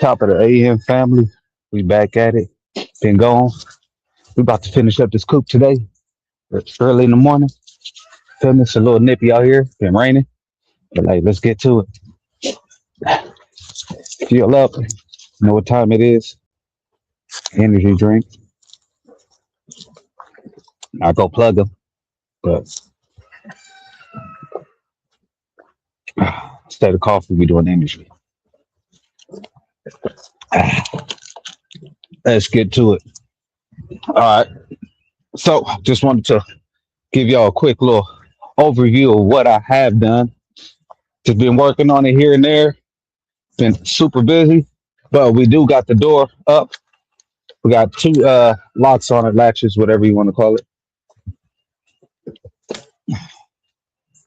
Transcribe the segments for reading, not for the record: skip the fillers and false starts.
Top of the AM family. We back at it. Been gone. We about to finish up this coop today. It's early in the morning. Feel me? It's a little nippy out here. Been raining. But like, let's get to it. Fuel up. You know what time it is. Energy drink. I go plug them. But instead of coffee, we doing energy. Let's get to it. All right. So just wanted to give y'all a quick little overview of what I have done. Just been working on it here and there. Been super busy, but we do got the door up. We got two locks on it, latches, whatever you want to call it.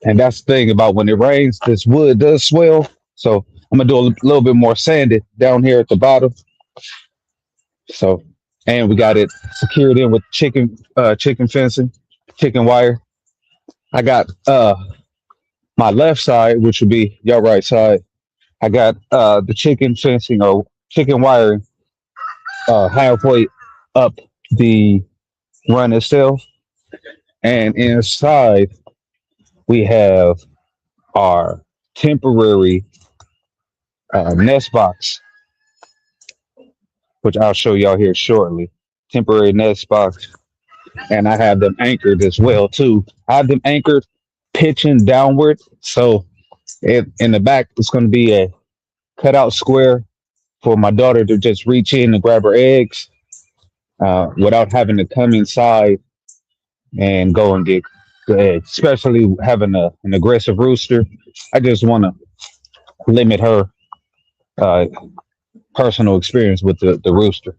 And that's the thing about when it rains, this wood does swell. So I'm gonna do a little bit more sanded down here at the bottom. So, and we got it secured in with chicken fencing, chicken wire. I got my left side, which would be your right side. I got the chicken fencing or chicken wiring halfway up the run itself, and inside we have our temporary nest box, which I'll show y'all here shortly. Temporary nest box, and I have them anchored as well too. I have them anchored pitching downward, so in the back it's going to be a cutout square for my daughter to just reach in and grab her eggs without having to come inside and go and get the eggs. Especially having an aggressive rooster, I just want to limit her uh, personal experience with the rooster.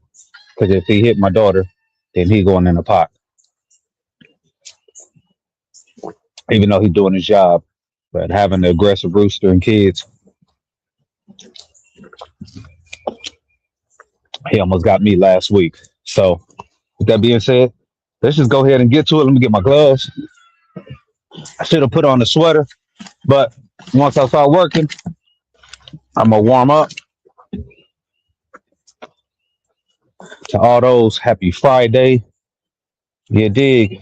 Because if he hit my daughter, then he going in the pot, even though he's doing his job. But having the aggressive rooster and kids, he almost got me last week. So with that being said, let's just go ahead and get to it. Let me get my gloves. I should have put on a sweater, but once I start working, I'm gonna warm up. To all those, happy Friday. You dig?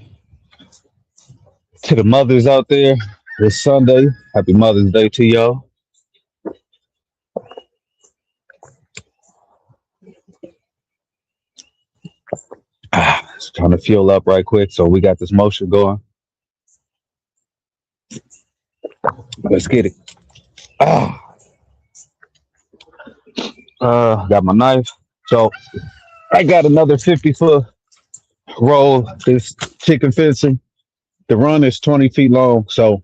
To the mothers out there, it's Sunday. Happy Mother's Day to y'all. Just trying to fuel up right quick. So we got this motion going. Let's get it. Ah, got my knife. So I got another 50-foot roll. This chicken fencing. The run is 20 feet long. So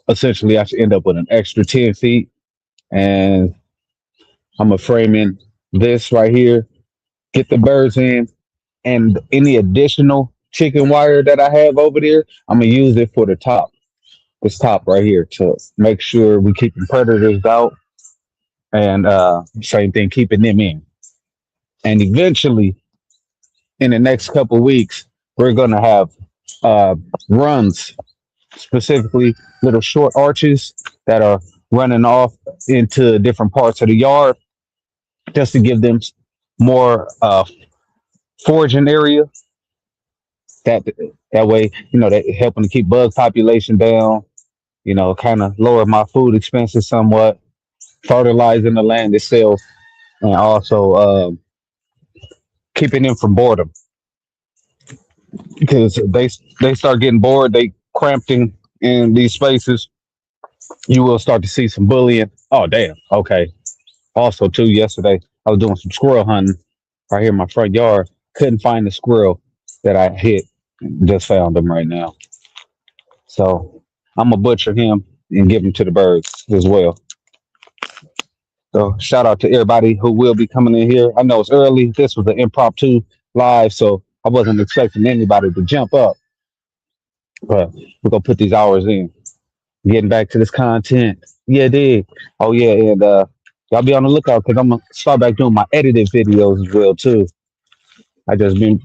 essentially, I should end up with an extra 10 feet. And I'm going to frame in this right here, get the birds in, and any additional chicken wire that I have over there, I'm going to use it for the top. This top right here to make sure we keeping predators out, and same thing, keeping them in. And eventually, in the next couple of weeks, we're gonna have runs, specifically little short arches that are running off into different parts of the yard, just to give them more foraging area. That that way, that helping to keep bug population down. Kind of lower my food expenses somewhat, fertilizing the land itself, and also keeping them from boredom. Because they start getting bored, they cramped in these spaces. You will start to see some bullying. Oh damn. Okay. Also too, yesterday I was doing some squirrel hunting right here in my front yard. Couldn't find the squirrel that I hit. Just found him right now. So I'm gonna butcher him and give him to the birds as well. So shout out to everybody who will be coming in here. I know it's early. This was an impromptu live, so I wasn't expecting anybody to jump up. But we're gonna put these hours in. Getting back to this content. Yeah, dig. Oh yeah, and y'all be on the lookout because I'm gonna start back doing my edited videos as well too. I just been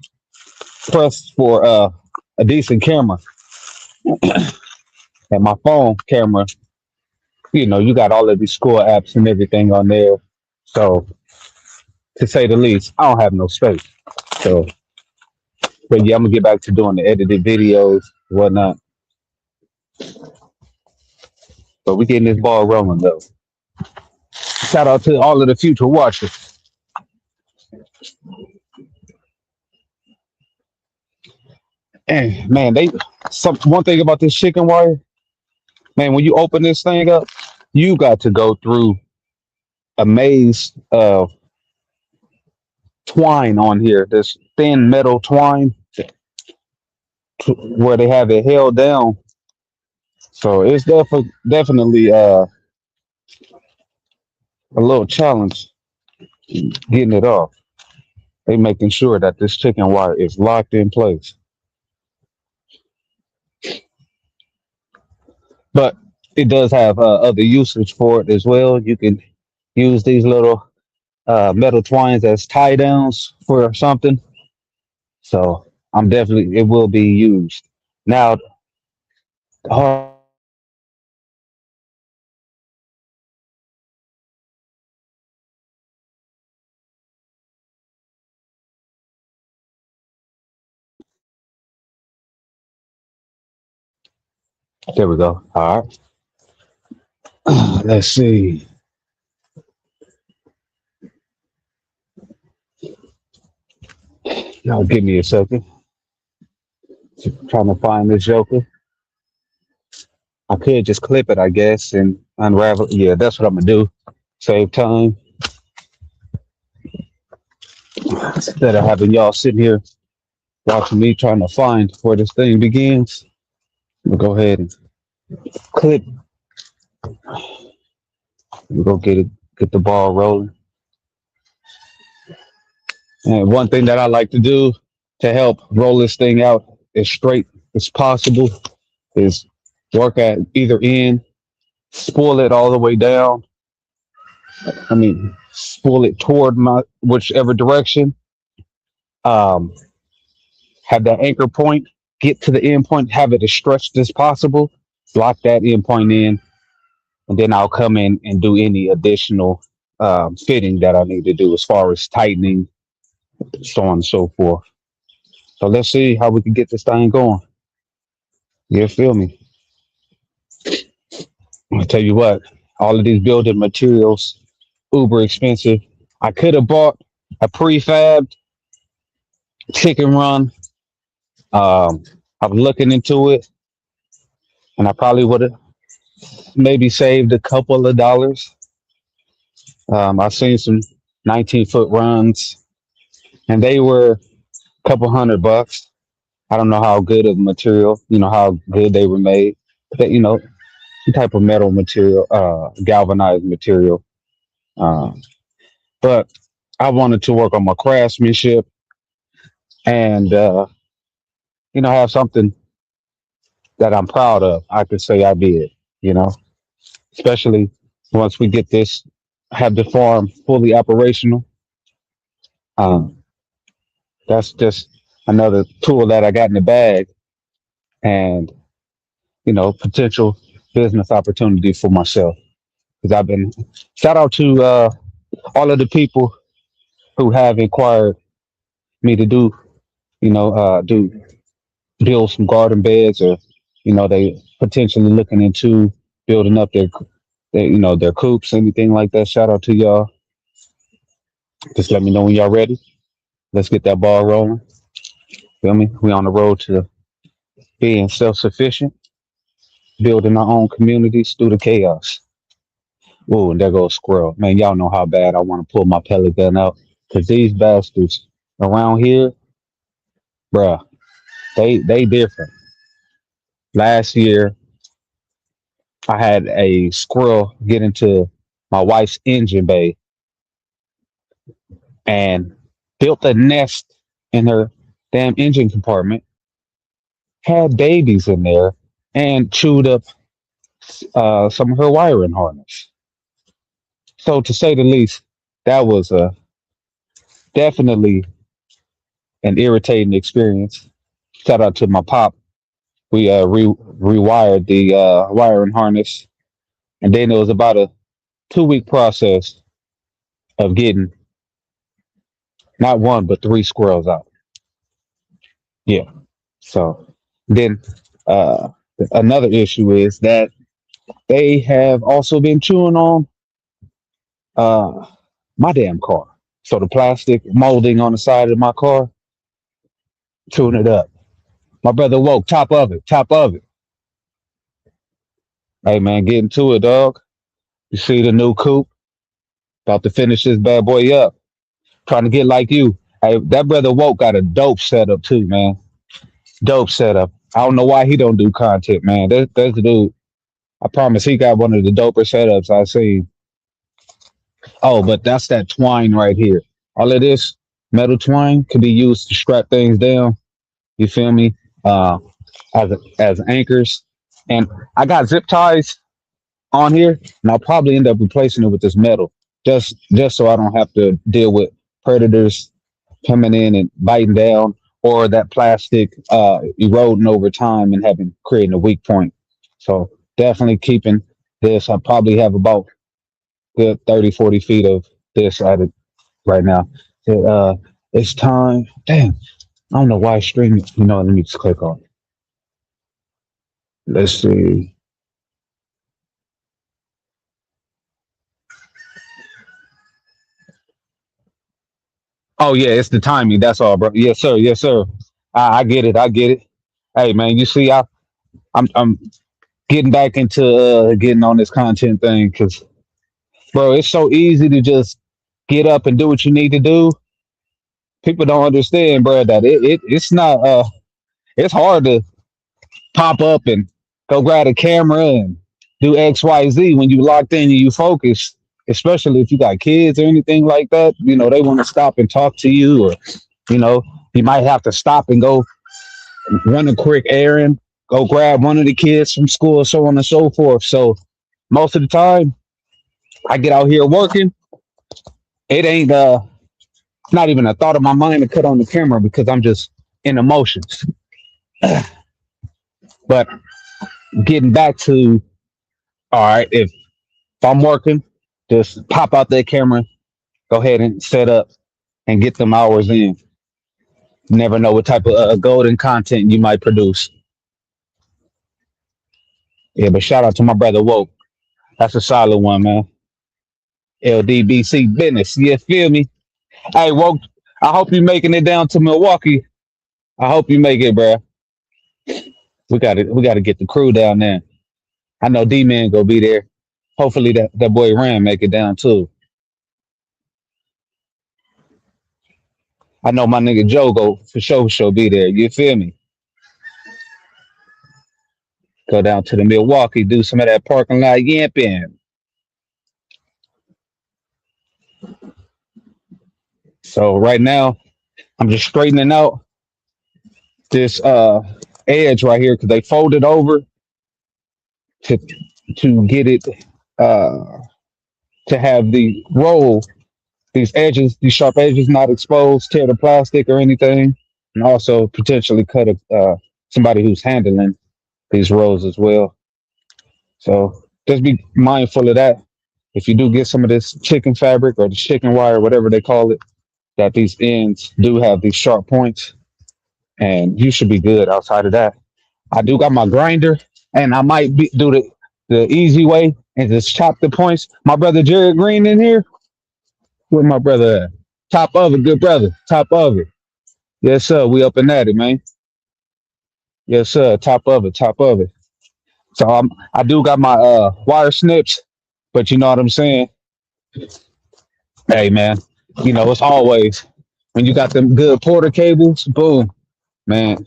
pressed for a decent camera. And my phone camera, you got all of these score apps and everything on there. So to say the least, I don't have no space. So, but yeah, I'm gonna get back to doing the edited videos, whatnot. But we getting this ball rolling though. Shout out to all of the future watchers. And man, they some one thing about this chicken wire, man, when you open this thing up, you got to go through a maze of twine on here. This thin metal twine where they have it held down. So it's definitely a little challenge getting it off. They making sure that this chicken wire is locked in place. But it does have other usage for it as well. You can use these little metal twines as tie downs for something. So I'm definitely it will be used. Now, hold on, let me see. There we go. All right. Let's see. Y'all give me a second. Trying to find this joker. I could just clip it, I guess, and unravel. Yeah, that's what I'm gonna do. Save time instead of having y'all sitting here watching me trying to find where this thing begins. We'll go ahead and clip. We'll go get the ball rolling. And one thing that I like to do to help roll this thing out as straight as possible is work at either end, spool it all the way down. I mean, spool it toward my whichever direction. Um, have that anchor point, get to the end point, have it as stretched as possible, lock that end point in, and then I'll come in and do any additional fitting that I need to do as far as tightening, so on and so forth. So let's see how we can get this thing going. You feel me? I'll tell you what, all of these building materials, uber expensive. I could have bought a prefabbed chicken run. Um, I was looking into it, and I probably would have maybe saved a couple of dollars. I've seen some 19-foot runs, and they were a couple $100. I don't know how good of material, how good they were made. But, some type of metal material, galvanized material. Um, but I wanted to work on my craftsmanship and, have something that I'm proud of. I could say I did, you know, especially once we get this, have the farm fully operational. Um, that's just another tool that I got in the bag and, potential business opportunity for myself. Because I've been, shout out to all of the people who have inquired me to do build some garden beds or, they potentially looking into building up their coops, anything like that. Shout out to y'all. Just let me know when y'all ready. Let's get that ball rolling. Feel me? We on the road to being self-sufficient, building our own communities through the chaos. Whoa, and there goes squirrel. Man, y'all know how bad I want to pull my pellet gun out. Cause these bastards around here, bruh, they different. Last year I had a squirrel get into my wife's engine bay and built a nest in her damn engine compartment, had babies in there, and chewed up some of her wiring harness. So to say the least, that was definitely an irritating experience. Shout out to my pop. We rewired the wiring harness, and then it was about a 2 week process of getting not one but three squirrels out. Yeah. So then uh, another issue is that they have also been chewing on uh, my damn car. So the plastic molding on the side of my car, chewing it up. My brother woke, top of it, top of it. Hey man, getting to it, dog. You see the new coupe? About to finish this bad boy up. Trying to get like you. Hey, that brother woke got a dope setup too, man. Dope setup. I don't know why he don't do content, man. That's the dude. I promise he got one of the doper setups I see. Oh, but that's that twine right here. All of this metal twine can be used to strap things down. You feel me? Uh, as anchors. And I got zip ties on here, and I'll probably end up replacing it with this metal, just so I don't have to deal with predators coming in and biting down, or that plastic eroding over time and having creating a weak point. So definitely keeping this. I probably have about good 30, 40 feet of this at it right now. It's time. Damn, I don't know why it's streaming. Let me just click on it. Let's see. Oh yeah, it's the timing. That's all, bro. Yes, sir. Yes, sir. I get it. I get it. Hey, man, you see, I'm getting back into getting on this content thing because, bro, it's so easy to just get up and do what you need to do. People don't understand, bro, that it's not it's hard to pop up and go grab a camera and do XYZ when you locked in and you focus, especially if you got kids or anything like that. They want to stop and talk to you, or you know, you might have to stop and go run a quick errand, go grab one of the kids from school, so on and so forth. So most of the time, I get out here working. It ain't not even a thought of my mind to cut on the camera because I'm just in emotions. But getting back to all right, if I'm working, just pop out that camera, go ahead and set up and get them hours in. Never know what type of golden content you might produce. Yeah, but shout out to my brother Woke. That's a solid one, man. LDBC business. You feel me? Hey, Woke, I hope you making it down to Milwaukee. I hope you make it, bro. We got to get the crew down there. I know D Man gonna be there. Hopefully that boy Ram make it down too. I know my nigga Joe go for sure be there. You feel me? Go down to the Milwaukee, do some of that parking lot yamping. So right now, I'm just straightening out this edge right here because they folded over to get it uh to have the roll, these edges, these sharp edges not exposed, tear the plastic or anything, and also potentially cut somebody who's handling these rolls as well. So just be mindful of that. If you do get some of this chicken fabric or the chicken wire, whatever they call it, that these ends do have these sharp points, and you should be good outside of that. I do got my grinder, and I might do the easy way and just chop the points. My brother Jared Green in here. Where my brother at? Top of it, good brother. Top of it. Yes, sir. We up and at it, man. Yes, sir. Top of it. Top of it. So I do got my wire snips, but you know what I'm saying? Hey, man. It's always when you got them good porter cables, boom, man.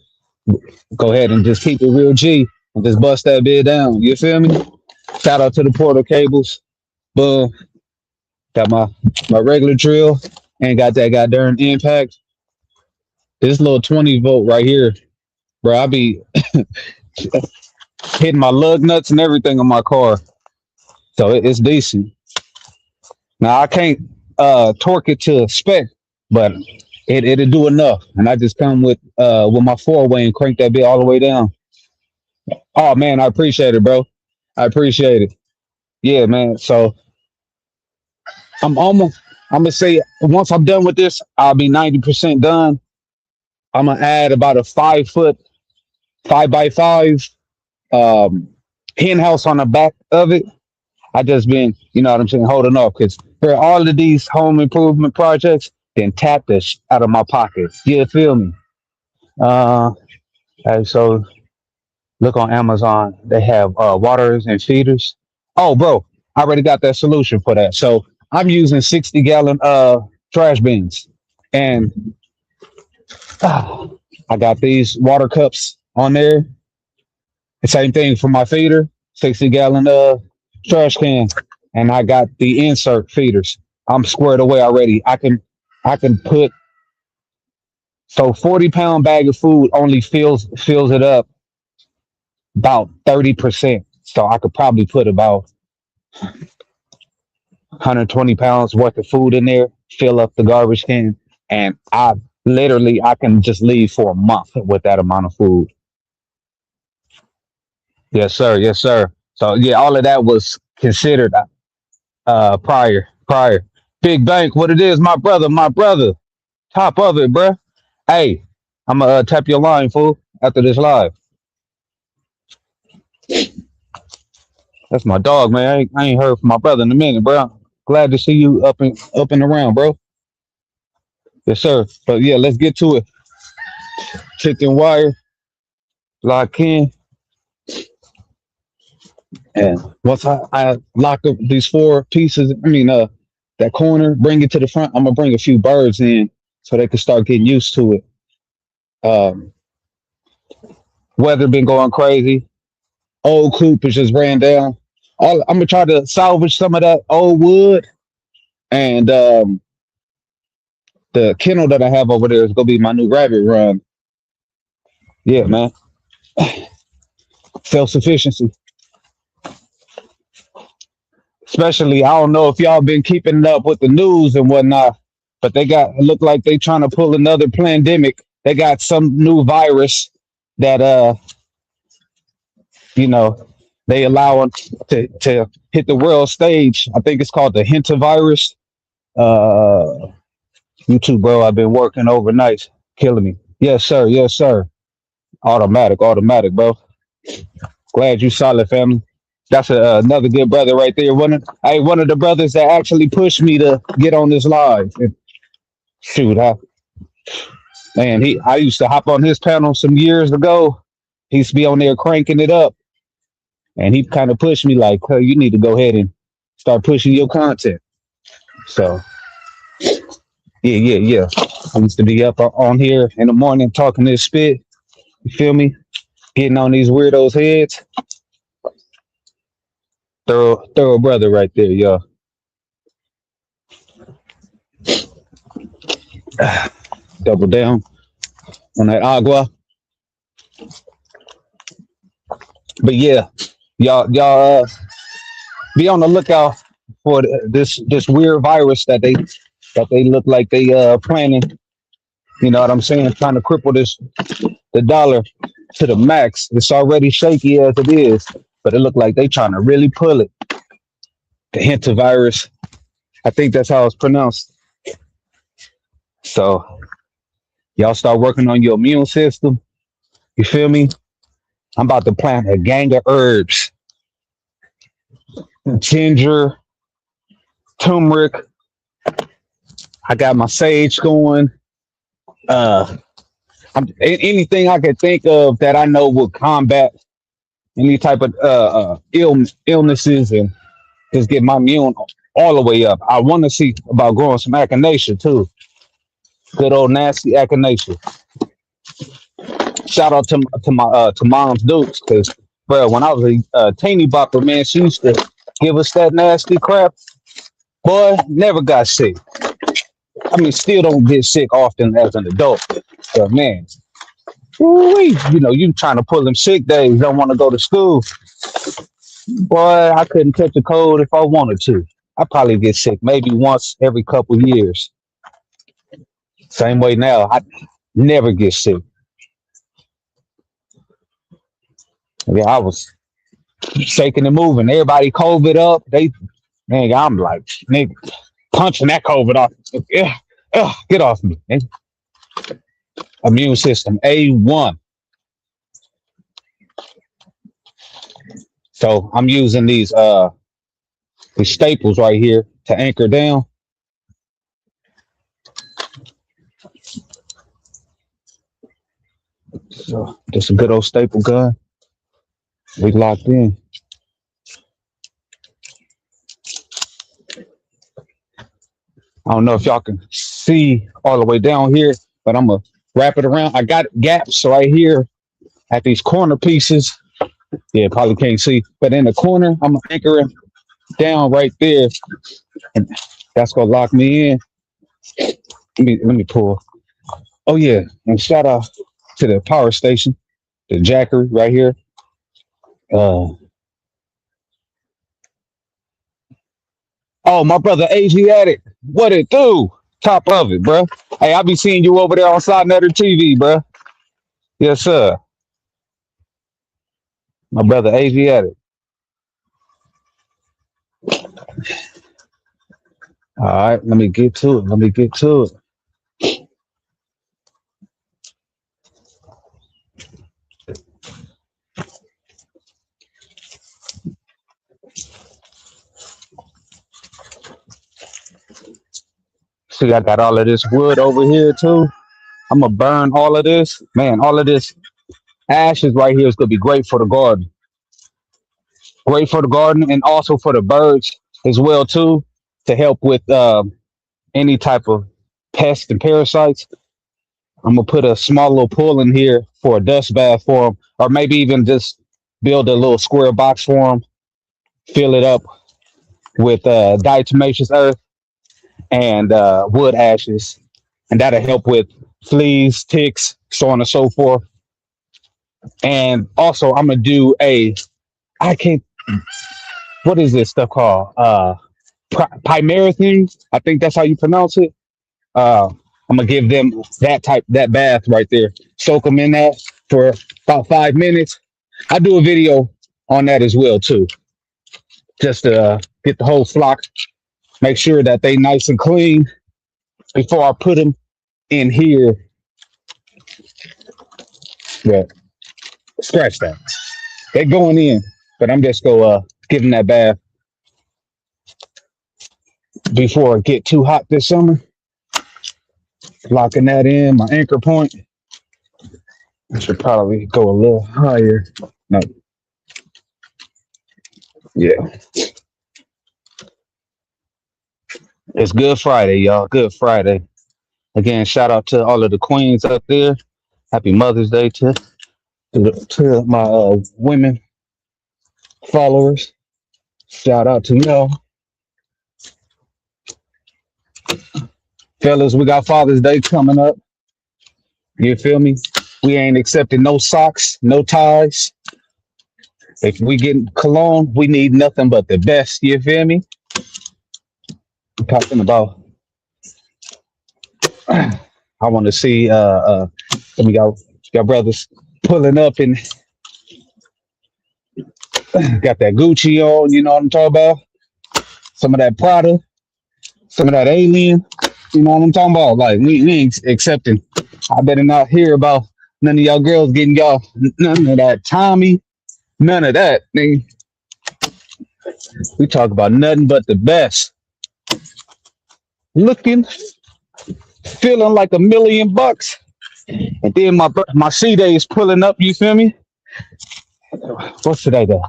Go ahead and just keep it real G and just bust that bit down. You feel me? Shout out to the porter cables. Boom. Got my regular drill and got that goddamn impact. This little 20-volt right here, bro. I be hitting my lug nuts and everything on my car. So it's decent. Now I can't torque it to spec, but it'll do enough. And I just come with my four way and crank that bit all the way down. Oh man, I appreciate it, bro. I appreciate it. Yeah, man. So I'm almost. I'm gonna say once I'm done with this, I'll be 90% done. I'm gonna add about a 5 foot, 5 by 5 um, hen house on the back of it. I just been, you know what I'm saying, holding off because for all of these home improvement projects, then tap this out of my pockets. You feel me? Uh, and so look on Amazon. They have waters and feeders. Oh, bro, I already got that solution for that. So I'm using 60-gallon trash bins, and ah, I got these water cups on there. The same thing for my feeder, 60-gallon trash can, and I got the insert feeders. I'm squared away already. I can put so 40-pound bag of food only fills it up about 30%. So I could probably put about 120 pounds worth of food in there, fill up the garbage can, and I can just leave for a month with that amount of food. Yes, sir. Yes, sir. So yeah, all of that was considered prior. Big bank, what it is, my brother, top of it, bruh. Hey, I'm gonna tap your line, fool, after this live. That's my dog, man. I ain't heard from my brother in a minute, bro. Glad to see you up and around, bro. Yes, sir. But yeah, let's get to it. Chicken wire, lock in, and once I lock up these four pieces, that corner, bring it to the front. I'm gonna bring a few birds in so they can start getting used to it. Um, weather been going crazy. Old Coop is just ran down. I'm gonna try to salvage some of that old wood, and the kennel that I have over there is gonna be my new rabbit run. Yeah, man, self sufficiency. Especially, I don't know if y'all been keeping up with the news and whatnot, but they got it look like they trying to pull another pandemic. They got some new virus that you know, they allow them to hit the world stage. I think it's called the Henta virus. Uh, you too, bro. I've been working overnight, killing me. Yes, sir. Yes, sir. Automatic, bro. Glad you solid, family. That's another good brother right there. One of the brothers that actually pushed me to get on this live. And shoot, man, I used to hop on his panel some years ago. He used to be on there cranking it up, and he kind of pushed me like, "Hey, you need to go ahead and start pushing your content." So yeah. I used to be up on here in the morning talking this spit. You feel me? Getting on these weirdos' heads. Thorough brother right there, y'all. Double down on that agua. But yeah, y'all be on the lookout for this weird virus that they look like they planning. You know what I'm saying? Trying to cripple the dollar to the max. It's already shaky as it is, but it looked like they trying to really pull it. The hantavirus. I think that's how it's pronounced. So y'all start working on your immune system. You feel me? I'm about to plant a gang of herbs, ginger, turmeric. I got my sage going. Uh, anything I could think of that I know will combat any type of illnesses and just get my immune all the way up. I want to see about growing some echinacea too. Good old nasty echinacea. Shout out to Mom's Dukes because, bro, when I was a teeny bopper, man, she used to give us that nasty crap. Boy, never got sick. I mean, still don't get sick often as an adult. But man, you trying to pull them sick days, don't want to go to school. Boy, I couldn't catch a cold if I wanted to. I probably get sick maybe once every couple years. Same way now. I never get sick. Yeah, I was shaking and moving. Everybody COVID up. Man, I'm like, nigga, punching that COVID off. Yeah, get off me. Man. Immune system A1. So I'm using these staples right here to anchor down. So just a good old staple gun. We locked in. I don't know if y'all can see all the way down here, but I'm gonna wrap it around. I got gaps right here at these corner pieces. Yeah, probably can't see, but in the corner, I'm gonna anchor it down right there, and that's gonna lock me in. Let me pull. Oh yeah, and shout out to the power station, the Jackery right here. Uh, oh, my brother Asiatic, what it do? Top of it, bro. Hey, I be seeing you over there on Side Nutter TV, bro. Yes, sir. My brother Asiatic. All right, let me get to it. Let me get to it. See, I got all of this wood over here too. I'm gonna burn all of this. Man, all of this ashes right here is gonna be great for the garden. Great for the garden and also for the birds as well too, to help with any type of pests and parasites. I'm gonna put a small little pool in here for a dust bath for them, or maybe even just build a little square box for them. Fill it up with diatomaceous earth and wood ashes, and that'll help with fleas, ticks, so on and so forth. And also, I'm gonna do I can't. What is this stuff called? Pymerithine. I think that's how you pronounce it. I'm gonna give them that bath right there. Soak them in that for about 5 minutes. I do a video on that as well too, just to get the whole flock, make sure that they nice and clean before I put them in here. Yeah, scratch that. They're going in, but I'm just gonna give them that bath before it get too hot this summer. Locking that in, my anchor point. I should probably go a little higher. No. Yeah. It's Good Friday, y'all. Good Friday. Again, shout out to all of the queens up there. Happy Mother's Day to my women followers. Shout out to y'all. Fellas, we got Father's Day coming up. You feel me? We ain't accepting no socks, no ties. If we get cologne, we need nothing but the best. You feel me? I'm talking about. I want to see some of y'all brothers pulling up and got that Gucci on. You know what I'm talking about? Some of that Prada, some of that Alien. You know what I'm talking about? Like we ain't accepting. I better not hear about none of y'all girls getting y'all none of that Tommy, none of that. Nigga. We talk about nothing but the best. Looking, feeling like $1,000,000, and then my C-Day is pulling up. You feel me? What's today though?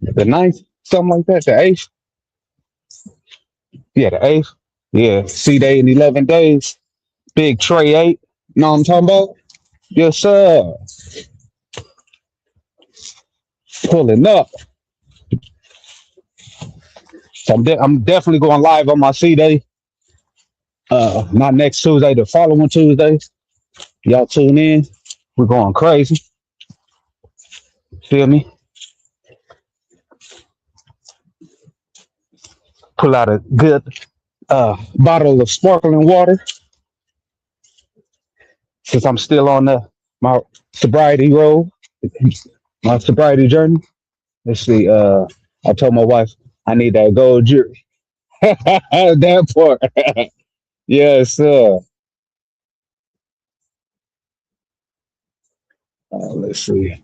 The 9th, something like that. The 8th. Yeah, the 8th. Yeah, C-Day in 11 days. Big Trey 8. You know what I'm talking about? Yes, sir. Pulling up. So I'm definitely going live on my C-Day. Not next Tuesday, the following Tuesday. Y'all tune in. We're going crazy. Feel me? Pull out a good bottle of sparkling water. Since I'm still on my sobriety road, my sobriety journey. Let's see. I told my wife I need that gold jewelry. That part. Yes, sir. Let's see.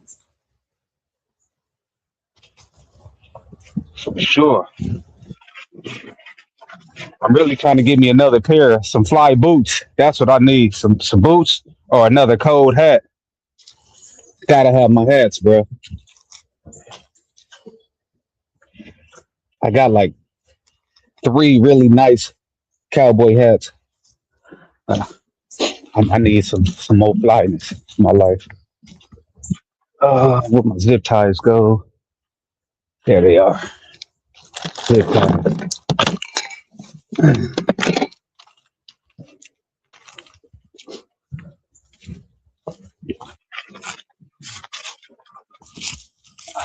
For sure. I'm really trying to get me another pair, some fly boots. That's what I need. Some boots or another cold hat. Gotta have my hats, bro. I got like three really nice cowboy hats. Uh, I need some more flyness in my life. Where my zip ties go? There they are. Zip ties.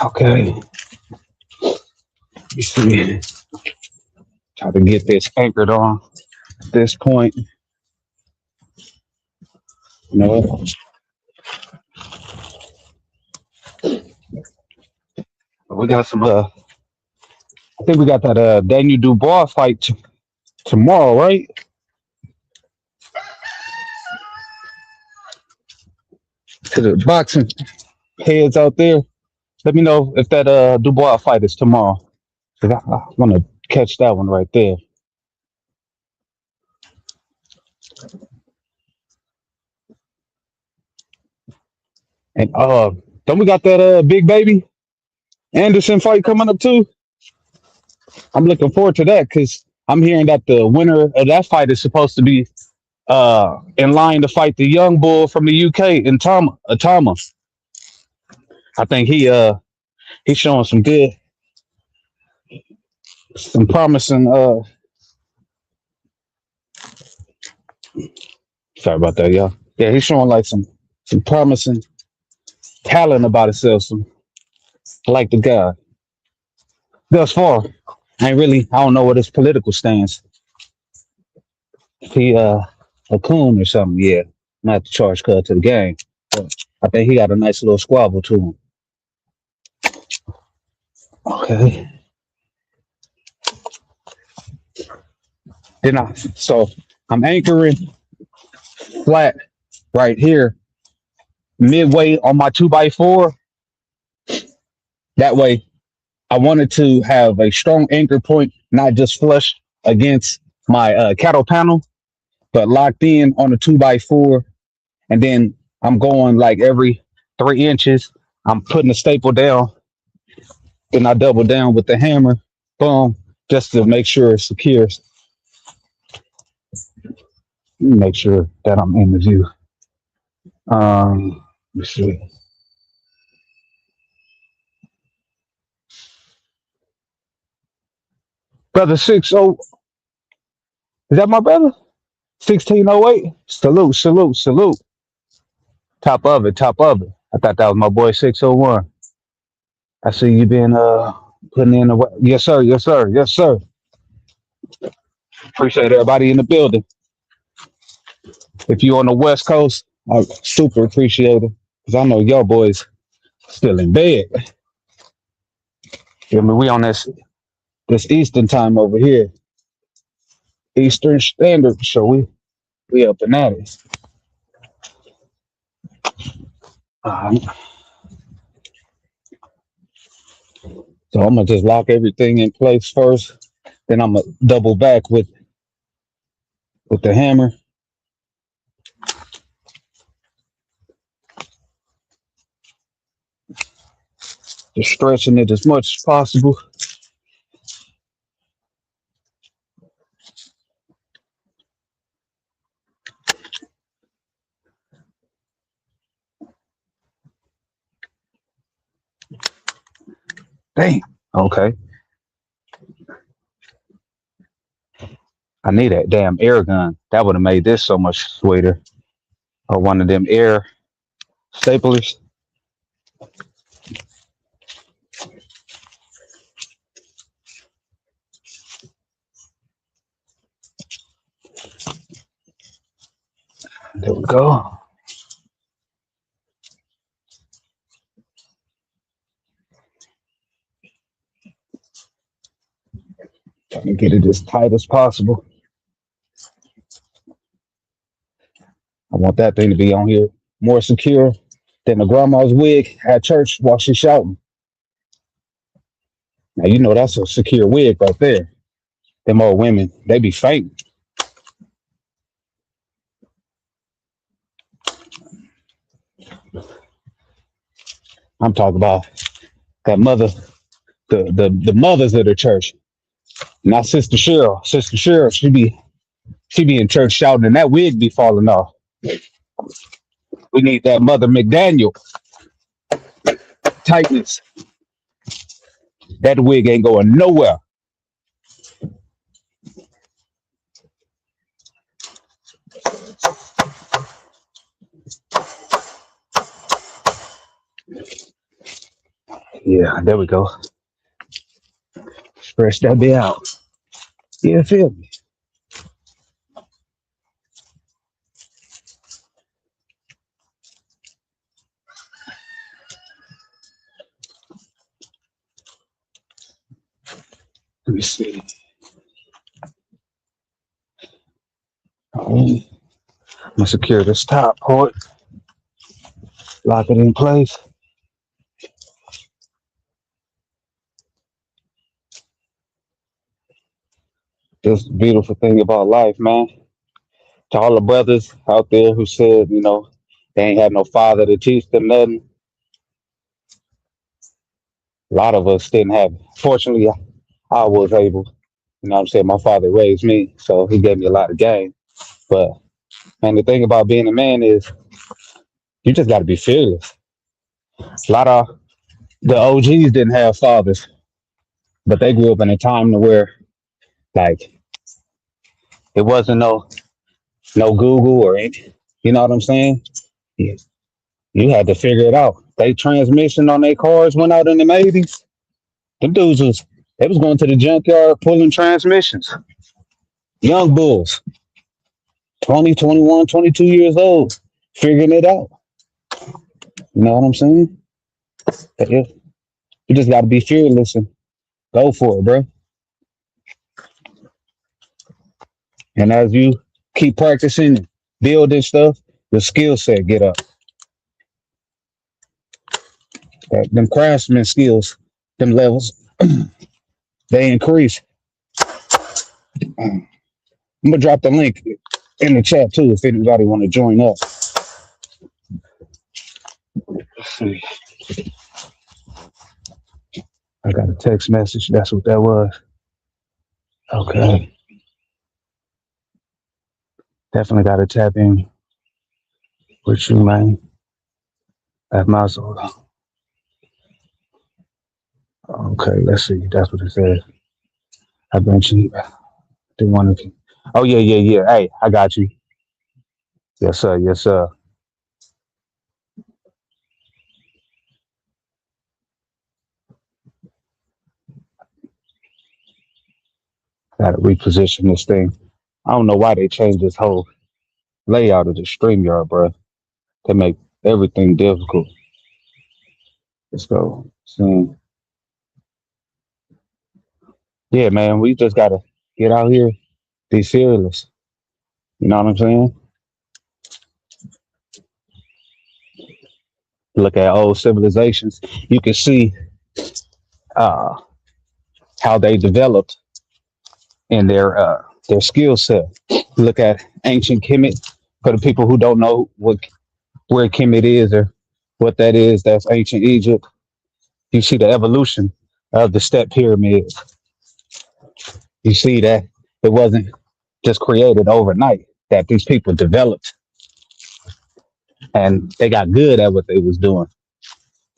Okay. You see, try to get this anchored on at this point. You know what? We got some. I think we got that Daniel Dubois fight tomorrow, right? To the boxing heads out there. Let me know if that Dubois fight is tomorrow. 'Cause I want to catch that one right there. And don't we got that big baby Anderson fight coming up too? I'm looking forward to that because I'm hearing that the winner of that fight is supposed to be in line to fight the young bull from the UK in Tama. I think he's showing some good, some promising. Sorry about that, y'all. Yeah, he's showing like some promising talent about himself. Some I like the guy thus far. I don't know what his political stance. If he a coon or something, yeah. Not to charge cut to the game. But I think he got a nice little squabble to him. Okay. So I'm anchoring flat right here, midway on my 2x4. That way I wanted to have a strong anchor point, not just flush against my cattle panel, but locked in on the 2x4. And then I'm going like every 3 inches. I'm putting the staple down. Then I double down with the hammer. Boom. Just to make sure it's secure. Make sure that I'm in the view. Let's see. Brother 60, is that my brother? 1608. Salute, salute, salute. Top of it, top of it. I thought that was my boy 601. I see you been putting in the work. Yes, sir, yes, sir, yes, sir. Appreciate everybody in the building. If you on the West Coast, I super appreciate it. Cause I know y'all boys still in bed. I mean, we on this Eastern time over here. Eastern Standard. So we up and at it. Uh, so I'm gonna just lock everything in place first. Then I'm gonna double back with the hammer. Just stretching it as much as possible. Dang. Okay. I need that damn air gun. That would have made this so much sweeter. Or one of them air staplers. There we go. Trying to get it as tight as possible. I want that thing to be on here more secure than the grandma's wig at church while she's shouting. Now you know that's a secure wig right there. Them old women, they be fainting. I'm talking about that mother, the mothers of the church, not Sister Cheryl. Sister Cheryl, she be in church shouting, and that wig be falling off. We need that Mother McDaniel tightness. That wig ain't going nowhere. Yeah, there we go. Stretch that bit out. Yeah, feel me. Let me see. I'm gonna secure this top part, lock it in place. This beautiful thing about life, man. To all the brothers out there who said, they ain't had no father to teach them nothing. A lot of us didn't have. Fortunately, I was able. You know what I'm saying? My father raised me, so he gave me a lot of game. But man, the thing about being a man is you just got to be fearless. A lot of the OGs didn't have fathers, but they grew up in a time to where like it wasn't no Google or anything. You know what I'm saying? Yeah. You had to figure it out. They transmission on their cars went out in the 80s. Them dudes they was going to the junkyard pulling transmissions. Young bulls, 20, 21, 22 years old, figuring it out. You know what I'm saying? But yeah, you just got to be fearless and go for it, bro. And as you keep practicing and building stuff, the skill set get up. Them craftsman skills, them levels, they increase. I'm gonna drop the link in the chat too if anybody want to join up. Let's see. I got a text message. That's what that was. Okay. Definitely got to tap in with you, man. That's my soul. Okay, let's see. That's what it says. I bet you didn't want to. Oh yeah, yeah, yeah. Hey, I got you. Yes, sir. Yes, sir. Got to reposition this thing. I don't know why they changed this whole layout of the StreamYard, bro. They make everything difficult. Let's go. So, yeah, man, we just gotta get out here, be fearless. You know what I'm saying? Look at old civilizations. You can see uh, how they developed in their skill set. Look at ancient Kemet. For the people who don't know where Kemet is or what that is, that's ancient Egypt. You see the evolution of the step pyramids. You see that it wasn't just created overnight. That these people developed and they got good at what they was doing.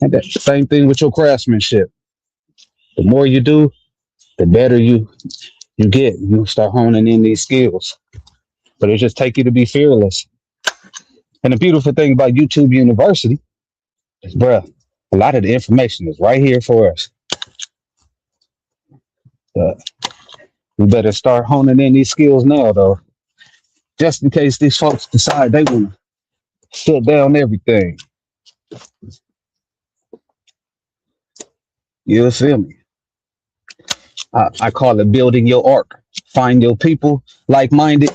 And that's the same thing with your craftsmanship. The more you do, the better you get. You start honing in these skills. But it just take you to be fearless. And the beautiful thing about YouTube University is, bruh, a lot of the information is right here for us. But we better start honing in these skills now, though, just in case these folks decide they want to shut down everything. You feel me? I call it building your arc. Find your people, like minded.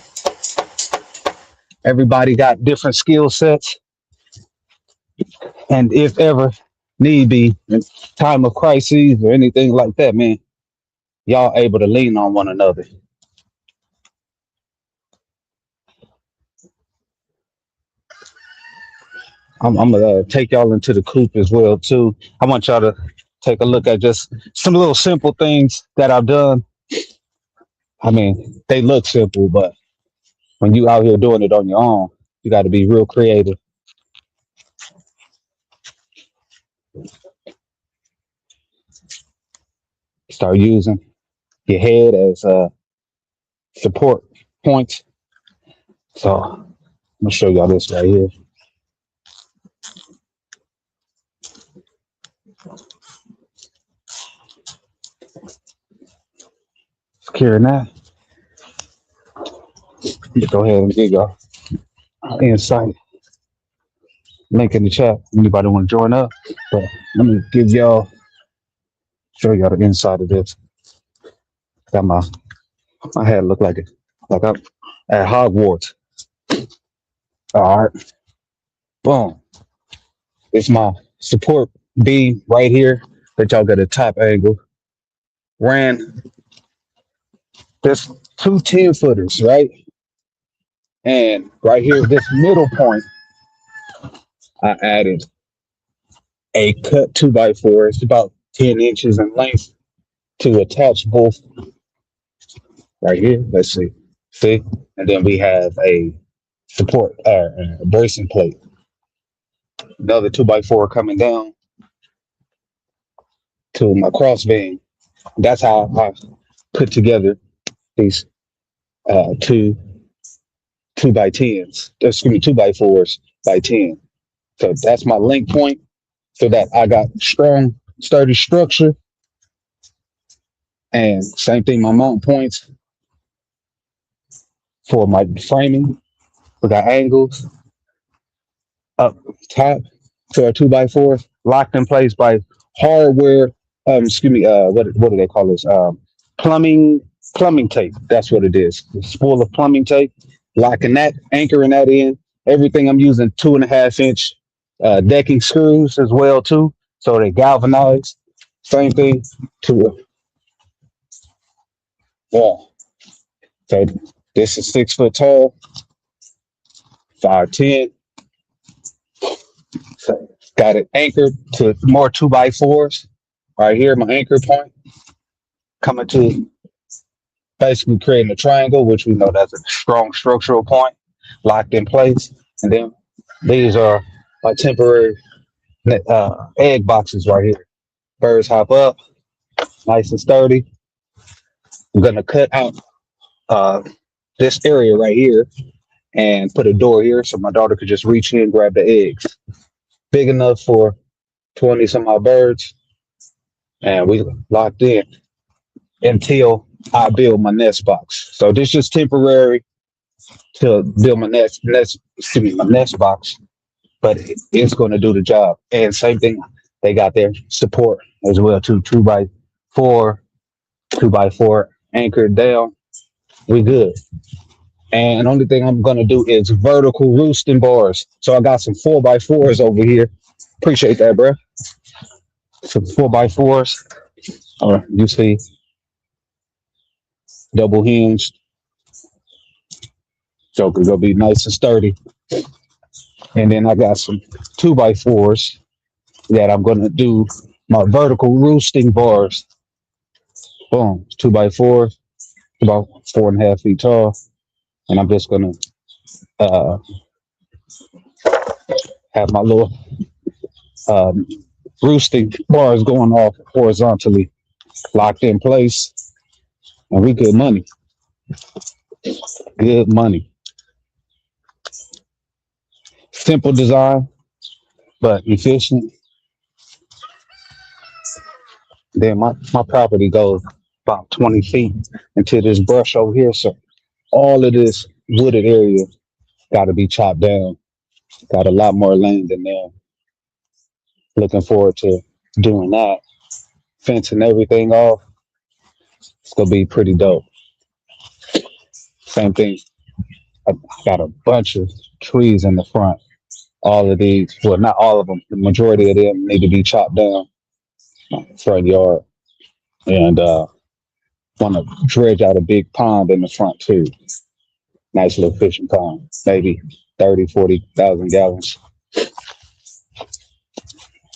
Everybody got different skill sets, and if ever need be, in time of crises or anything like that, man, y'all able to lean on one another. I'm gonna take y'all into the coop as well too. I want y'all to take a look at just some little simple things that I've done. I mean, they look simple, but when you out here doing it on your own, you got to be real creative. Start using your head as support points. So I'm gonna show y'all this right here. Securing that. Let's go ahead and get y'all insight. Link in the chat. Anybody want to join up? But let me give y'all show y'all the inside of this. Got my head look like I'm at Hogwarts. All right, boom. It's my support beam right here that y'all got a top angle. Ran this 2 10 footers, right? And right here, this middle point, I added a cut 2x4. It's about 10 inches in length to attach both right here. Let's see. See? And then we have a support a bracing plate. Another 2x4 coming down to my cross beam. That's how I put together these two 2x10s. Excuse me, 2x4s by 10. So that's my link point so that I got strong, sturdy structure. And same thing, my mount points for my framing. We got angles up top to our 2x4s, locked in place by hardware. Excuse me. What do they call this? Plumbing plumbing tape. That's what it is. A spool of plumbing tape. Locking that, anchoring that in. Everything I'm using 2.5 inch decking screws as well too, so they galvanize. Same thing to a wall. So this is 6 foot tall, 5'10". So got it anchored to more 2x4s. Right here, my anchor point coming to basically creating a triangle, which we know that's a strong structural point, locked in place. And then these are my temporary egg boxes right here. Birds hop up, nice and sturdy. I'm gonna cut out uh, this area right here and put a door here so my daughter could just reach in and grab the eggs. Big enough for 20 some odd birds, and we locked in until I build my nest box. So this is just temporary to build my excuse me, my nest box, but it's going to do the job. And same thing, they got their support as well too. 2x4, 2x4 anchored down. We good. And the only thing I'm gonna do is vertical roosting bars. So I got some 4x4s over here. Appreciate that, bro. Some 4x4s. You see, double hinged. Joker gonna be nice and sturdy. And then I got some 2x4s that I'm gonna do my vertical roosting bars. Boom, 2x4, about 4.5 feet tall. And I'm just gonna uh, have my little um, roosting bars going off horizontally, locked in place, and we good money. Good money. Simple design, but efficient. Then my property goes about 20 feet into this brush over here. So all of this wooded area got to be chopped down. Got a lot more land in there. Looking forward to doing that. Fencing everything off. It's gonna be pretty dope. Same thing. I got a bunch of trees in the front. All of these, well, not all of them. The majority of them need to be chopped down front yard, and want to dredge out a big pond in the front too. Nice little fishing pond, maybe 30, 40,000 gallons.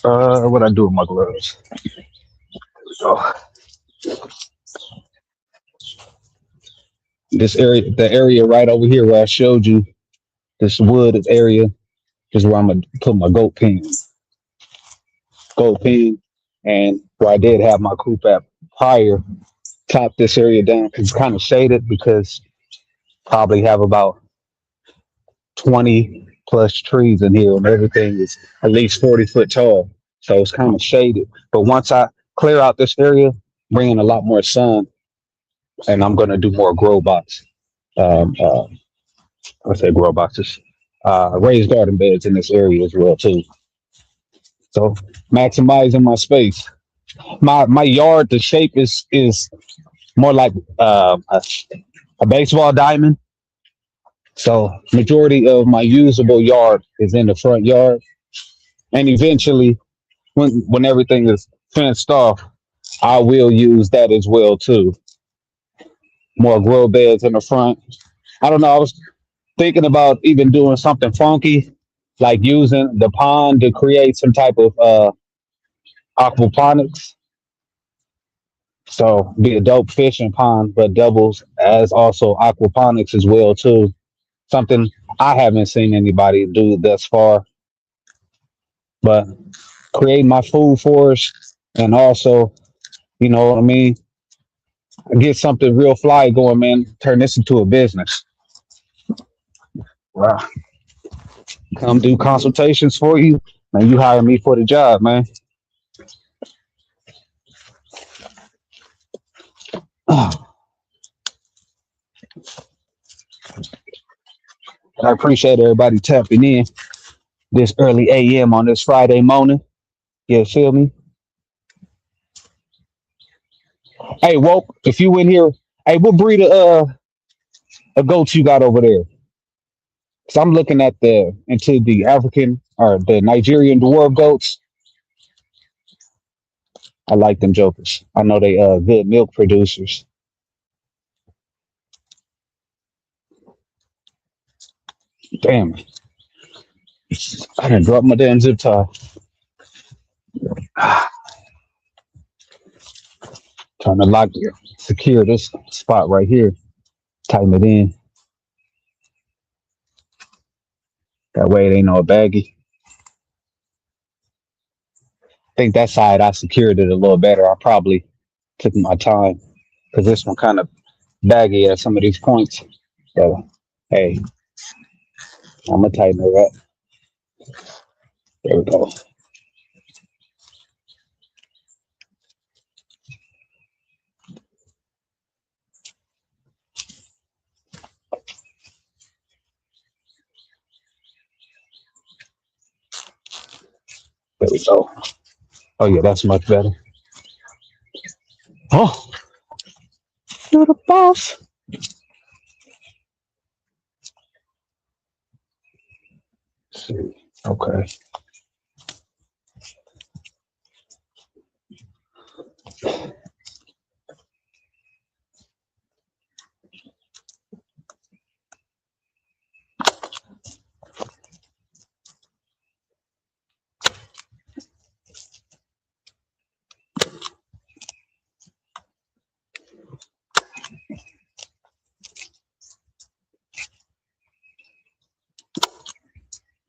What I do with my gloves? Oh, this area, the area right over here where I showed you, this wood area is where I'm gonna put my goat pen, and where I did have my coop at prior. Top this area down because it's kind of shaded because probably have about 20 plus trees in here and everything is at least 40 foot tall. So it's kind of shaded. But once I clear out this area, bring in a lot more sun, and I'm going to do more grow box. Um, uh, I say grow boxes, raised garden beds in this area as well too. So maximizing my space. My yard, the shape is more like a baseball diamond. So majority of my usable yard is in the front yard, and eventually, when everything is fenced off, I will use that as well too. More grow beds in the front. I don't know. I was thinking about even doing something funky, like using the pond to create some type of aquaponics. So be a dope fishing pond, but doubles as also aquaponics as well too. Something I haven't seen anybody do thus far, but create my food forest and also, you know what I mean, get something real fly going, man. Turn this into a business. Wow. Come do consultations for you, man. You hire me for the job, man. I appreciate everybody tapping in this early AM on this Friday morning. Yeah, feel me? Hey, Woke, if you in here, hey, what breed of goats you got over there? Cause I'm looking at the into the African or the Nigerian dwarf goats. I like them jokers. I know they good milk producers. Damn, I didn't drop my damn zip tie. Trying to lock secure this spot right here. Tighten it in. That way it ain't no baggy. I think that side I secured it a little better. I probably took my time because this one kind of baggy at some of these points. So hey, I'm gonna tighten it up. There we go. There we go. Oh yeah, that's much better. Oh, you're the boss. Let's see. Okay.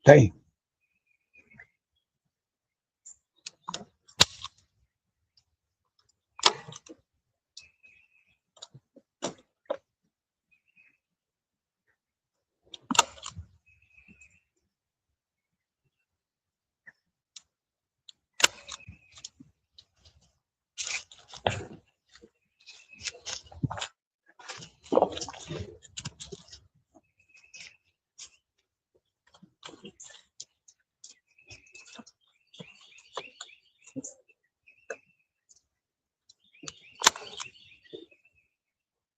Hey,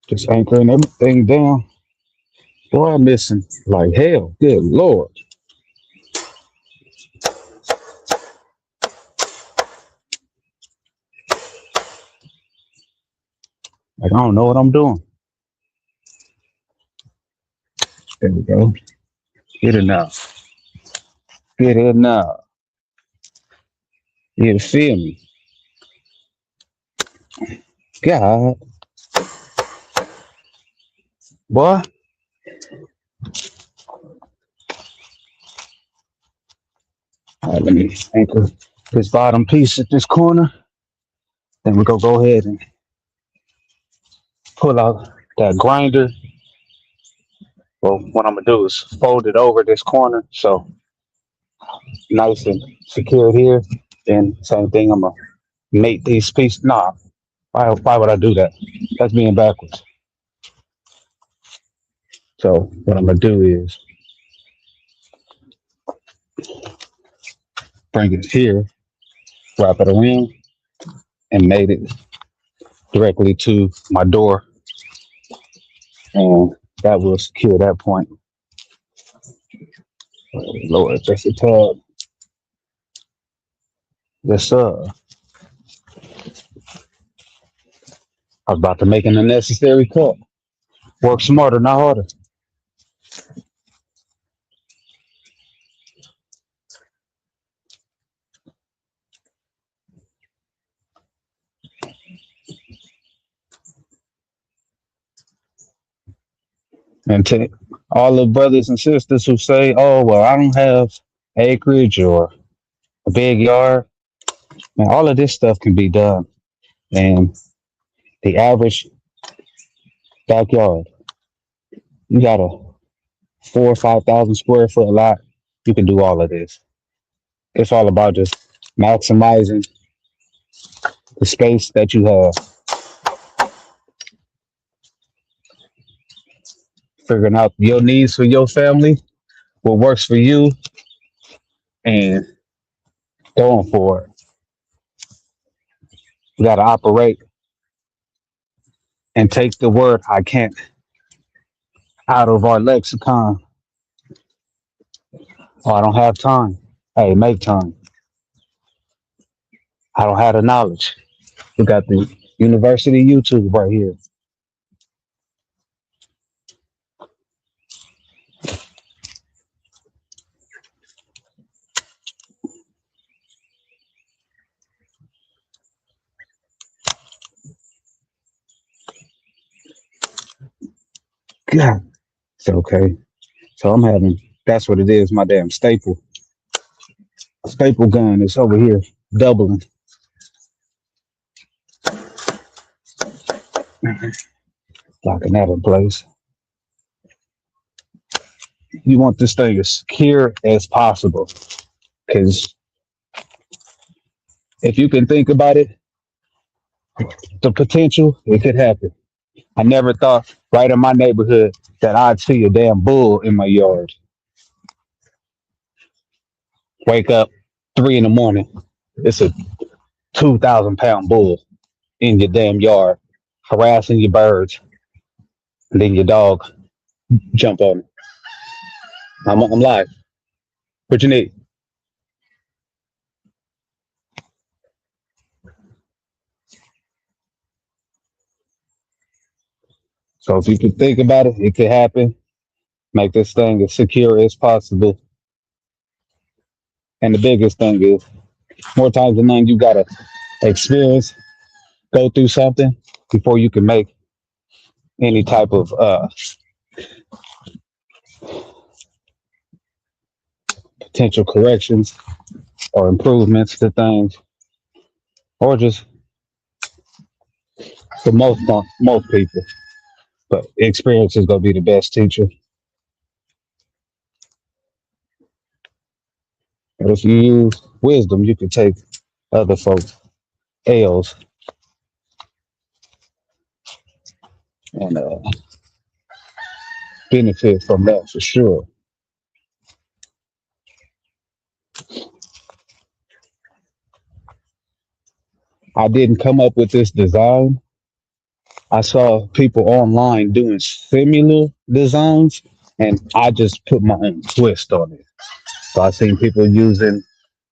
Just anchoring everything down. Boy, I'm missing like hell. Good Lord. Like, I don't know what I'm doing. There we go. Get it now. Get it now. You feel me? God, boy. All right, let me anchor this bottom piece at this corner. Then we go ahead and pull out that grinder. Well, what I'm gonna do is fold it over this corner so nice and secure here. Then same thing, I'm gonna mate these pieces. Nah, why would I do that? That's being backwards. So what I'm gonna do is bring it here, wrap it around, and mate it directly to my door, and that will secure that point. Lord, that's a tab. Yes, sir. I was about to make an unnecessary cut. Work smarter, not harder. And to all the brothers and sisters who say, "Oh, well, I don't have acreage or a big yard," man, all of this stuff can be done. And the average backyard, you got a 4 or 5 thousand square foot lot, you can do all of this. It's all about just maximizing the space that you have, figuring out your needs for your family, what works for you, and going for it. You got to operate and take the word "I can't" out of our lexicon. Oh, I don't have time. Hey, make time. I don't have the knowledge. We got the University YouTube right here. God, it's okay. So I'm having, that's what it is, my damn staple gun is over here doubling, locking that in place. You want this thing as secure as possible, because if you can think about it, the potential, it could happen. I never thought right in my neighborhood that I'd see a damn bull in my yard. Wake up 3 in the morning, it's a 2,000 pound bull in your damn yard, harassing your birds, and then your dog jump on it. I'm live. What you need? So if you can think about it, it could happen. Make this thing as secure as possible. And the biggest thing is, more times than none, you gotta experience, go through something before you can make any type of potential corrections or improvements to things, or just for most people. But experience is gonna be the best teacher. And if you use wisdom, you can take other folks' L's and benefit from that for sure. I didn't come up with this design. I saw people online doing similar designs, and I just put my own twist on it. So I seen people using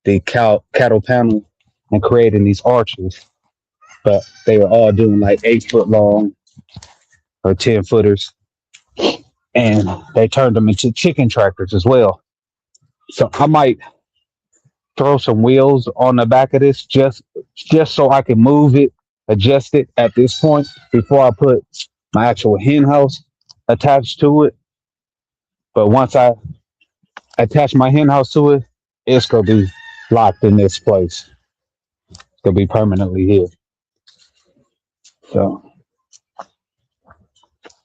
the cattle panel and creating these arches, but they were all doing like 8 foot long or 10 footers, and they turned them into chicken tractors as well. So I might throw some wheels on the back of this just so I can move it, adjust it at this point before I put my actual hen house attached to it. But once I attach my hen house to it, it's gonna be locked in this place. It's gonna be permanently here. So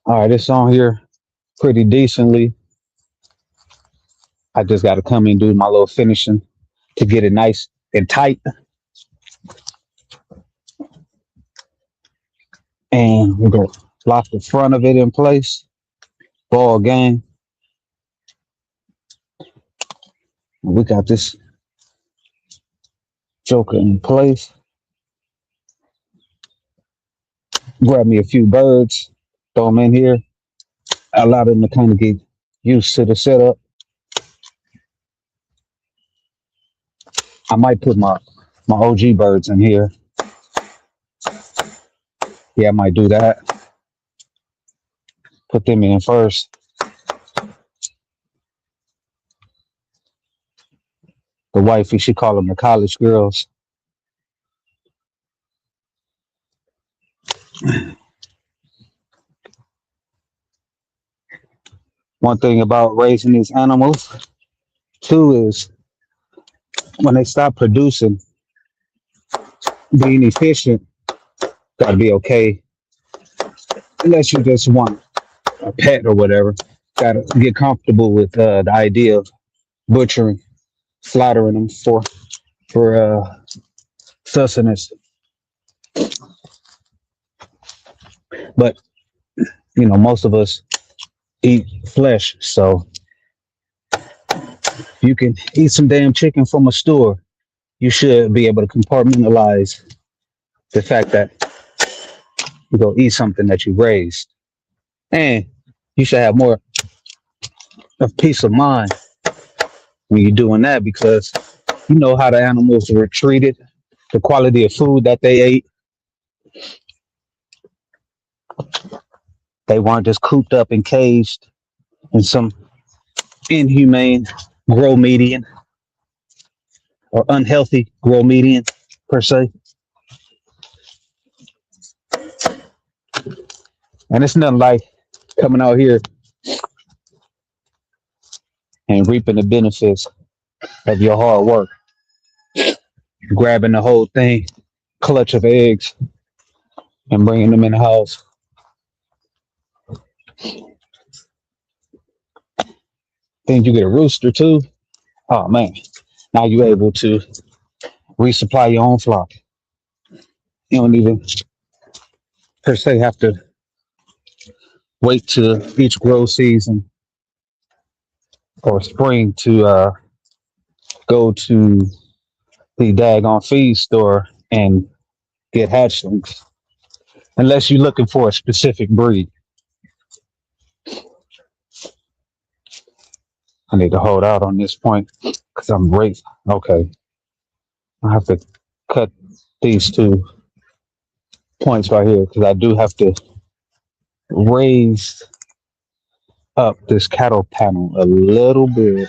all right, it's on here pretty decently. I just gotta come in and do my little finishing to get it nice and tight. And we're gonna lock the front of it in place. Ball game. We got this joker in place. Grab me a few birds, throw them in here, allow them to kind of get used to the setup. I might put my OG birds in here. Yeah, I might do that. Put them in first. The wifey, she call them the college girls. One thing about raising these animals too is when they stop producing, being efficient, gotta be okay. Unless you just want a pet or whatever, gotta get comfortable with the idea of butchering, slaughtering them for sustenance. But most of us eat flesh, so you can eat some damn chicken from a store. You should be able to compartmentalize the fact that you go eat something that you raised, and you should have more of peace of mind when you're doing that because you know how the animals were treated, the quality of food that they ate. They weren't just cooped up and caged in some inhumane grow median or unhealthy grow median per se. And it's nothing like coming out here and reaping the benefits of your hard work, grabbing the whole thing, clutch of eggs, and bringing them in the house. Then you get a rooster too. Oh man, now you're able to resupply your own flock. You don't even per se have to wait to each grow season or spring to go to the daggone feed store and get hatchlings, unless you're looking for a specific breed. I need to hold out on this point because I'm great. Okay, I have to cut these 2 points right here because I do have to raise up this cattle panel a little bit.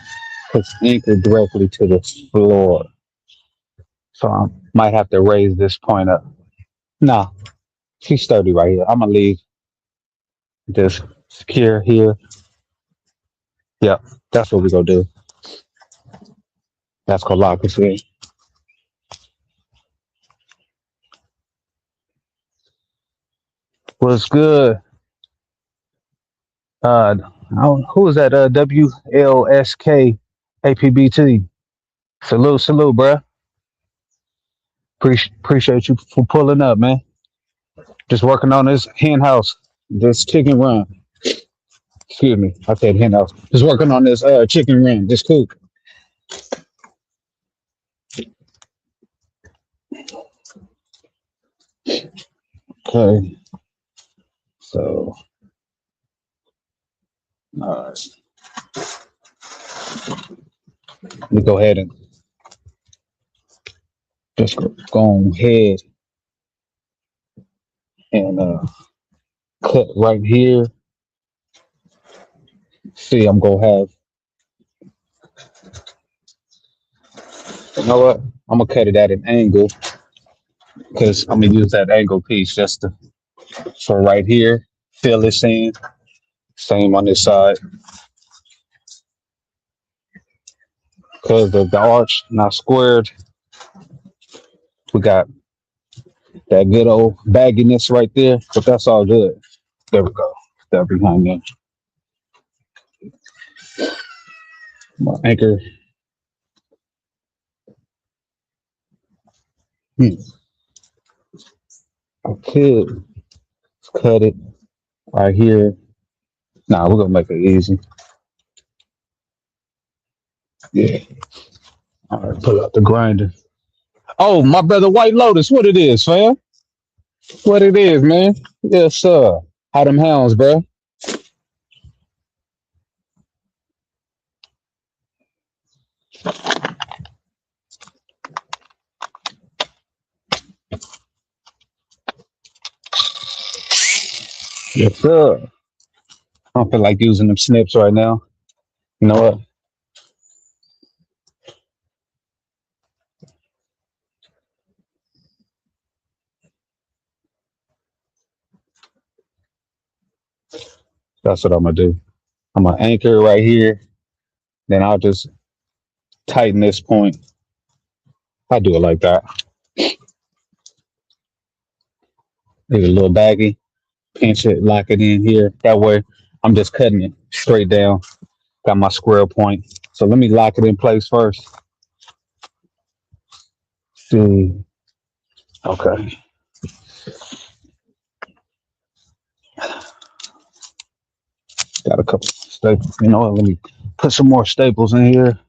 It's anchored directly to the floor. So I might have to raise this point up. No, she's sturdy right here. I'm gonna leave this secure here. Yep, that's what we're gonna do. That's gonna lock us in. What's good? Who is that? WLSK APBT. Salute, salute, bruh. Appreciate you for pulling up, man. Just working on this hen house, this chicken run. Excuse me, I said hen house. Just working on this chicken run, this coop. Okay. So, all right, let me go ahead and just go ahead and cut right here. See, I'm gonna have, you know what? I'm gonna cut it at an angle because I'm gonna use that angle piece just to, for right here. Fill this in. Same on this side because of the arch not squared. We got that good old bagginess right there, but that's all good. There we go. That behind me. My anchor. Hmm. I could cut it right here. Nah, we're gonna make it easy. Yeah. All right, pull out the grinder. Oh, my brother White Lotus, what it is, fam? What it is, man? Yes, sir. How them hounds, bro? Yes, sir. I don't feel like using them snips right now. You know what? That's what I'm gonna do. I'm gonna anchor right here. Then I'll just tighten this point. I do it like that. Make it a little baggy. Pinch it, lock it in here. That way, I'm just cutting it straight down. Got my square point. So let me lock it in place first. See. Okay. Got a couple staples. You know what? Let me put some more staples in here.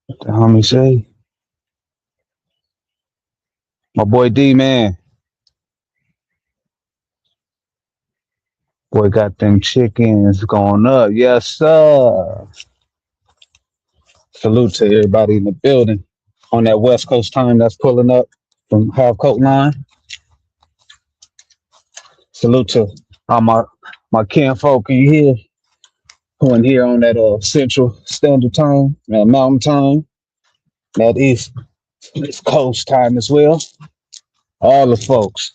What the homie say? My boy D man. Boy got them chickens going up. Yes, sir. Salute to everybody in the building on that West Coast time that's pulling up from Half Coat Line. Salute to all my kinfolk in here who in here on that Central Standard Time, Mountain Time, that East Coast time as well. All the folks.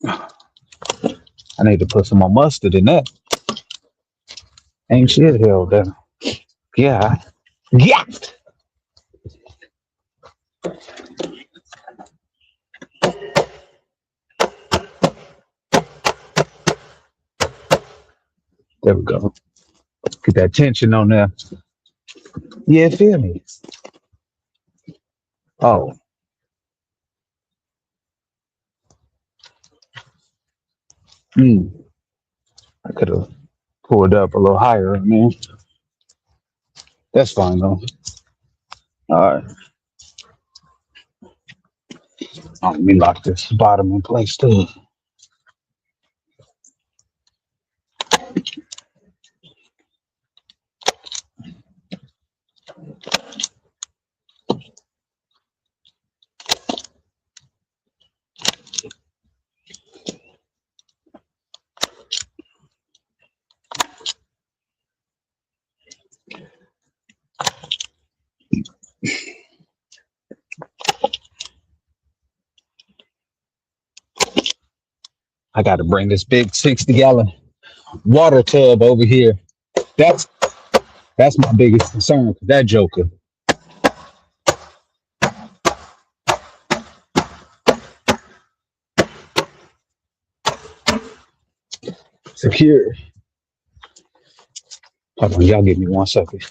I need to put some more mustard in that. Ain't shit hell then. Yeah. Yeah. There we go. Get that tension on there. Yeah, feel me. Oh, mm, I could have pulled up a little higher, man. That's fine though. All right. Let me lock this bottom in place too. I got to bring this big 60-gallon water tub over here. That's that's my biggest concern. That joker secure. Hold on, y'all give me 1 second.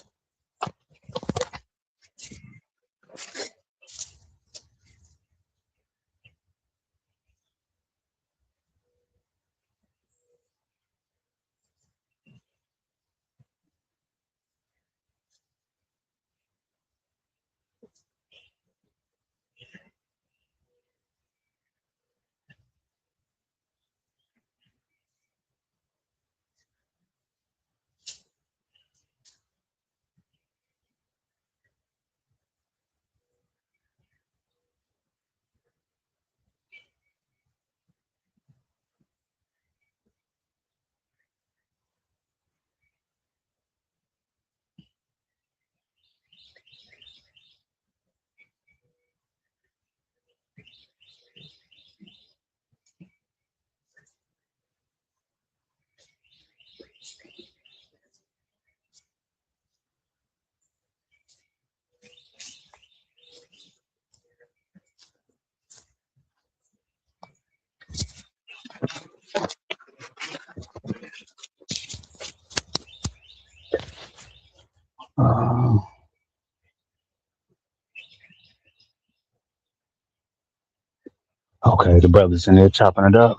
Okay, the brothers in there chopping it up.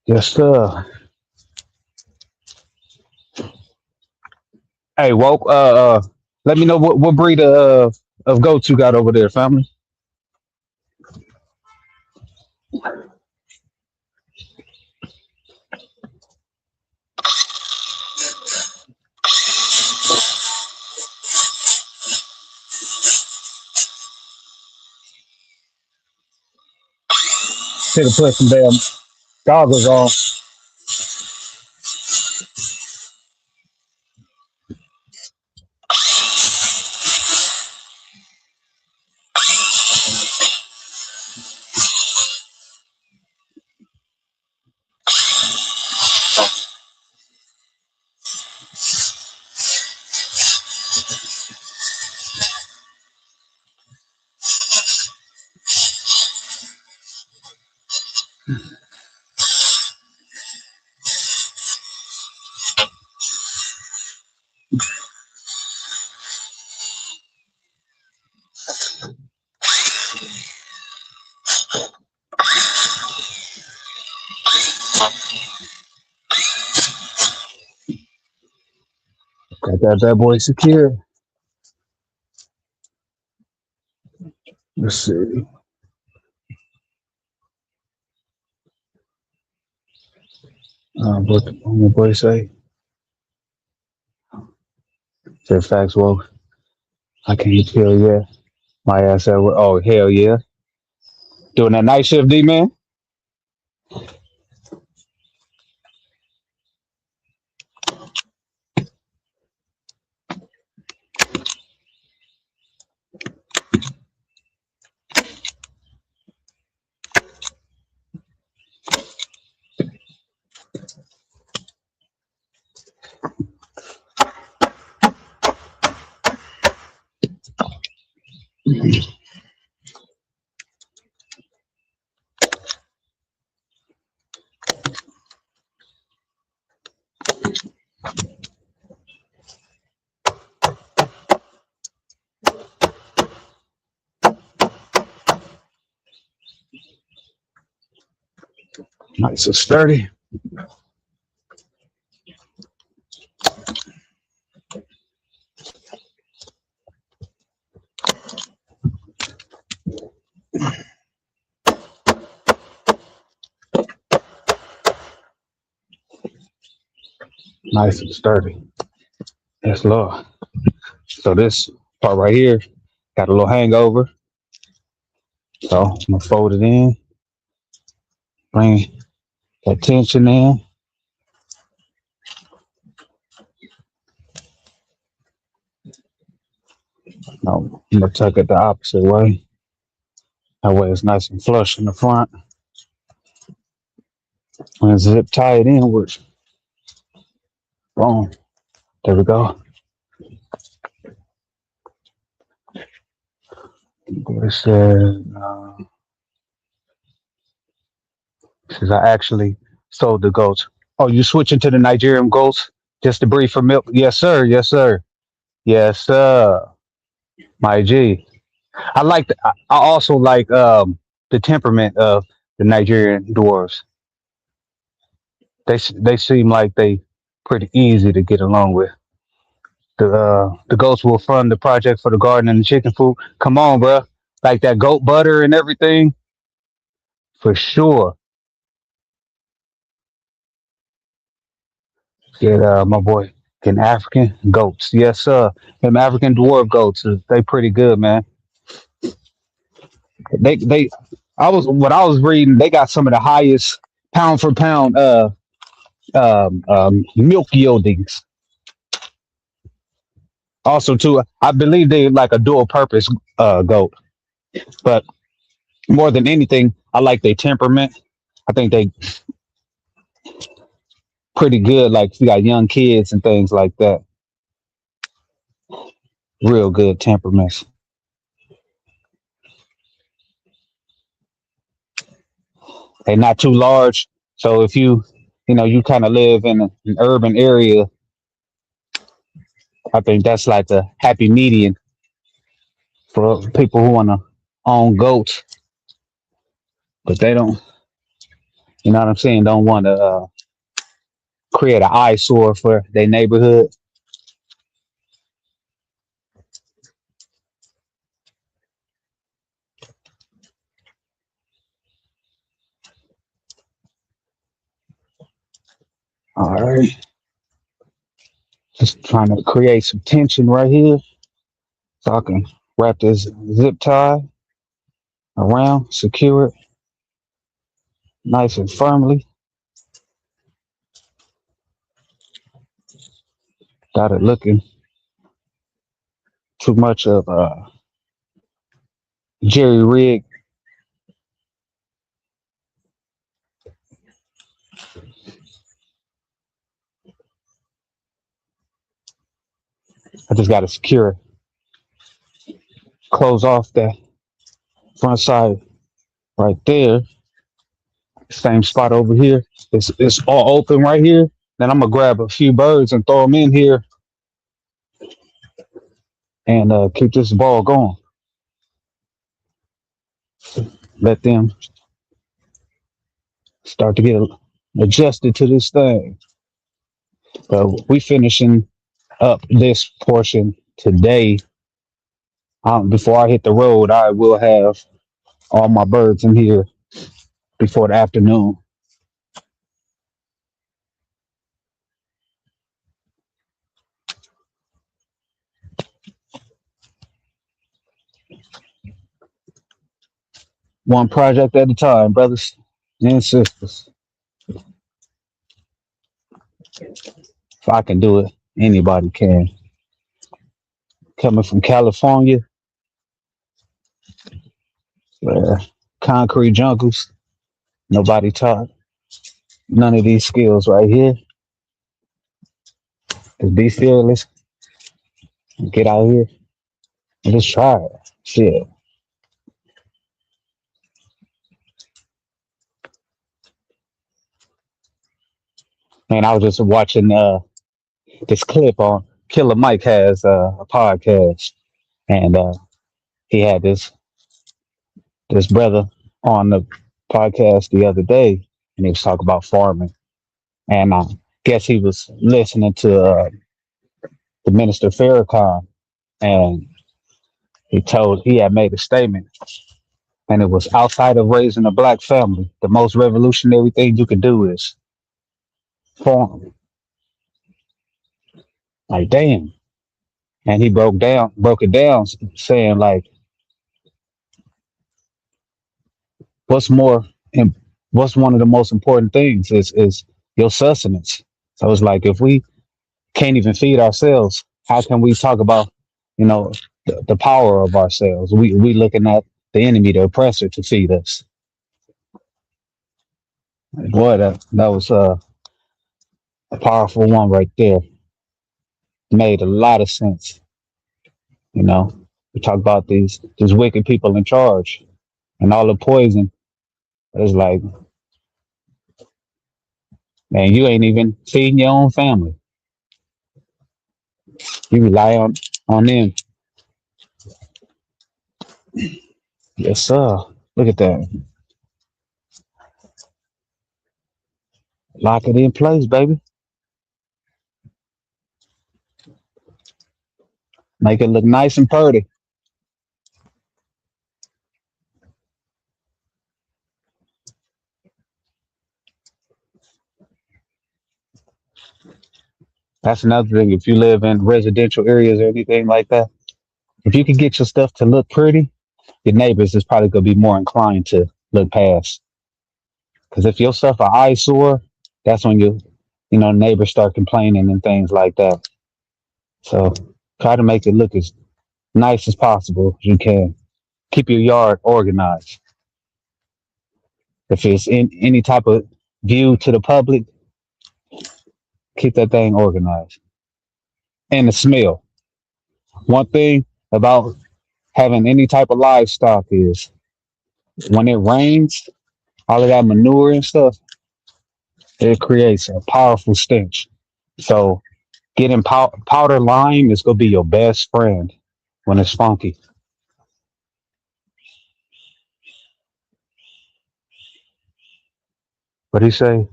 Yes, sir. Hey, woke. Let me know what breed of goats you got over there, family. Should have put some damn goggles on. Got that bad boy secure. Let's see. What the boy say? Said facts. Well, I can't tell yet. My ass said, "Oh hell yeah, doing that night shift, D man." Nice and sturdy. Nice and sturdy. Yes, Lord. So this part right here got a little hangover. So I'm gonna fold it in, bring that tension in. No, I'm gonna tuck it the opposite way. That way it's nice and flush in the front. And zip tie it inwards. Boom. There we go. It said, says I actually sold the goats. Oh, you switching to the Nigerian goats just to breed for milk? Yes, sir. Yes, sir. Yes, sir. My G. I also like the temperament of the Nigerian dwarves. They seem like they pretty easy to get along with. The goats will fund the project for the garden and the chicken food. Come on, bro. Like that goat butter and everything for sure. Get my boy getting African goats. Yes, sir. Them African dwarf goats, they pretty good, man. They I was what I was reading, they got some of the highest pound for pound milk yieldings. Also, too, I believe they like a dual purpose goat. But more than anything, I like their temperament. I think they pretty good. Like if you got young kids and things like that, real good temperaments. They're not too large, so if you kind of live in an urban area, I think that's like the happy median for people who want to own goats. but they don't. You know what I'm saying? Don't want to create an eyesore for their neighborhood. All right, just trying to create some tension right here, so I can wrap this zip tie around, secure it nice and firmly. Got it looking too much of a jerry rig. I just got to secure it, close off that front side right there. Same spot over here. It's all open right here. Then I'm gonna grab a few birds and throw them in here and keep this ball going. Let them start to get adjusted to this thing. So we finishing up this portion today. Before I hit the road, I will have all my birds in here before the afternoon. One project at a time, brothers and sisters. If I can do it, anybody can. Coming from California, where concrete jungles, nobody taught none of these skills right here. Just be fearless, get out here and just try it. Shit. And I was just watching this clip on Killer Mike has a podcast, and he had this brother on the podcast the other day, and he was talking about farming, and I guess he was listening to the minister Farrakhan, and he had made a statement, and it was outside of raising a black family, the most revolutionary thing you can do is farm. Like damn, and he broke it down, saying like, what's more, im- what's one of the most important things is your sustenance. So it's like if we can't even feed ourselves, how can we talk about, you know, the power of ourselves? We looking at the enemy, the oppressor, to feed us. Boy, that was a powerful one right there. Made a lot of sense. You know, we talk about these wicked people in charge and all the poison. It's like, man, you ain't even feeding your own family. You rely on them. Yes, sir. Look at that. Lock it in place, baby. Make it look nice and pretty. That's another thing. If you live in residential areas or anything like that, if you can get your stuff to look pretty, your neighbors is probably gonna be more inclined to look past. Because if your stuff are eyesore, that's when neighbors start complaining and things like that. So try to make it look as nice as possible as you can. Keep your yard organized. If it's in any type of view to the public, keep that thing organized. And the smell. One thing about having any type of livestock is when it rains, all of that manure and stuff, it creates a powerful stench. So getting powder lime is gonna be your best friend when it's funky. What he say?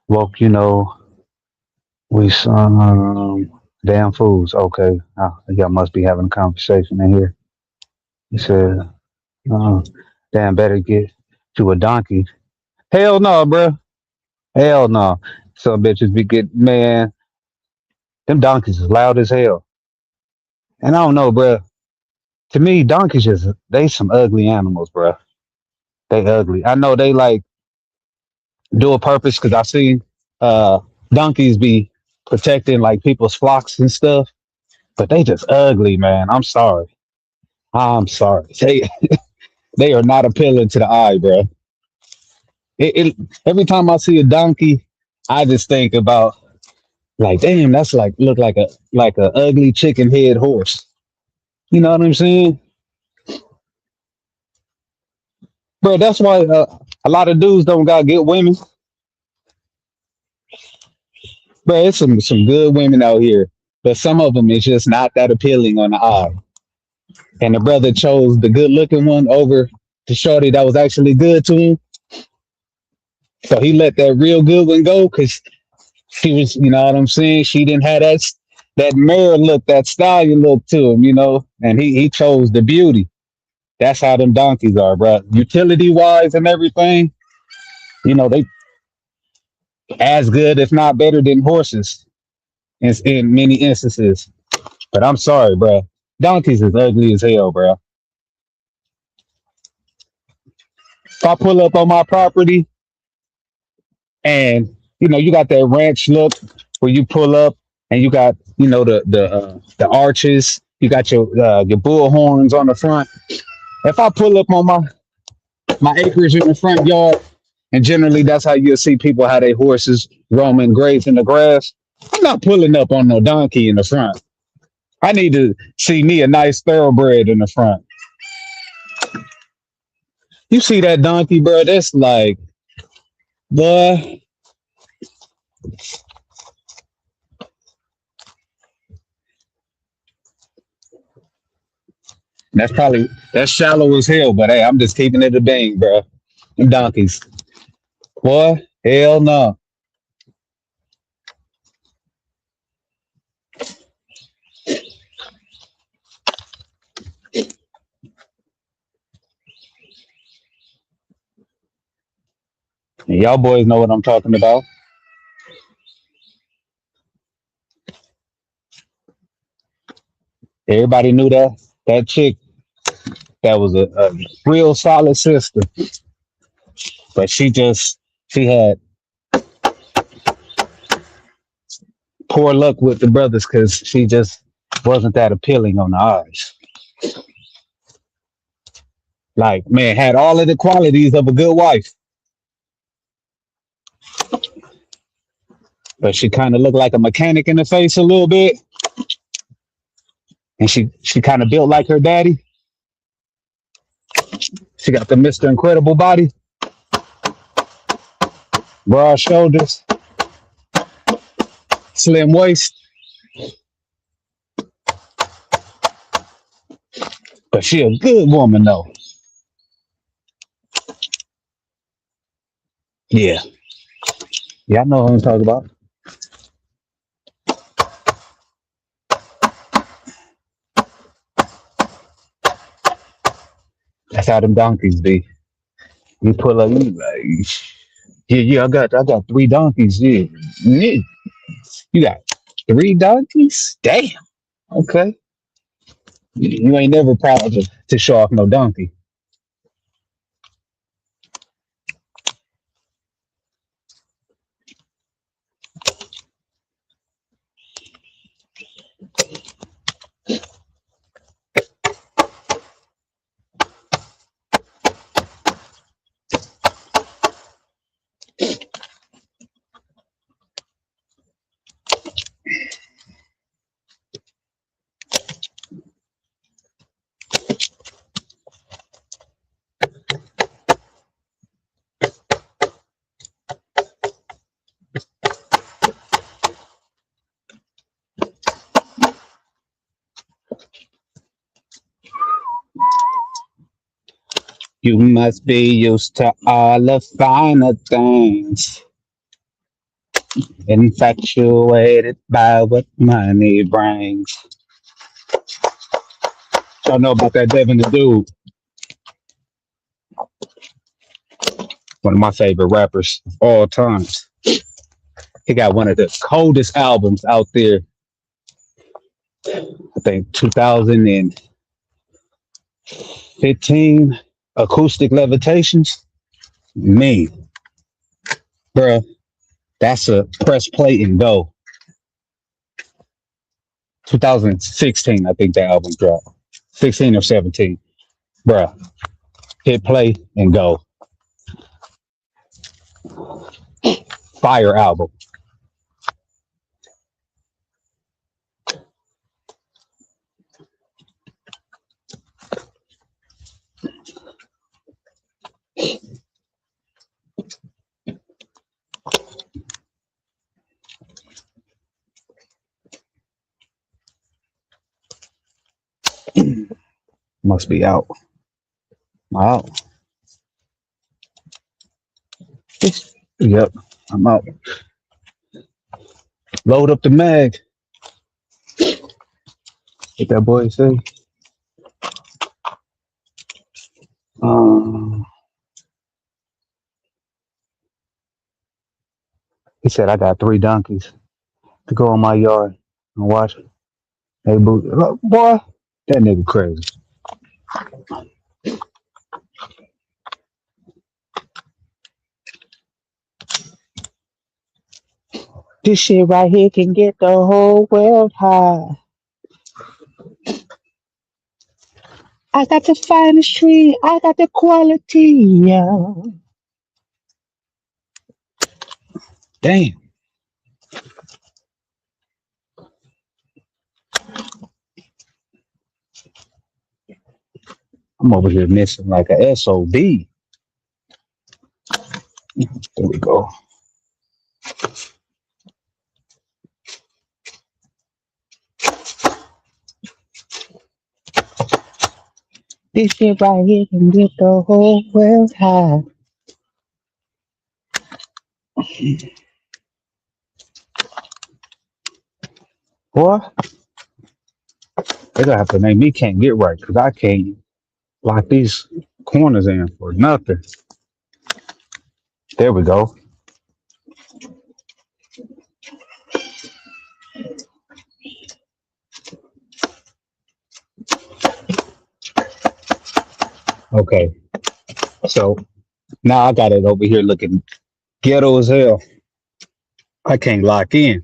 Woke, we damn fools. Okay, y'all must be having a conversation in here. He said, uh, damn, better get to a donkey. Hell no, bruh. Hell no. Some bitches be get man. Them donkeys is loud as hell. And I don't know, bruh. To me, donkeys just they some ugly animals, bruh. They ugly. I know they like do a purpose because I seen uh donkeys be protecting like people's flocks and stuff, but they just ugly, man. I'm sorry. I'm sorry. They are not appealing to the eye, bruh. It every time I see a donkey, I just think about like, damn, that's like look like a ugly chicken head horse. You know what I'm saying, bro? That's why a lot of dudes don't got good women, bro. It's some good women out here, but some of them is just not that appealing on the eye. And the brother chose the good looking one over the shorty that was actually good to him, so he let that real good one go because she was, you know what I'm saying. She didn't have that mirror look, that stallion look to him, and he chose the beauty. That's how them donkeys are, bro. Utility wise and everything, they as good, if not better, than horses in many instances. But I'm sorry, bro. Donkeys is ugly as hell, bro. If I pull up on my property and you got that ranch look where you pull up and you got the arches, you got your bull horns on the front. If I pull up on my acreage in the front yard, and generally that's how you'll see people how their horses roaming graze in the grass. I'm not pulling up on no donkey in the front. I need to see me a nice thoroughbred in the front. You see that donkey, bro? That's like, boy, that's shallow as hell. But hey, I'm just keeping it a bean, bro. Them donkeys, boy, hell no. And y'all boys know what I'm talking about. Everybody knew that chick that was a real solid sister, but she had poor luck with the brothers because she just wasn't that appealing on the eyes. Like, man, had all of the qualities of a good wife, but she kind of looked like a mechanic in the face a little bit, and she kind of built like her daddy. She got the Mister Incredible body, broad shoulders, slim waist, but she a good woman though. Yeah, yeah, I know what I'm talking about. That's how them donkeys be. You pull up, you like, yeah, yeah, I got three donkeys. Yeah, yeah. You got three donkeys? Damn. Okay. You ain't never proud to show off no donkey. You must be used to all the finer things, infatuated by what money brings. Y'all know about that Devin the Dude, one of my favorite rappers of all times. He got one of the coldest albums out there. I think 2015, Acoustic Levitations. Me, bruh, that's a press play and go. 2016, I think that album dropped. 16 or 17. Bruh, hit play and go. Fire album. Must be out. Out. Yep, I'm out. Load up the mag. What that boy say? Um, he said I got 3 donkeys to go in my yard and watch. Hey, boo, boy, that nigga crazy. This shit right here can get the whole world high. I got the finest tree. I got the quality. Yeah. Damn. I'm over here missing like a SOB. There we go. This shit right here can get the whole world high. Boy, they gonna have to make me can't get right because I can't lock these corners in for nothing. There we go. Okay. So now I got it over here looking ghetto as hell. I can't lock in.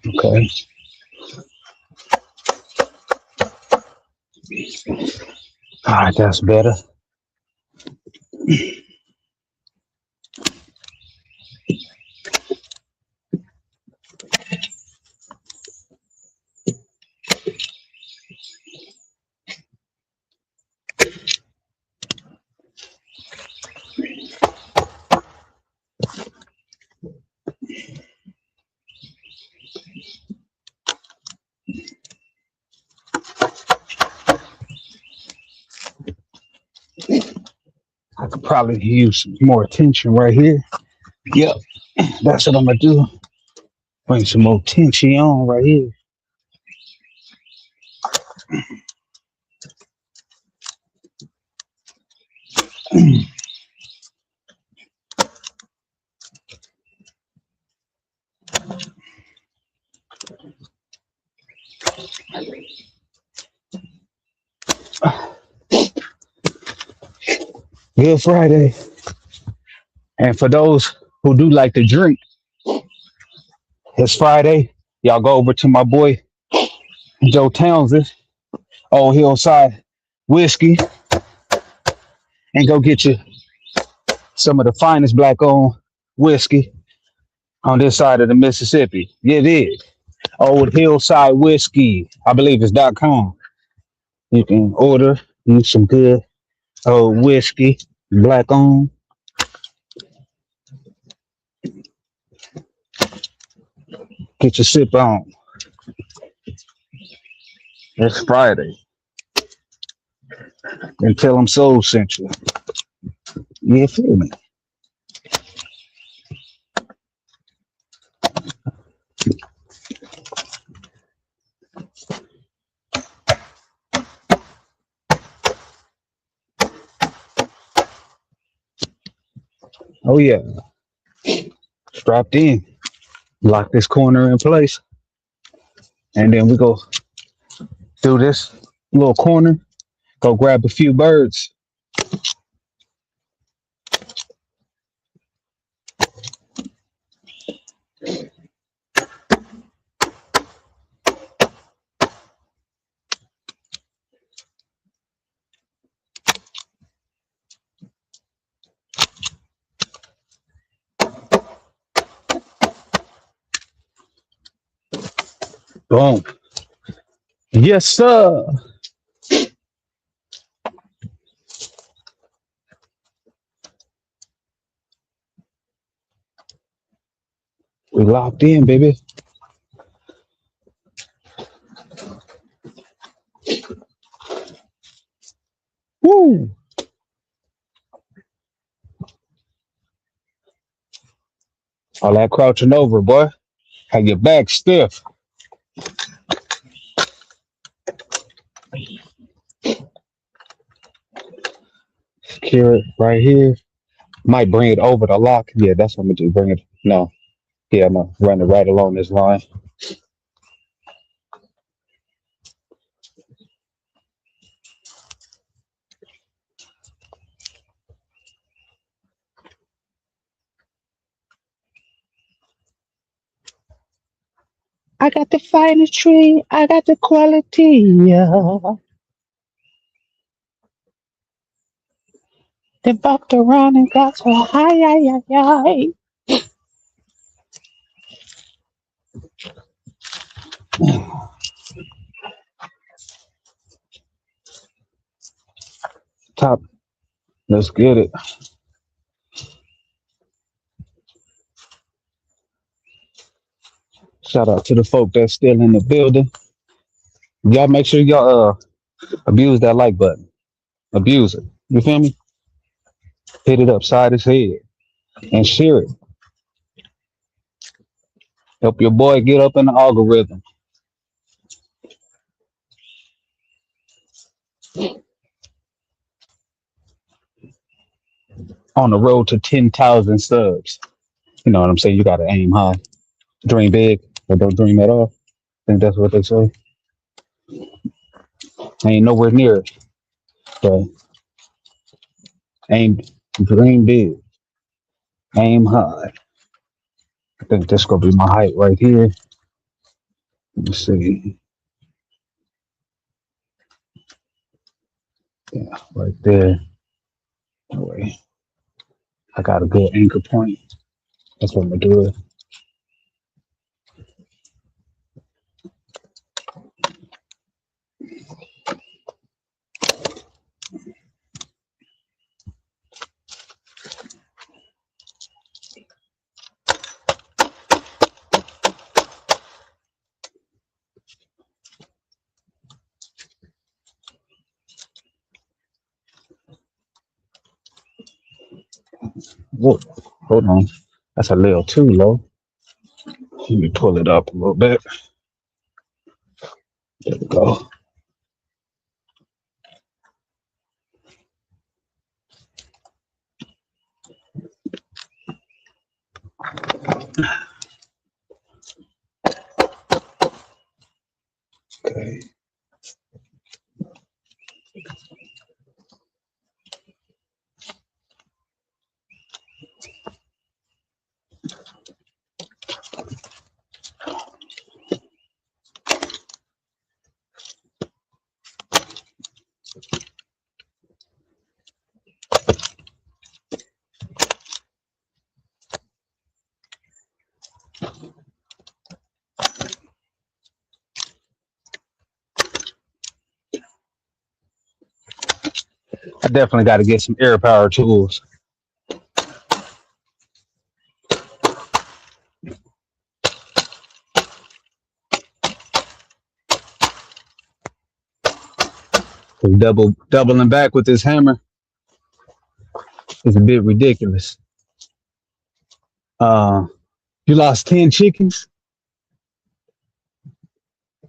Okay. All right, that's better. I could probably use some more attention right here. Yep, that's what I'm gonna do. Bring some more tension on right here. Good Friday. And for those who do like to drink, it's Friday. Y'all go over to my boy Joe Townsend, Old Hillside Whiskey, and go get you some of the finest black owned whiskey on this side of the Mississippi. Yeah, it is. Old Hillside Whiskey, I believe it's .com. You can order you some good Old whiskey, black on. Get your sip on. It's Friday. And tell them Soul sent you. You feel me? Oh yeah. Strapped in. Lock this corner in place. And then we go through this little corner. Go grab a few birds. Boom. Yes, sir. We locked in, baby. Woo. All that crouching over, boy. Have your back stiff. Secure it right here. Might bring it over the lock. Yeah, that's what I'm gonna do. Bring it. No. Yeah, I'm gonna run it right along this line. I got the finest tree. I got the quality. Yeah. They bucked around and got so high. Ay, ay, ay. Top. Let's get it. Shout out to the folk that's still in the building. Y'all make sure y'all abuse that like button. Abuse it. You feel me? Hit it upside his head and share it. Help your boy get up in the algorithm. On the road to 10,000 subs. You know what I'm saying? You gotta aim high. Dream big, but don't dream at all. I think that's what they say. I ain't nowhere near it. So aim, dream big, aim high. I think this gonna be my height right here. Let me see. Yeah, right there. Anyway, I got a good anchor point. That's what I'm gonna do. It. Whoa, hold on. That's a little too low. Let me pull it up a little bit. There we go. Okay. I definitely got to get some air power tools. Doubling back with this hammer is a bit ridiculous. Uh, you lost 10 chickens?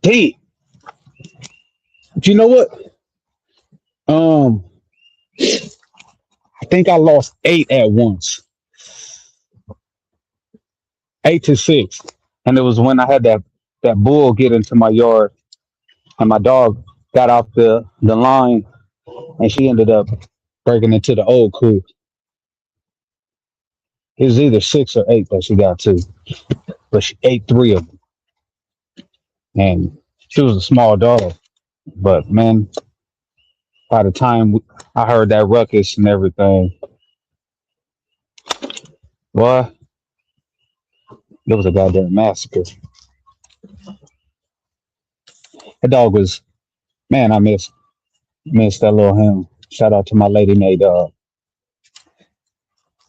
Damn. But you know what? Um, I think I lost eight at once, 8-6. And it was when I had that bull get into my yard and my dog got off the line and she ended up breaking into the old coop. It was either six or eight that she got to, but she ate three of them. And she was a small dog. But man, by the time I heard that ruckus and everything, well, it was a goddamn massacre. That dog was, man, I miss that little him. Shout out to my lady made dog.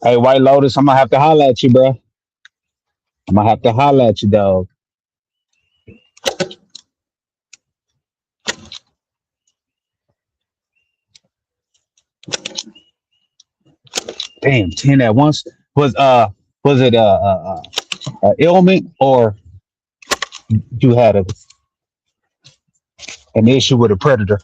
Hey, White Lotus, I'm gonna have to holler at you, bro. I'm gonna have to holler at you, dog. Damn, 10 at once. Was it ailment or you had an issue with a predator?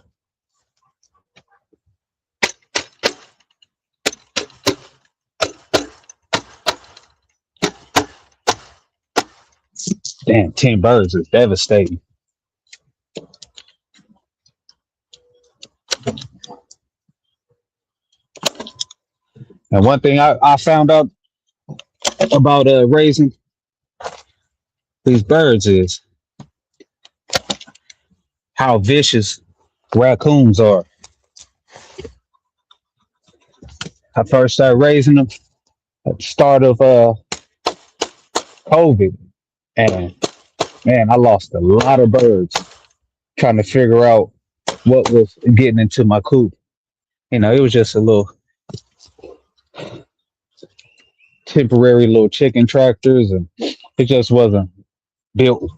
Damn, 10 birds is devastating. And one thing I found out about raising these birds is how vicious raccoons are. I first started raising them at the start of COVID, and man, I lost a lot of birds trying to figure out what was getting into my coop. You know, it was just a little temporary little chicken tractors, and it just wasn't built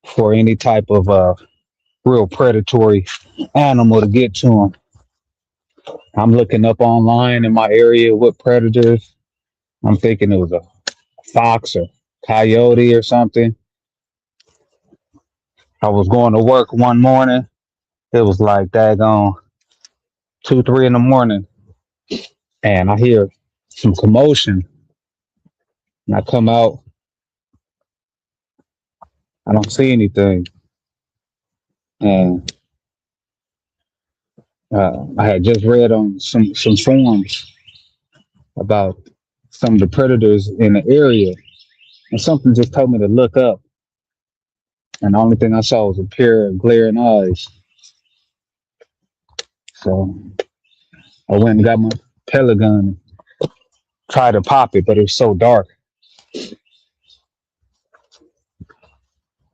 for any type of real predatory animal to get to them. I'm looking up online in my area what predators. I'm thinking it was a fox or coyote or something. I was going to work one morning. It was like daggone 2, 3 in the morning, and I hear some commotion. And I come out, I don't see anything, and I had just read on some forums about some of the predators in the area, and something just told me to look up. And the only thing I saw was a pair of glaring eyes. So I went and got my pellet gun and tried to pop it, but it was so dark.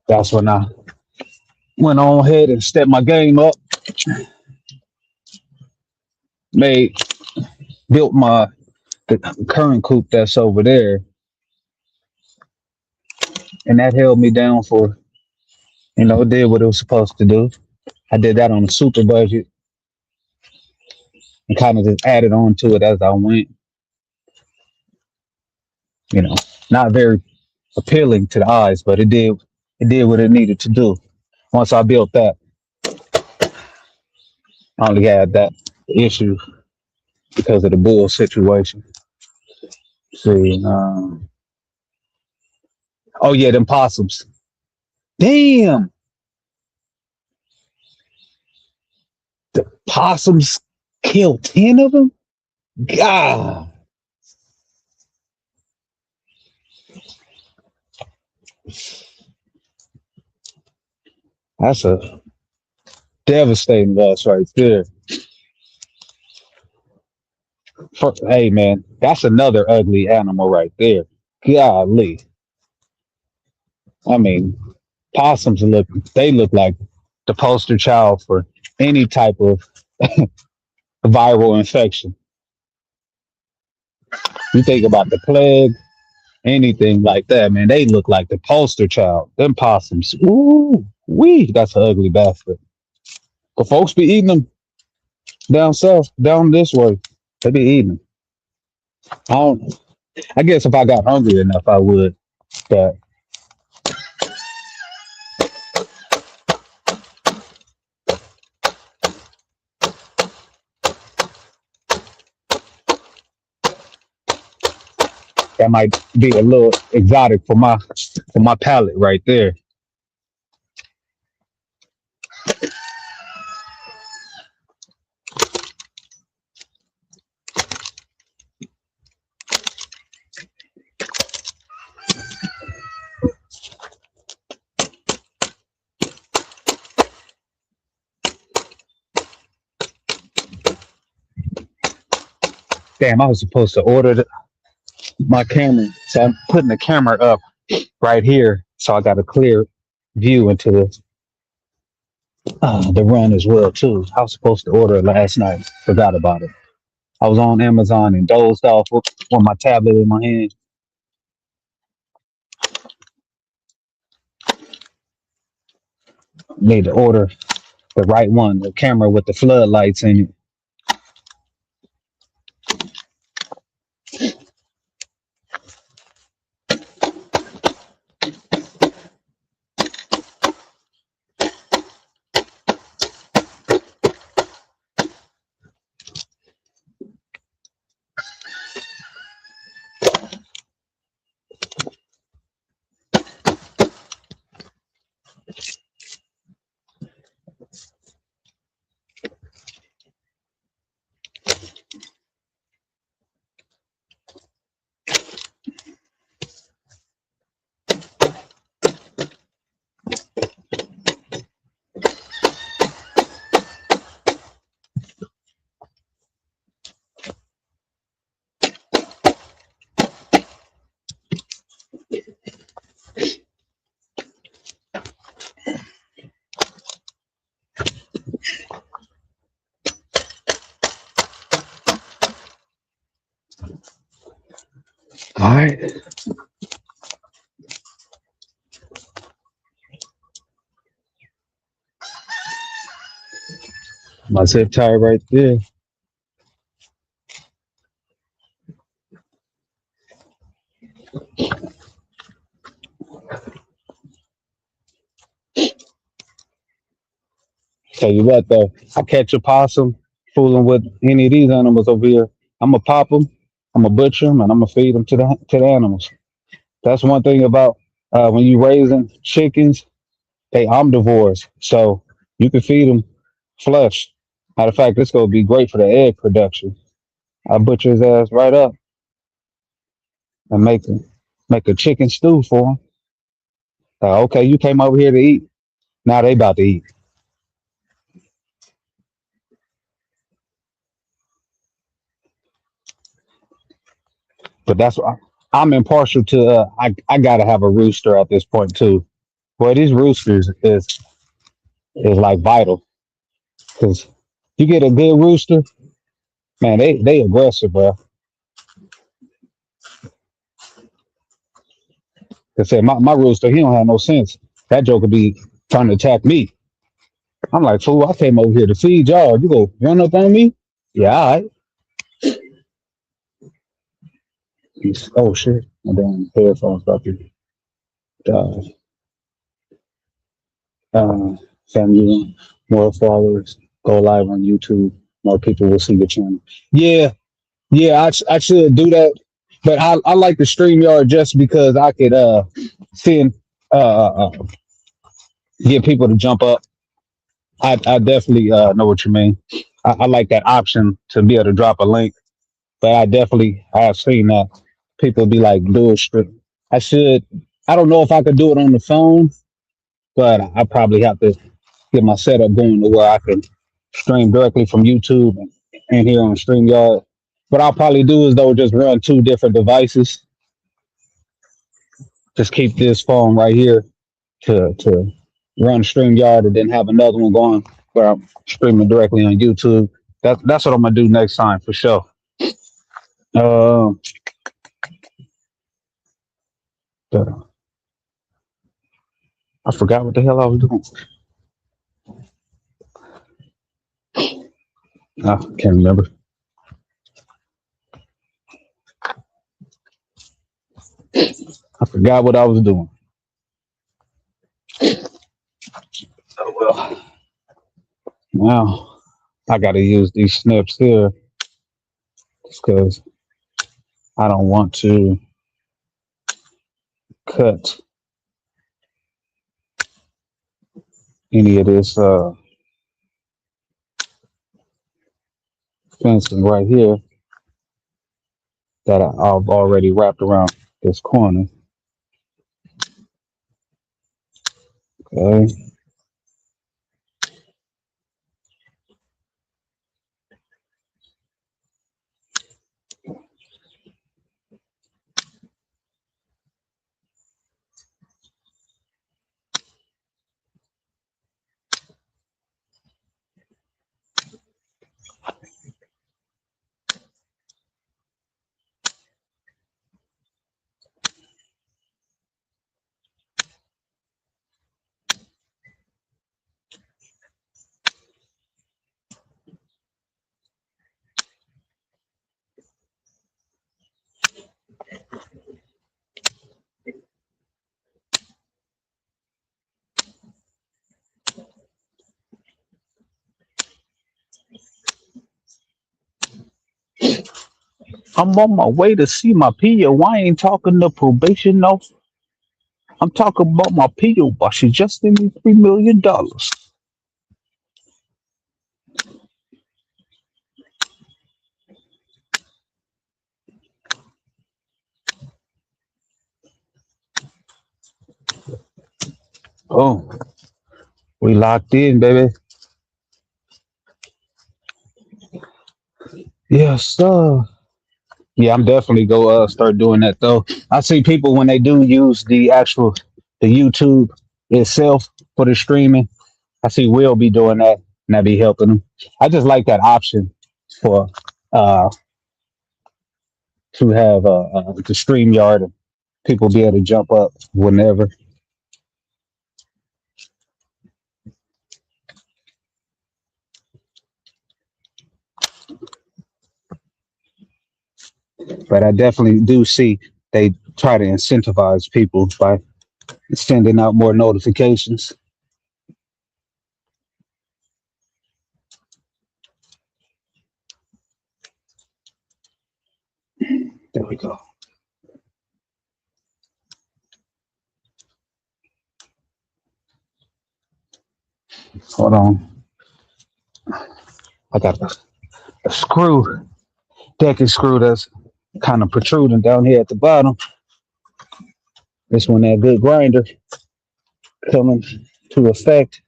That's when I went on ahead and stepped my game up, made built the current coop that's over there, and that held me down for, it did what it was supposed to do. I did that on a super budget and kind of just added on to it as I went. You know, not very appealing to the eyes, but it did what it needed to do. Once I built that, I only had that issue because of the bull situation. See, oh yeah, them possums. Damn, the possums killed 10 of them. God, that's a devastating loss right there. Hey man, that's another ugly animal right there. Golly, I mean, possums look like the poster child for any type of viral infection. You think about the plague, anything like that, man, they look like the poster child. Them possums. Ooh, wee, that's an ugly bastard. But folks be eating them down south, down this way. They be eating them. I don't. I guess if I got hungry enough, I would. But that might be a little exotic for my palate right there. Damn, I was supposed to order my camera, so I'm putting the camera up right here, so I got a clear view into the run as well too. I was supposed to order it last night, forgot about it. I was on Amazon and dozed off with my tablet in my hand. Need to order the right one, the camera with the floodlights in it. All right, my zip tie right there. Tell you what though, I catch a possum fooling with any of these animals over here. I'm gonna pop them, I'm gonna butcher them, and I'm gonna feed them to the animals. That's one thing about when you raising chickens, they omnivores, so you can feed them flesh. Matter of fact, this gonna be great for the egg production. I butcher his ass right up and make a chicken stew for him. Okay, you came over here to eat. Now they about to eat. But that's why I'm impartial to. I gotta have a rooster at this point too. Boy, these roosters is like vital because you get a good rooster, man. They aggressive, bro. I said my rooster, he don't have no sense. That joker be trying to attack me. I'm like, fool, I came over here to feed y'all. You go run up on me? Yeah, all right. Oh shit, my damn headphones about to die. Family, more followers, go live on YouTube. More people will see the channel. Yeah, yeah, I should do that. But I like the StreamYard just because I could send get people to jump up. I definitely know what you mean. I like that option to be able to drop a link, but I have seen that people be like dual stream. I should. I don't know if I could do it on the phone, but I probably have to get my setup going to where I can stream directly from YouTube and here on StreamYard. What I'll probably do is though just run two different devices. Just keep this phone right here to run StreamYard and then have another one going where I'm streaming directly on YouTube. That's what I'm gonna do next time for sure. Uh, I forgot what the hell I was doing. I can't remember. I forgot what I was doing. Oh well. Now I got to use these snips here because I don't want to cut any of this fencing right here that I've already wrapped around this corner. Okay. I'm on my way to see my PO. I ain't talking to probation, no. I'm talking about my PO, but she just gave me $3 million. Oh, we locked in, baby. Yes, sir. Yeah, I'm definitely go start doing that though. I see people when they do use the YouTube itself for the streaming. I see Will be doing that and that be helping them. I just like that option for uh to have the stream yard and people be able to jump up whenever. But I definitely do see they try to incentivize people by sending out more notifications. There we go. Hold on. I got a screw, decking screw that's kind of protruding down here at the bottom. This one, that good grinder coming to effect.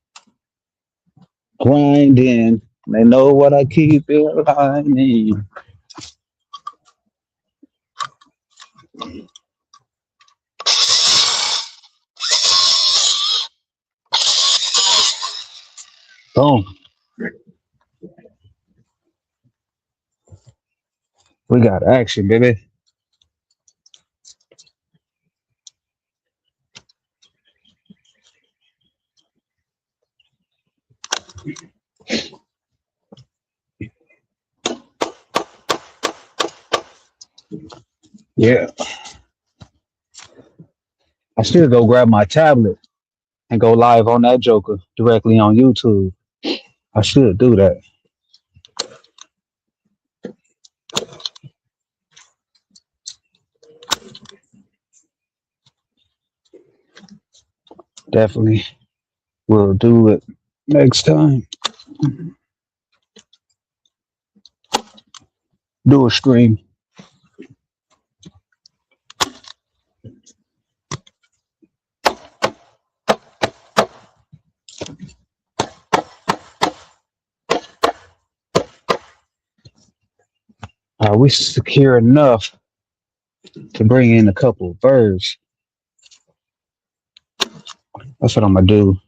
Grinding. They know what I keep it grinding. Boom. We got action, baby. Yeah. I should go grab my tablet and go live on that Joker directly on YouTube. I should do that. Definitely will do it next time. Do a stream. Are we secure enough to bring in a couple of birds? That's what I'm gonna do.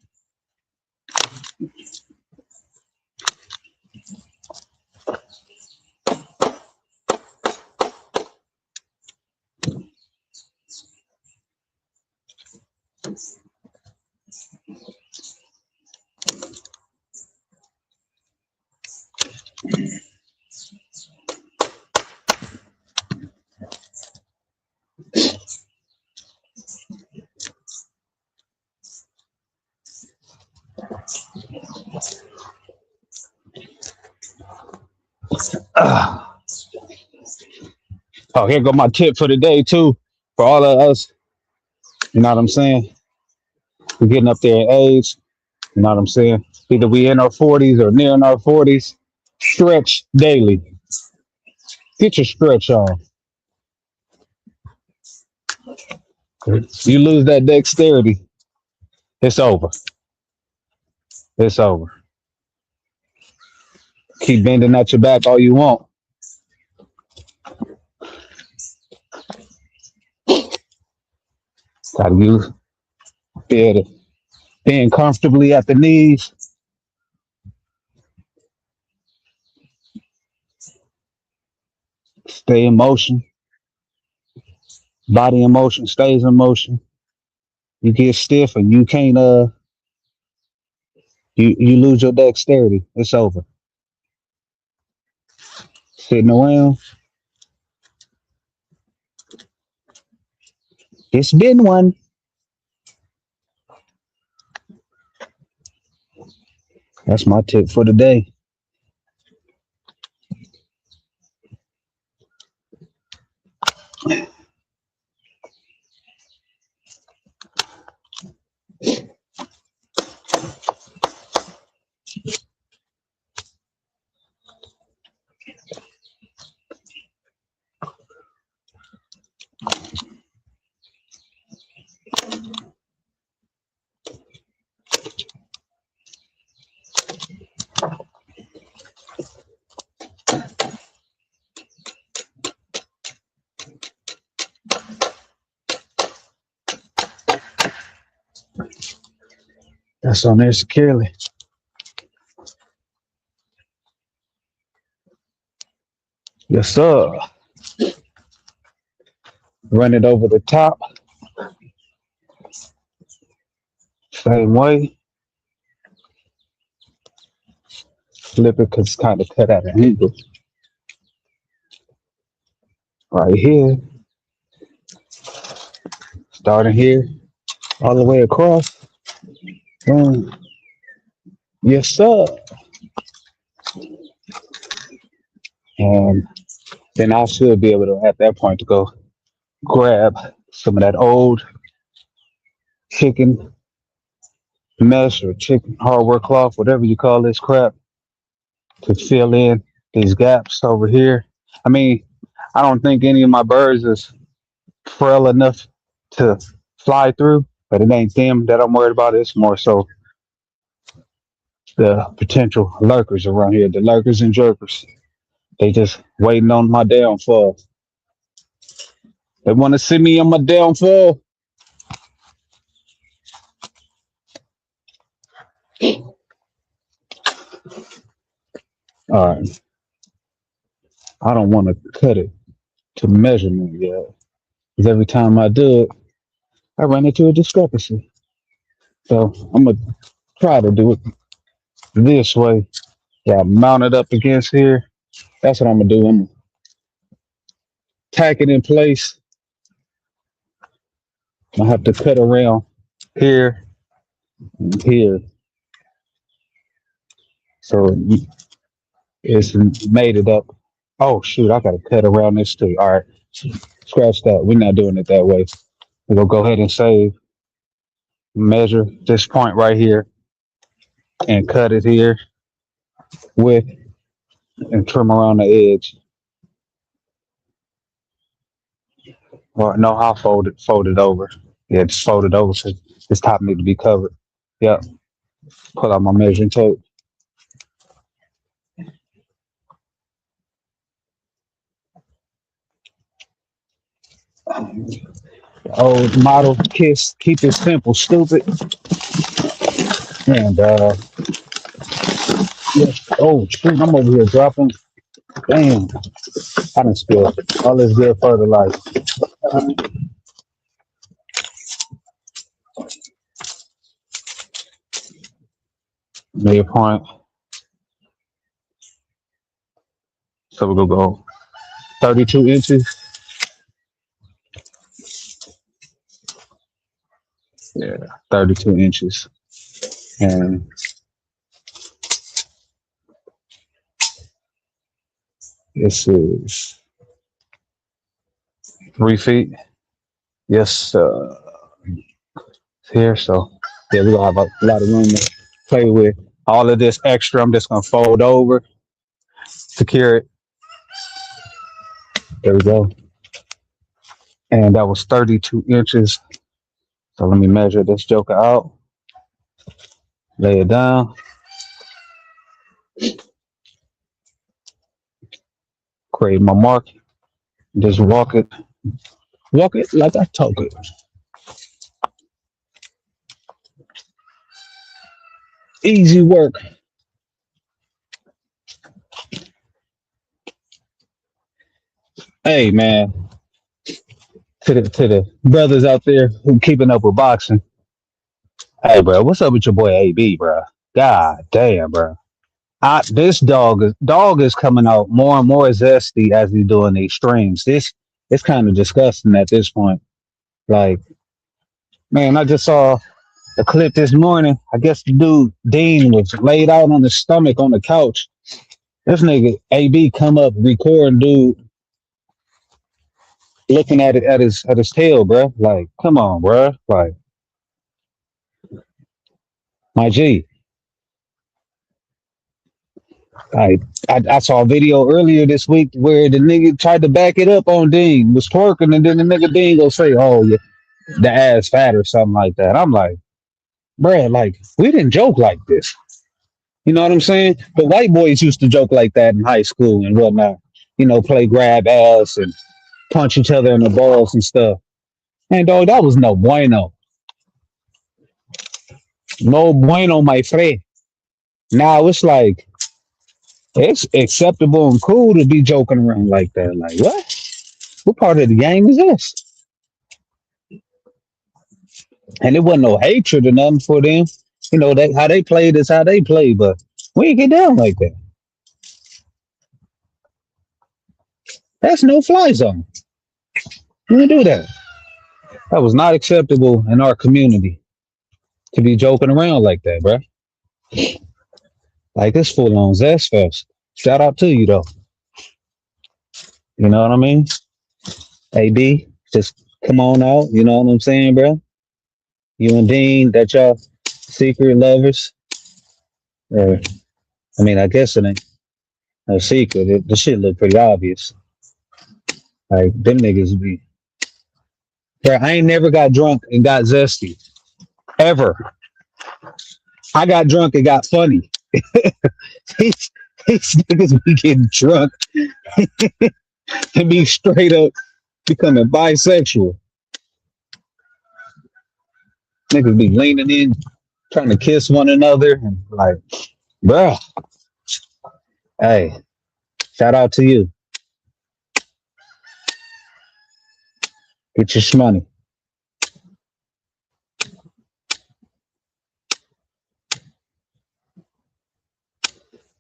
Oh, here go my tip for the day too. For all of us, you know what I'm saying? We're getting up there in age. You know what I'm saying? Either we in our 40s or near in our 40s. Stretch daily. Get your stretch on. You lose that dexterity, it's over. It's over. Keep bending at your back all you want. Gotta use be able to bend comfortably at the knees. Stay in motion. Body in motion stays in motion. You get stiff and you can't you lose your dexterity. It's over. Sitting around. It's been one. That's my tip for the day. That's on there securely. Yes, sir. Run it over the top. Same way. Flip it because it's kind of cut at an angle. Right here. Starting here. All the way across. Boom. Yes, sir. And then I should be able to, at that point, to go grab some of that old chicken mesh or chicken hardware cloth, whatever you call this crap, to fill in these gaps over here. I mean, I don't think any of my birds is frail enough to fly through, but it ain't them that I'm worried about. It's more so the potential lurkers around here, the lurkers and jerkers. They just waiting on my downfall. They want to see me on my downfall. All right, I don't want to cut it to measurement yet, because every time I do it, I run into a discrepancy. So I'm gonna try to do it this way. Yeah, mount it up against here. That's what I'm gonna do. I'm gonna tack it in place. I have to cut around here and here, so it's made it up. Oh shoot, I gotta cut around this too. All right, scratch that. We're not doing it that way. We're gonna go ahead and save, measure this point right here, and cut it here with and trim around the edge. Or no, I'll fold it over. Yeah, just fold it over so this top need to be covered. Yep. Pull out my measuring tape. Old model kiss, keep it simple, stupid. And yeah. Oh shoot, I'm over here dropping. Damn, I done spilled all this good fertilizer. Made a point. So we're gonna go 32 inches. Yeah, 32 inches. And this is 3 feet. Yes, here. So yeah, we're gonna have a lot of room to play with. All of this extra, I'm just gonna fold over, secure it. There we go. And that was 32 inches. So let me measure this joker out, lay it down, create my mark, just walk it like I talk it. Easy work. Hey man, to the brothers out there who keeping up with boxing. Hey bro, what's up with your boy AB, bro? God damn, bro. This dog is coming out more and more zesty as he's doing these streams. This it's kind of disgusting at this point. Like, man, I just saw a clip this morning. I guess the dude Dean was laid out on his stomach on the couch. This nigga AB come up recording dude looking at it at his tail, bro. Like, come on, bro. Like, my G. I, I saw a video earlier this week where the nigga tried to back it up on Dean, was twerking, and then the nigga Dean go say, "Oh, yeah, the ass fat" or something like that. I'm like, bruh, like we didn't joke like this. You know what I'm saying? But white boys used to joke like that in high school and whatnot. Play grab ass and punch each other in the balls and stuff. And dog, that was no bueno. No bueno, my friend. Now it's like it's acceptable and cool to be joking around like that. Like, what? What part of the game is this? And it wasn't no hatred or nothing for them. How they played is how they play, but we ain't get down like that. That's no fly zone. We didn't do that. That was not acceptable in our community to be joking around like that, bro. Like it's full on zest fest. Shout out to you though. You know what I mean? AB, just come on out. You know what I'm saying, bro? You and Dean, that y'all secret lovers. Or, I mean, I guess it ain't no secret. The shit look pretty obvious. Like them niggas be. Bro, I ain't never got drunk and got zesty ever. I got drunk and got funny. these, these niggas be getting drunk and be straight up becoming bisexual. Niggas be leaning in, trying to kiss one another, and like, bruh, hey, shout out to you. Get your money.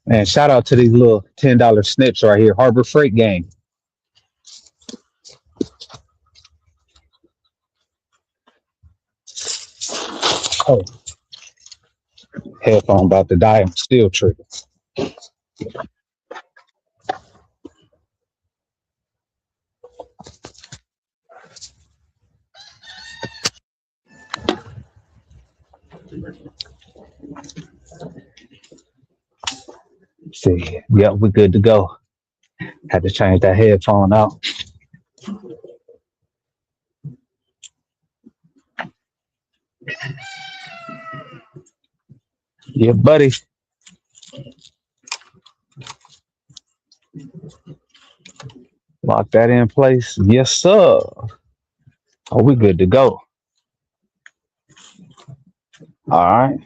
And shout out to these little $10 snips right here. Harbor Freight Gang. Oh, headphone about to die. I'm still tripping. See, yep, we're good to go. Had to change that headphone out. Yeah, buddy. Lock that in place. Yes, sir. Oh, we good to go. All right.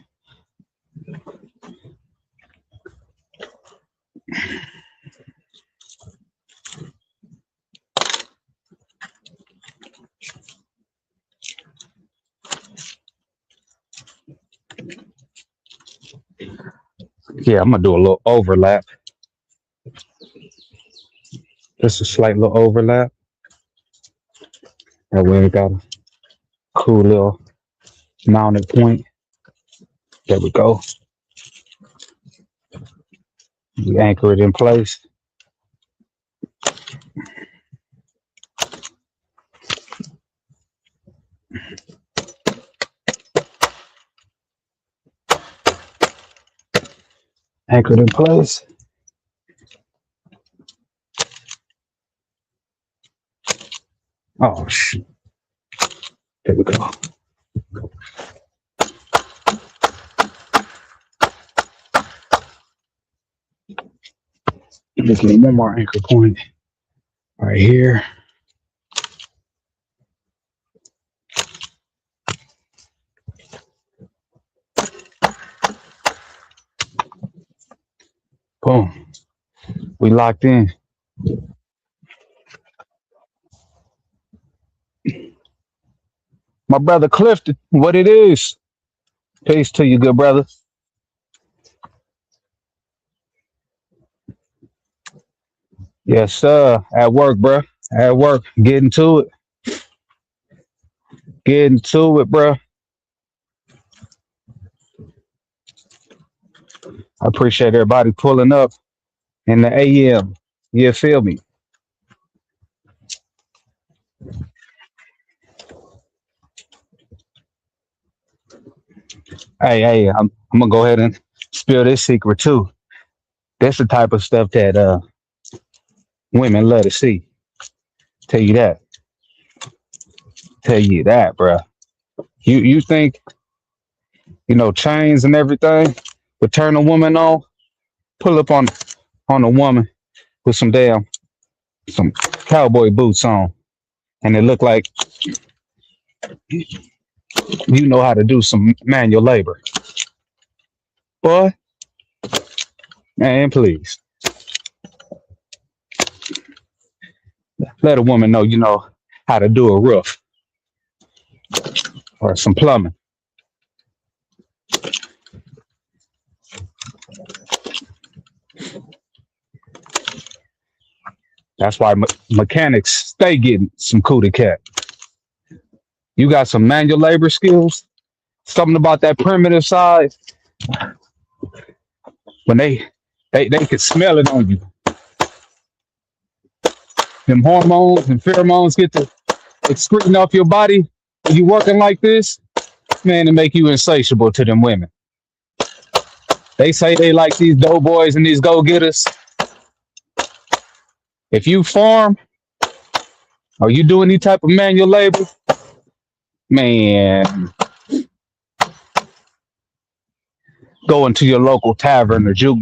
Yeah, I'm gonna do a little overlap. Just a slight little overlap. That way we got a cool little mounted point. There we go. We anchor it in place. Anchored in place. Oh shoot. There we go. Just need one more anchor point right here. Boom. We locked in. My brother Clifton, what it is. Peace to you, good brother. Yes, sir. At work, bro. At work. Getting to it. Getting to it, bro. I appreciate everybody pulling up in the AM. You feel me? Hey, I'm gonna go ahead and spill this secret too. That's the type of stuff that women love to see. Tell you that. Tell you that, bro. You think chains and everything would turn a woman on? Pull up on a woman with some cowboy boots on, and it look like you know how to do some manual labor, boy. Man, please let a woman know you know how to do a roof or some plumbing. That's why mechanics stay getting some cootie cat. You got some manual labor skills. Something about that primitive side when they can smell it on you. Them hormones and pheromones get to excreting off your body when you working like this, man, to make you insatiable to them women. They say they like these doughboys and these go-getters. If you farm or you do any type of manual labor, man, go into your local tavern or juke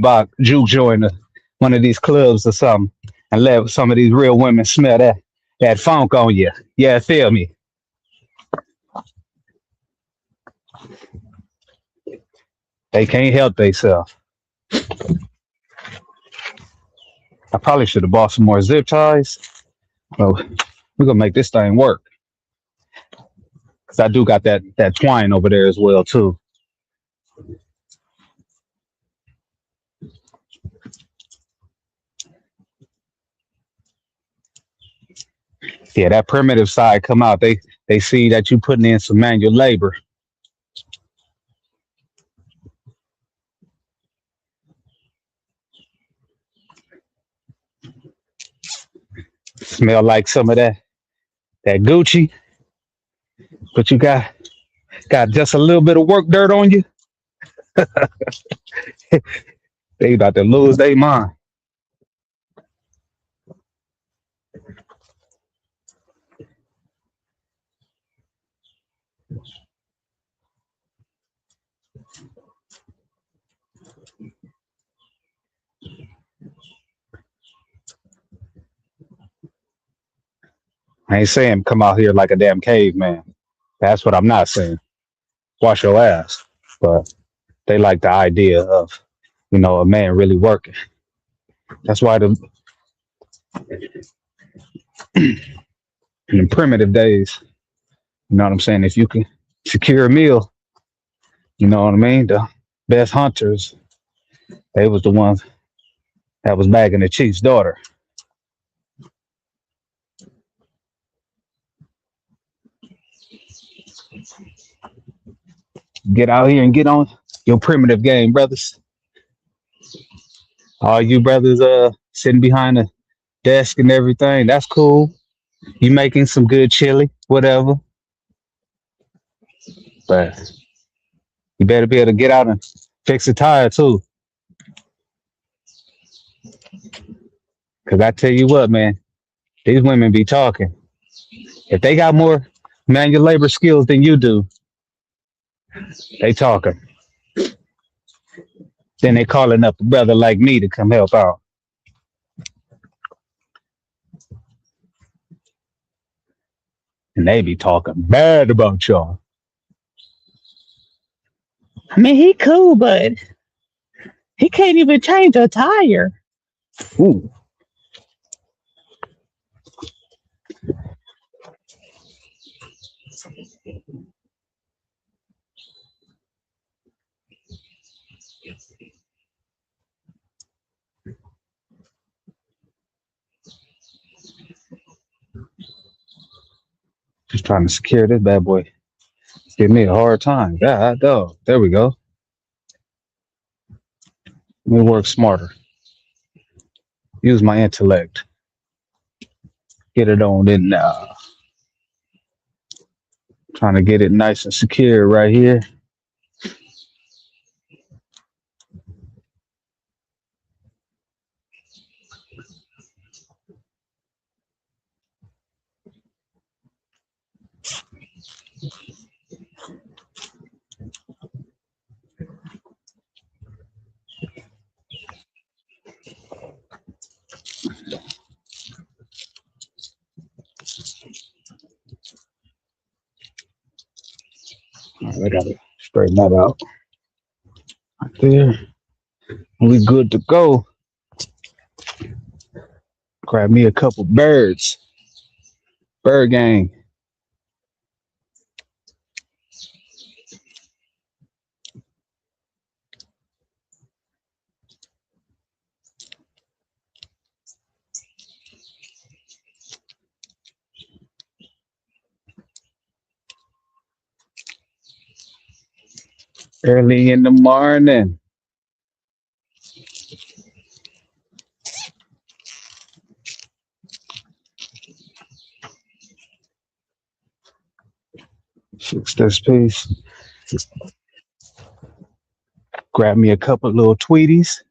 joint, or one of these clubs or something, and let some of these real women smell that funk on you. Yeah, feel me? They can't help themselves. I probably should have bought some more zip ties. Well, we're gonna make this thing work. Cause I do got that twine over there as well too. Yeah, that primitive side come out. They see that you putting in some manual labor. Smell like some of that Gucci, but you got just a little bit of work dirt on you. They about to lose their mind. I ain't saying come out here like a damn caveman. That's what I'm not saying. Wash your ass. But they like the idea of, a man really working. That's why in the primitive days, you know what I'm saying? If you can secure a meal, you know what I mean? The best hunters, they was the ones that was bagging the chief's daughter. Get out here and get on your primitive game, brothers. All you brothers sitting behind the desk and everything. That's cool. You making some good chili, whatever. But you better be able to get out and fix a tire too. Cause I tell you what, man, these women be talking. If they got more manual labor skills than you do, they talking. Then they calling up a brother like me to come help out. And they be talking bad about y'all. I mean, he cool, but he can't even change a tire. Ooh, just trying to secure this bad boy. Give me a hard time. God, dog. There we go. Let me work smarter. Use my intellect. Get it on in now. Trying to get it nice and secure right here. All right, I gotta straighten that out. Right there. We good to go. Grab me a couple birds. Bird gang. Early in the morning. Fix this piece. Grab me a couple little Tweeties.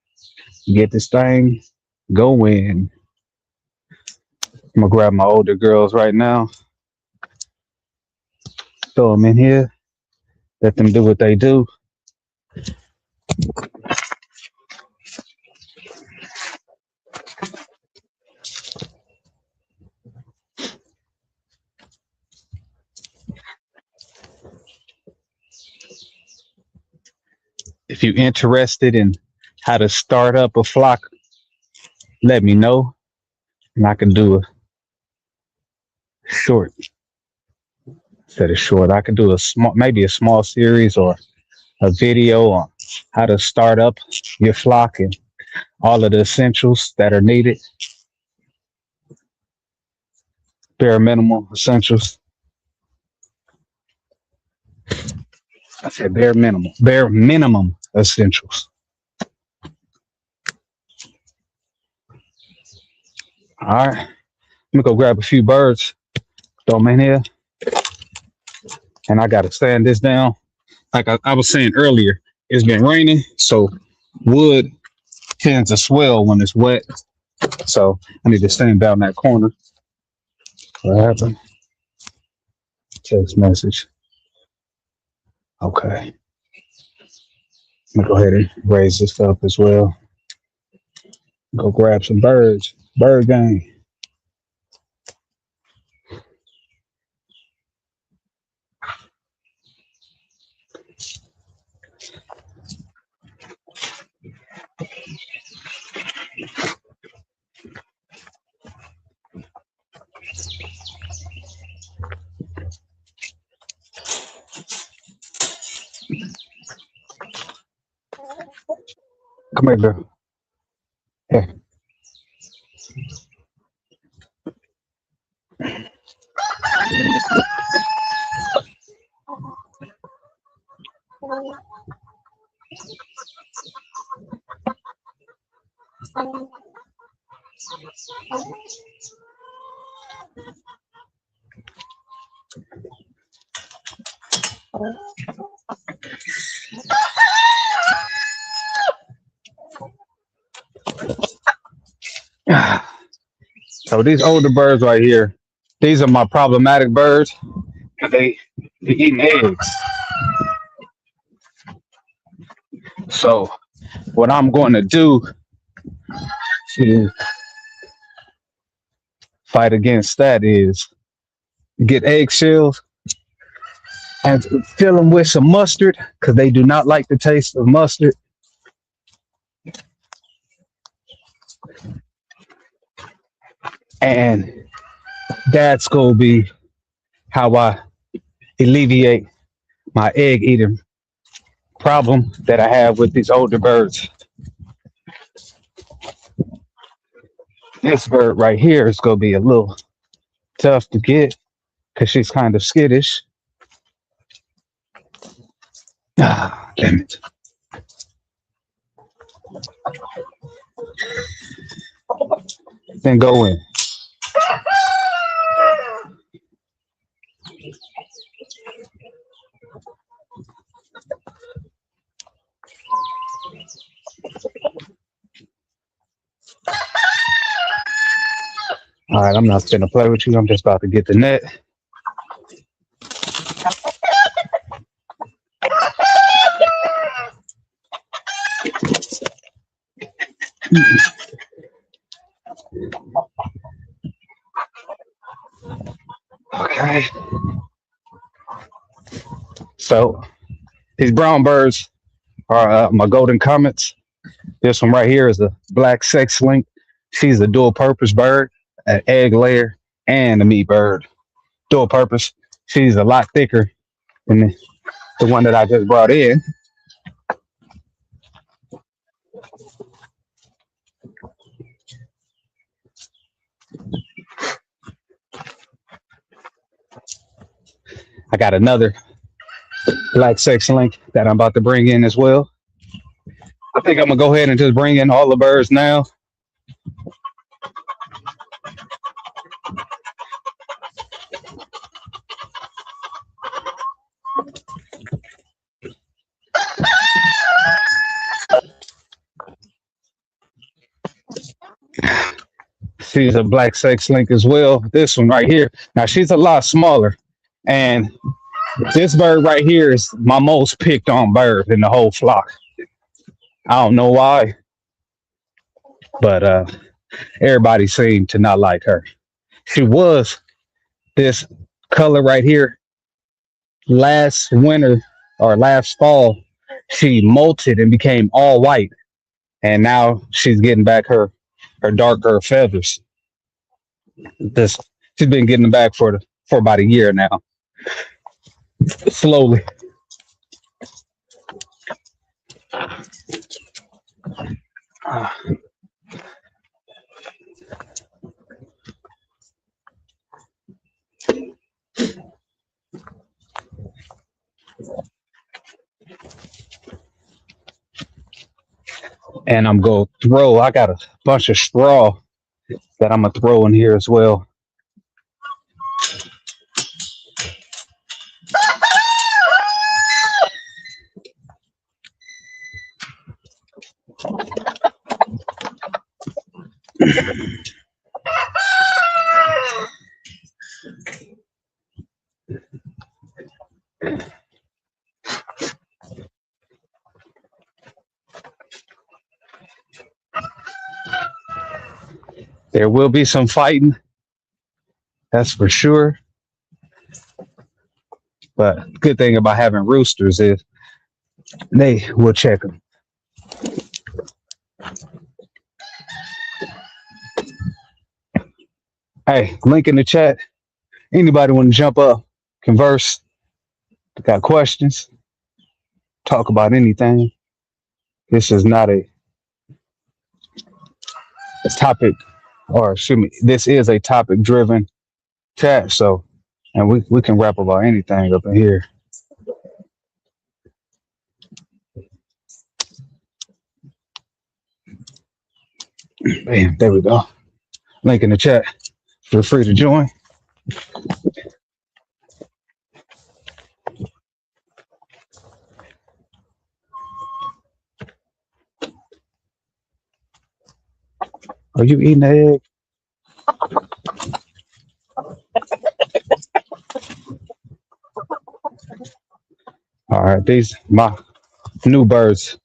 Get this thing going. I'm gonna grab my older girls right now. Throw them in here. Let them do what they do. If you're interested in how to start up a flock, let me know, and I can do a short. Instead of short, I can do a small, maybe a small series or a video on how to start up your flock and all of the essentials that are needed. Bare minimum essentials. I said bare minimum. Bare minimum essentials. All right. Let me go grab a few birds. Throw them in here. And I gotta stand this down. Like I was saying earlier, it's been raining, so wood tends to swell when it's wet. So I need to stand down that corner. What happened? Text message. Okay. I'm gonna go ahead and raise this up as well. Go grab some birds. Bird gang. Come here, girl. Here. So these older birds right here, these are my problematic birds. They eating eggs. So what I'm going to do to fight against that is get eggshells and fill them with some mustard because they do not like the taste of mustard. And that's going to be how I alleviate my egg eating problem that I have with these older birds. This bird right here is going to be a little tough to get because she's kind of skittish. Ah, damn it. Then go in. All right, I'm not gonna play with you. I'm just about to get the net. Okay. So these brown birds are my golden comets. This one right here is a black sex link. She's a dual purpose bird, an egg layer, and a meat bird. Dual purpose. She's a lot thicker than the one that I just brought in. I got another black sex link that I'm about to bring in as well. I think I'm gonna go ahead and just bring in all the birds now. She's a black sex link as well. This one right here. Now she's a lot smaller. And this bird right here is my most picked on bird in the whole flock. I don't know why, but everybody seemed to not like her. She was this color right here last winter or last fall. She molted and became all white. And now she's getting back her darker feathers. This she's been getting them back for about a year now. Slowly. And I'm going to throw, I got a bunch of straw that I'm going to throw in here as well. There will be some fighting, that's for sure. But good thing about having roosters is they will check them. Hey, link in the chat. Anybody want to jump up, converse, got questions, talk about anything. This is not a topic, or excuse me, this is a topic driven chat. So, and we can rap about anything up in here. Bam, there we go. Link in the chat. Feel free to join. Are you eating the egg? All right, these my new birds.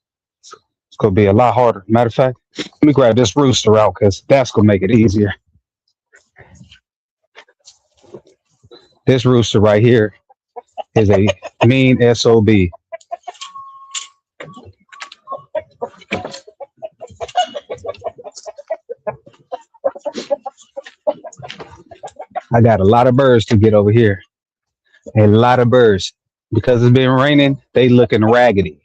It's gonna be a lot harder. Matter of fact, let me grab this rooster out because that's gonna make it easier. This rooster right here is a mean SOB. I got a lot of birds to get over here. A lot of birds. Because it's been raining, they looking raggedy.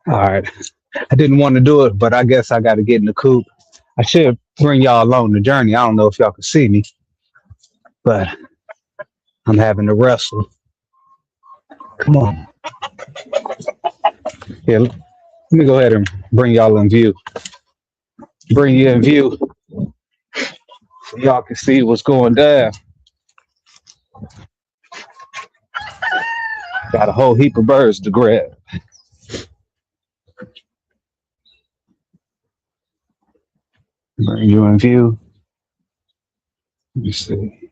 All right. I didn't want to do it, but I guess I got to get in the coop. I should bring y'all along the journey. I don't know if y'all can see me, but I'm having to wrestle. Come on. Yeah, let me go ahead and bring y'all in view. Bring you in view so y'all can see what's going down. Got a whole heap of birds to grab. Bring you in view. Let me see.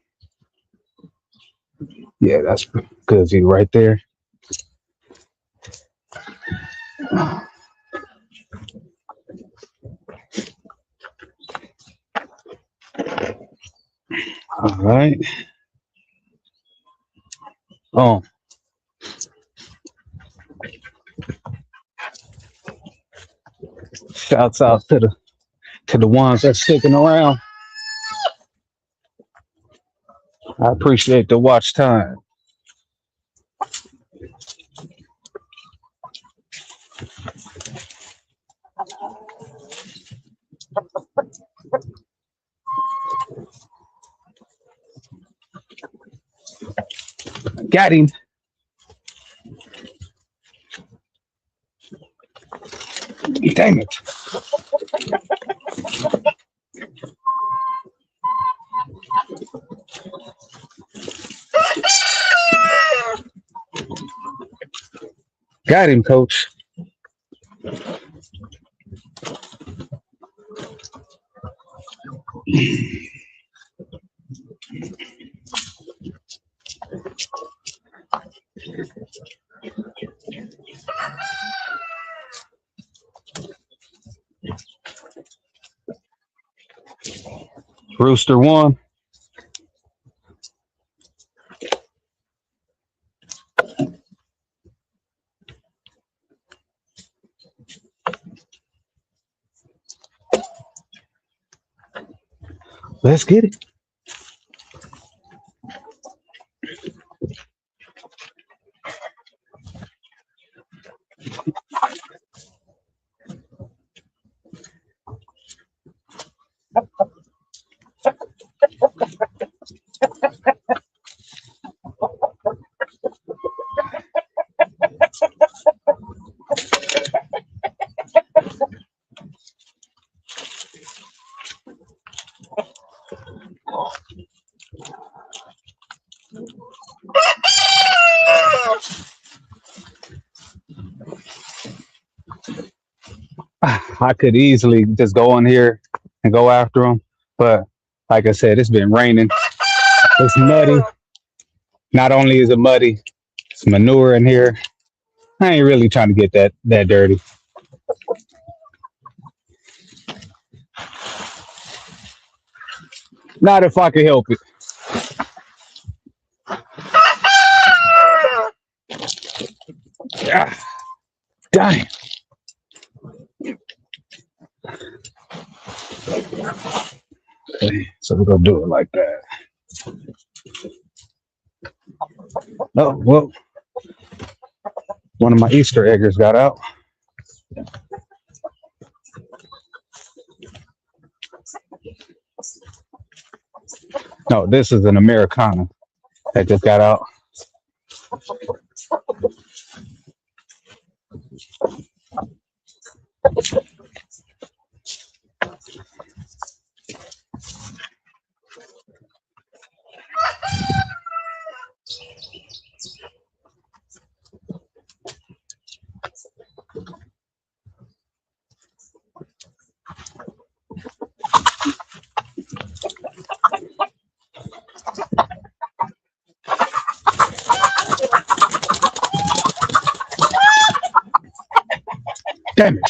Yeah, that's good view right there. All right. Oh. Shouts out to the ones that's sticking around. I appreciate the watch time. Got him. Dang it. Got him, coach. Rooster one. Let's get it. I could easily just go in here and go after them, but like I said, it's been raining. It's muddy. Not only is it muddy, it's manure in here. I ain't really trying to get that dirty. Not if I can help it. Ah, dang. Okay, so we're gonna do it like that. Oh well, one of my Easter eggers got out. No, this is an Americana that just got out. Damn it!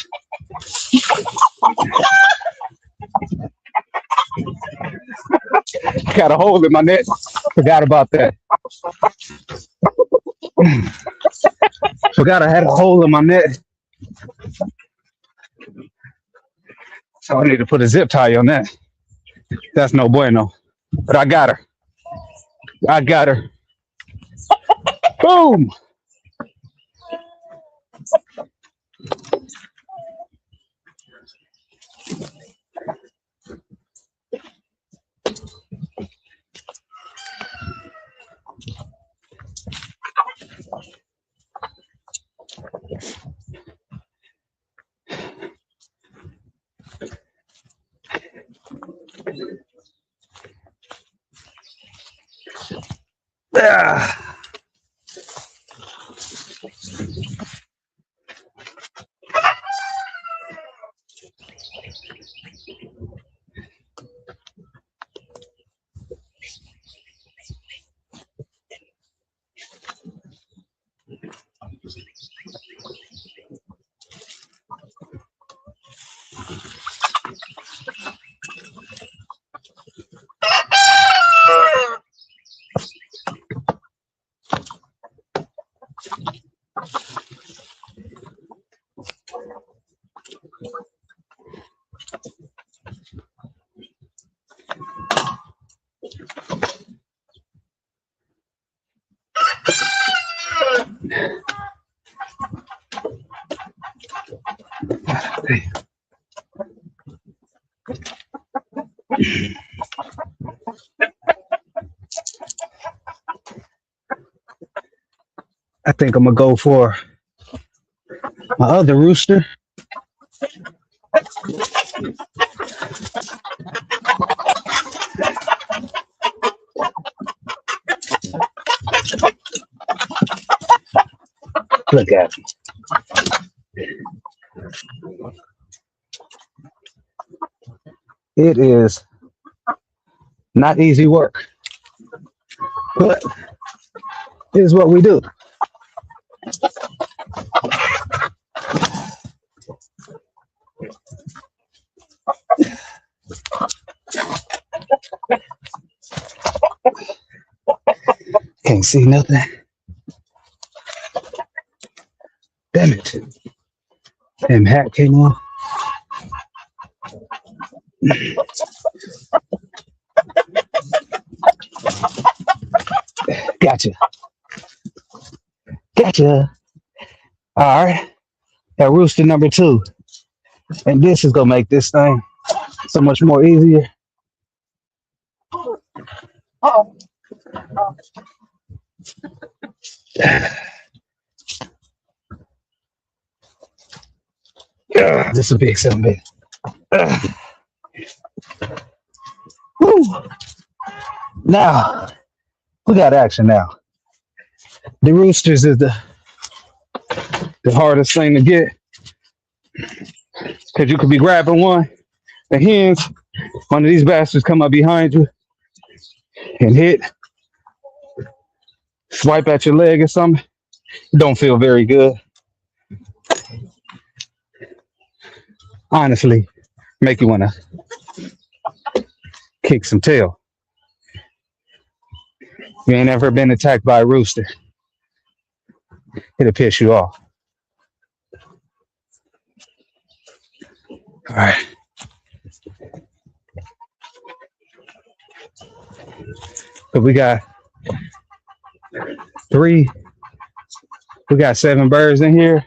Got a hole in my net. Forgot about that. Forgot I had a hole in my net. So I need to put a zip tie on that. That's no bueno. But I got her. I got her. Boom! Ah. I think I'm gonna go for my other rooster. Look at him. It is not easy work, but it is what we do. Can't see nothing. Damn it. Damn hat came off. Gotcha. Gotcha. All right. That rooster number 2. And this is gonna make this thing so much more easier. This is a big 7 bit. Woo. Now we got action now. The roosters is the hardest thing to get because you could be grabbing one. The hens, one of these bastards come up behind you and hit, swipe at your leg or something. It don't feel very good. Honestly, make you want to kick some tail. You ain't ever been attacked by a rooster. It'll piss you off. All right. So we got three, we got 7 birds in here.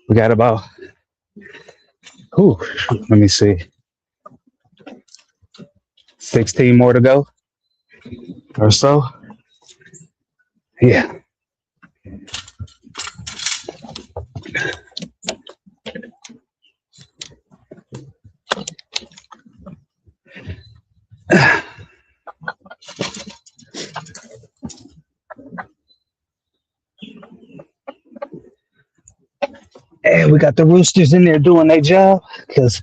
We got about, let me see, 16 more to go or so. Yeah. And we got the roosters in there doing their job because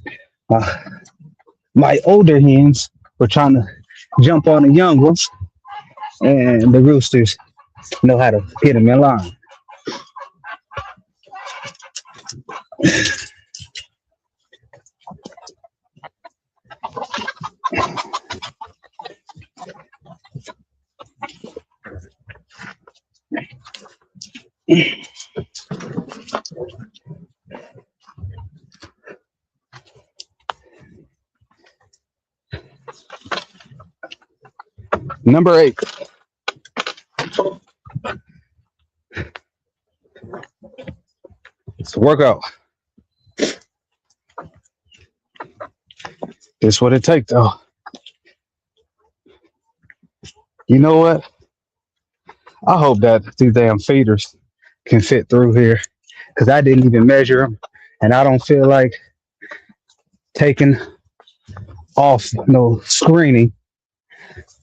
my older hens were trying to jump on the young ones, and the roosters know how to get them in line. Number 8. It's a workout. It's what it takes, though. You know what? I hope that these damn feeders can fit through here because I didn't even measure them, and I don't feel like taking off no screening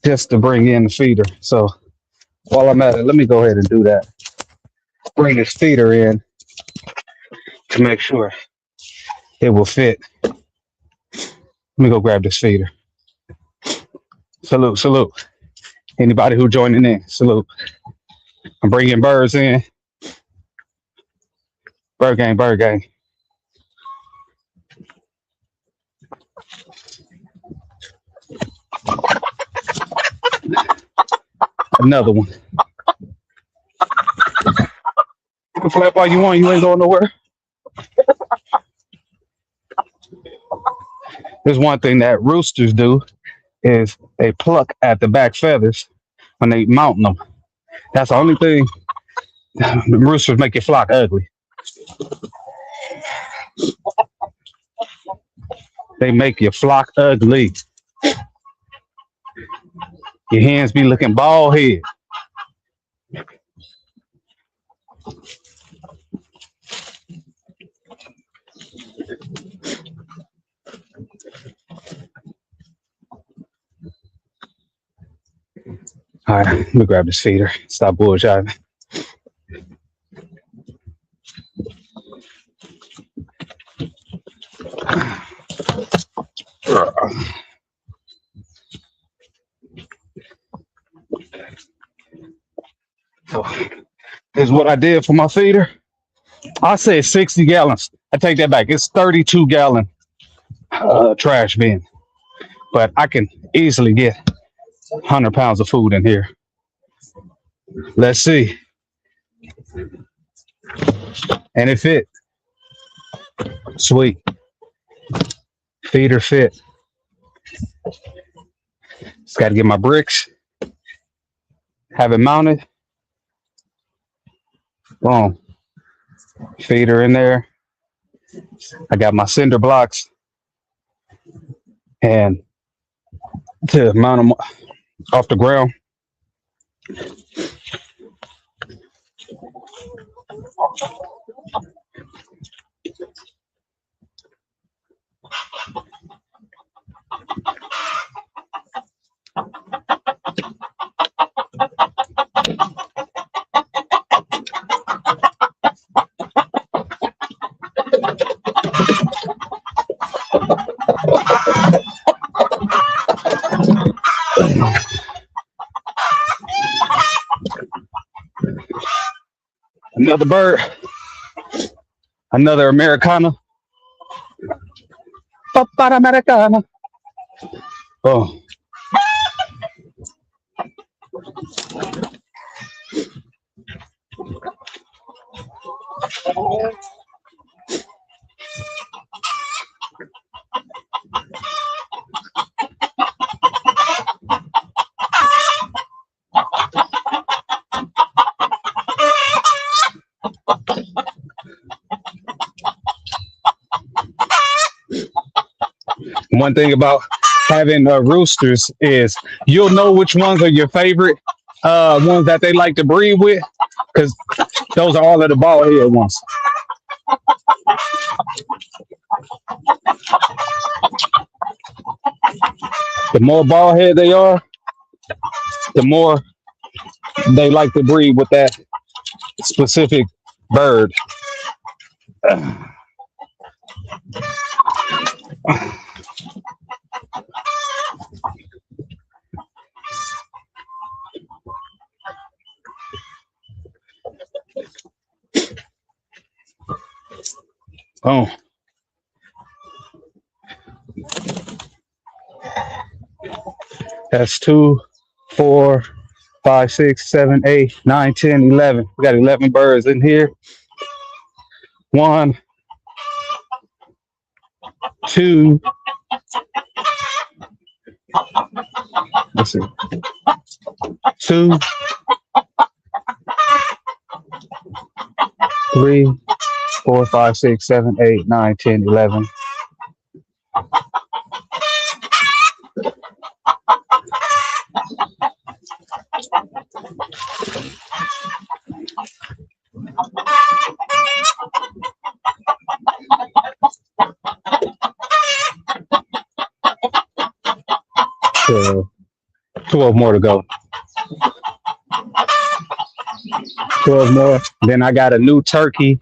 just to bring in the feeder. So while I'm at it, let me go ahead and do that. Bring this feeder in to make sure it will fit. Let me go grab this feeder. Salute, salute. Anybody who joining in, salute. I'm bringing birds in. Bird gang, bird gang. Another one. You can flap all you want, you ain't going nowhere. There's one thing that roosters do is they pluck at the back feathers when they mount them. That's the only thing. The roosters make your flock ugly. They make your flock ugly. Your hens be looking bald head. All right, let me grab this feeder. Stop bullshitting. So, this is what I did for my feeder. I said 60 gallons. I take that back. It's 32-gallon trash bin. But I can easily get 100 pounds of food in here. Let's see. And it fit. Sweet. Feeder fit. Just got to get my bricks. Have it mounted. Boom. Feeder in there. I got my cinder blocks. And to mount them off the ground. Another bird. Another Americana. Papa Americana. Oh, one thing about having roosters is you'll know which ones are your favorite ones that they like to breed with, because those are all of the bald head ones. The more bald head they are, the more they like to breed with that specific bird. Oh, that's 2, 4, 5, 6, 7, 8, 9, 10, 11. We got 11 birds in here. One, two, let's see, 2, 3, 4, 5, 6, 7, 8, 9, 10, 11. So 12 more to go. 12 more. Then I got a new turkey,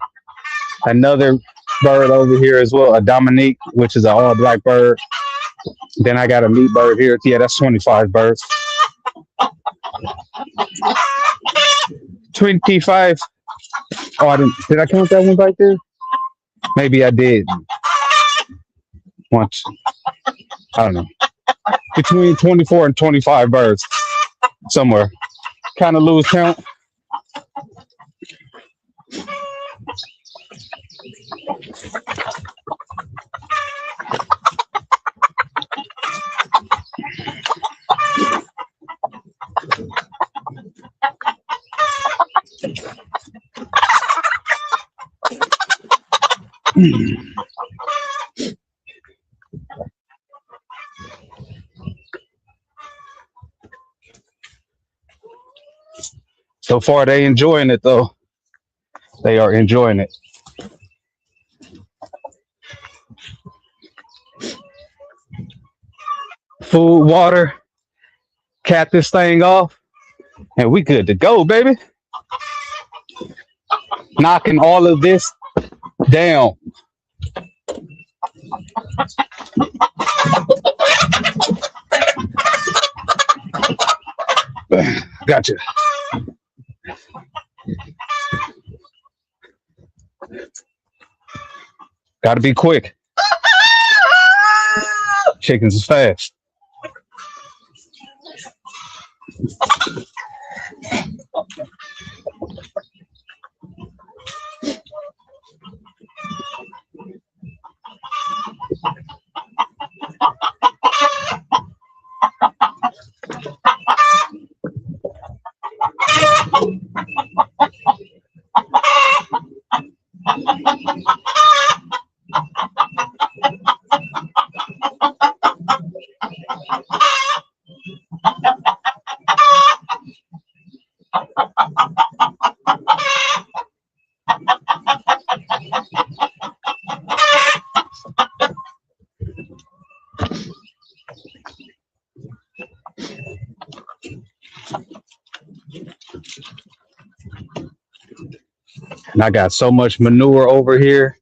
another bird over here as well, a Dominique, which is an all black bird. Then I got a meat bird here. Yeah, that's 25 birds. 25. Oh, did I count that one right there? Maybe I did once. I don't know. Between 24 and 25 birds somewhere. Kind of lose count. So far, they enjoying it though. They are enjoying it. Food, water, cap this thing off, and we good to go, baby. Knocking all of this down. Gotcha. Gotta be quick. Chickens is fast. And I got so much manure over here.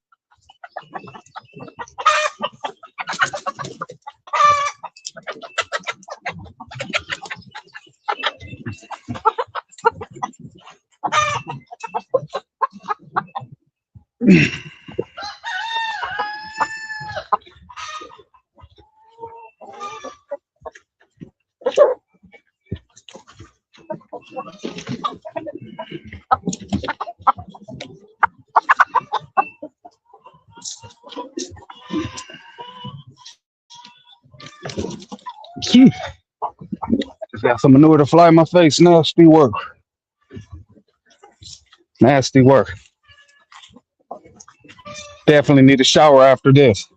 Just got some manure to fly in my face. Nasty work. Nasty work. Definitely need a shower after this.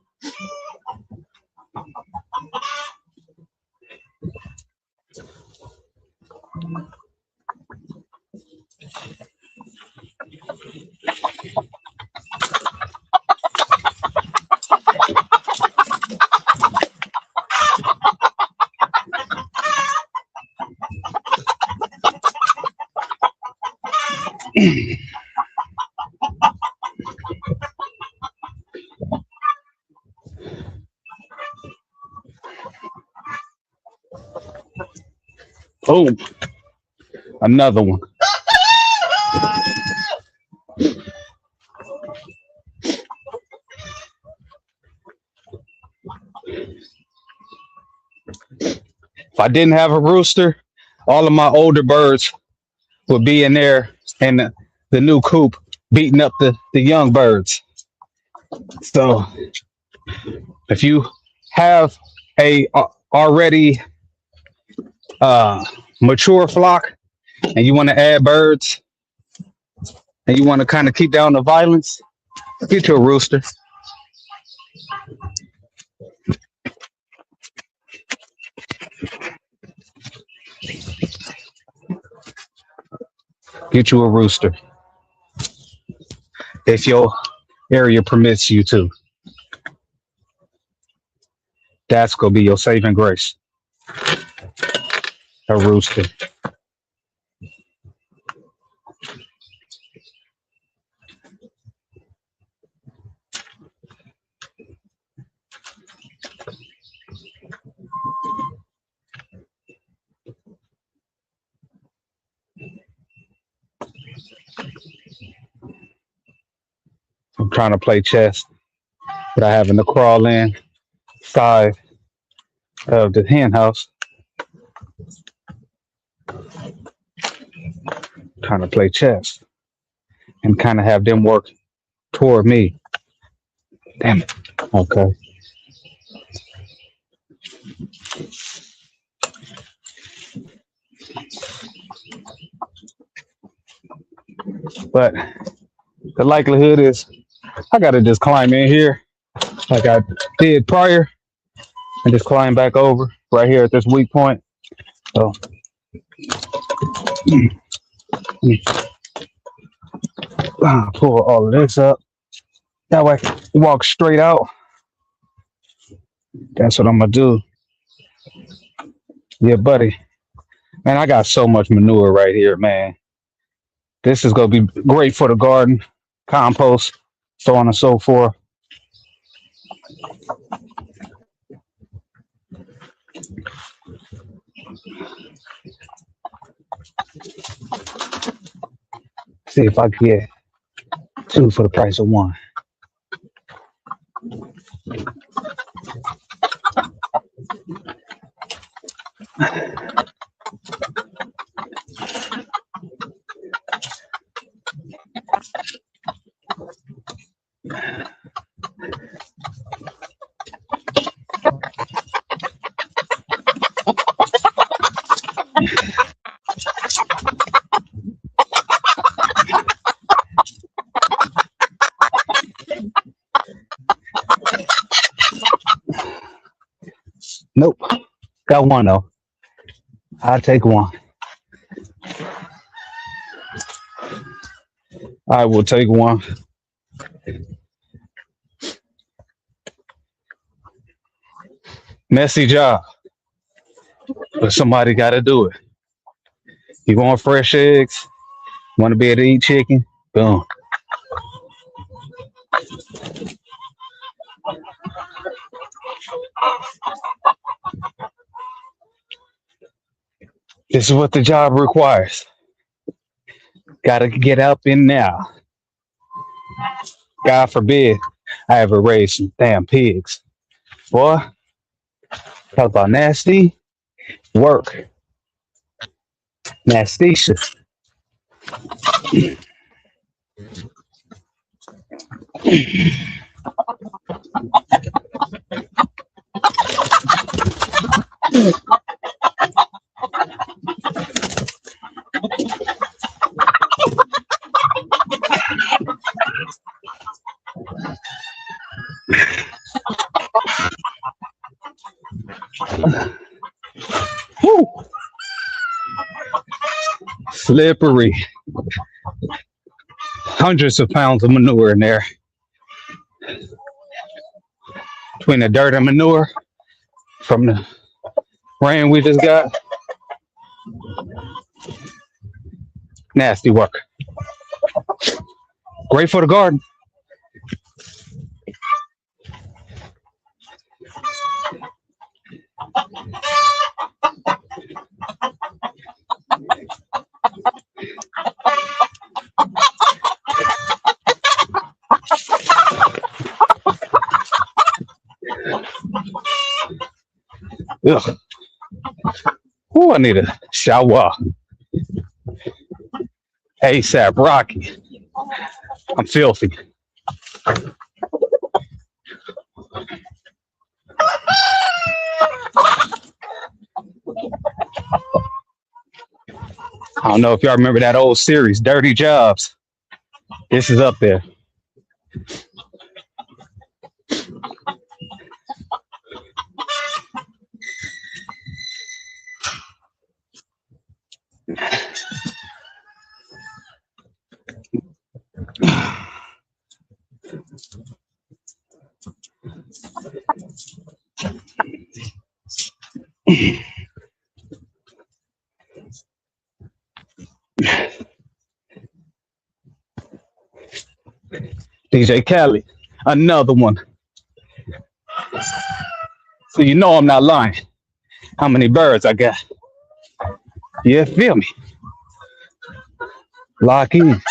Oh, another one. If I didn't have a rooster, all of my older birds would be in there in the new coop beating up the young birds. So if you have a already mature flock and you want to add birds and you want to kind of keep down the violence, get you a rooster. Get you a rooster if your area permits you to. That's gonna be your saving grace. A rooster. I'm trying to play chess, but I having to crawl in side of the hen house. Trying to play chess and kind of have them work toward me. Damn it. Okay. But the likelihood is I gotta just climb in here like I did prior and just climb back over right here at this weak point. So pull all of this up. That way walk straight out. That's what I'm gonna do. Yeah, buddy. Man, I got so much manure right here, man. This is gonna be great for the garden, compost, so on and so forth. See if I can get 2 for the price of 1. Nope. Got 1 though. I'll take 1. I will take 1. Messy job, but somebody got to do it. You want fresh eggs? Want to be able to eat chicken? Boom. This is what the job requires. Got to get up in now. God forbid I ever raise some damn pigs. Boy, talk about nasty work. Nasticious. Woo. Slippery. Hundreds of pounds of manure in there. Between the dirt and manure from the rain we just got. Nasty work. Great for the garden. Ugh. Ooh, I need a shower. ASAP Rocky. I'm filthy. I don't know if y'all remember that old series, Dirty Jobs. This is up there. DJ Khaled, another one. So you know I'm not lying. How many birds I got? Yeah, feel me. Lock in.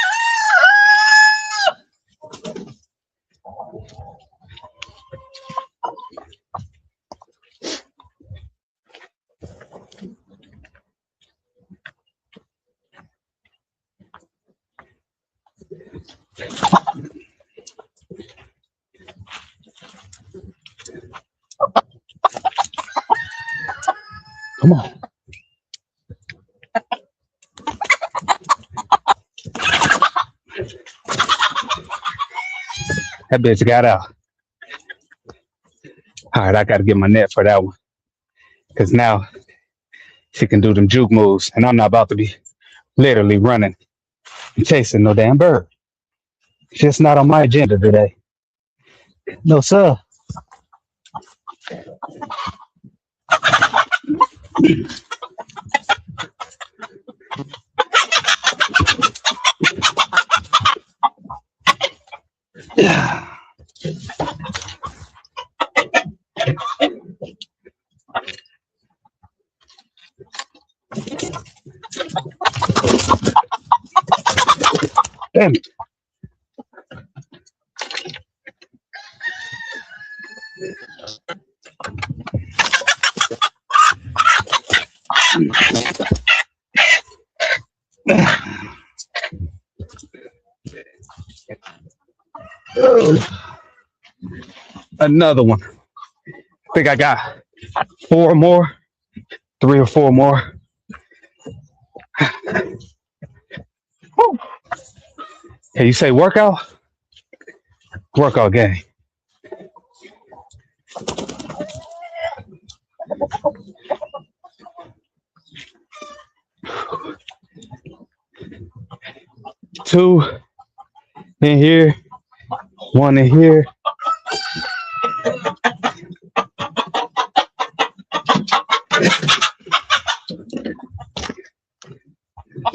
Come on. That bitch got out. All right, I got to get my net for that one. Because now she can do them juke moves. And I'm not about to be literally running and chasing no damn bird. It's just not on my agenda today. No, sir. Damn it. Another one. I think I got 4 more, 3 or 4 more. Hey, you say workout? Workout game. Two in here, 1 in here.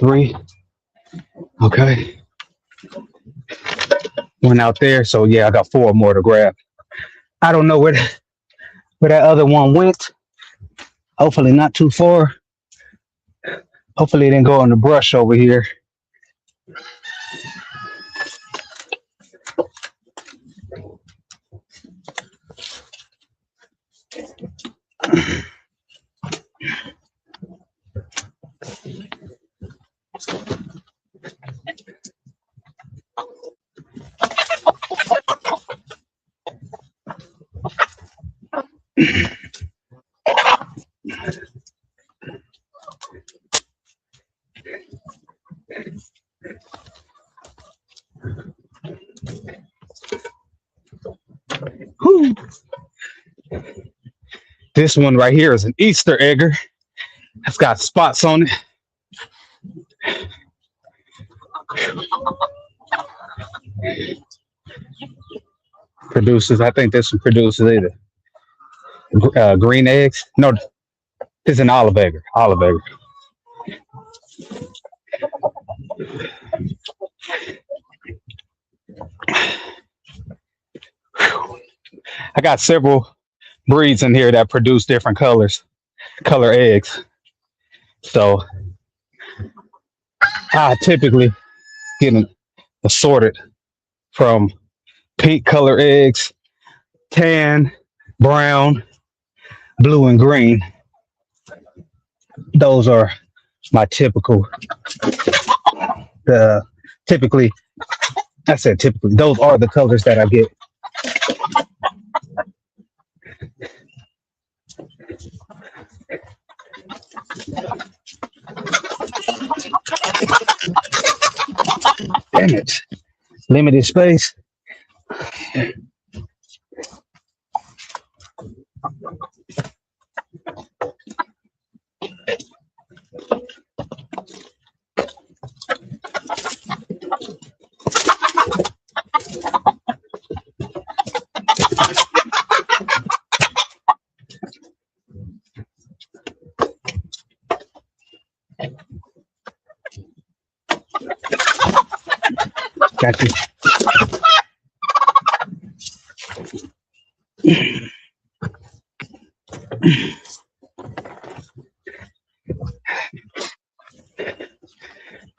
Three. Okay. 1 out there. So yeah, I got 4 more to grab. I don't know where that other one went. Hopefully not too far. Hopefully it didn't go in the brush over here. Whew. This one right here is an Easter egger. It's got spots on it. Produces, I think this one produces either green eggs. No, it's an olive egger. Olive egger. I got several breeds in here that produce different color eggs. So I typically get assorted from pink color eggs, tan, brown, blue, and green. Those are my typical. Typically, I said typically. Those are the colors that I get. Damn it! Limited space. Got you.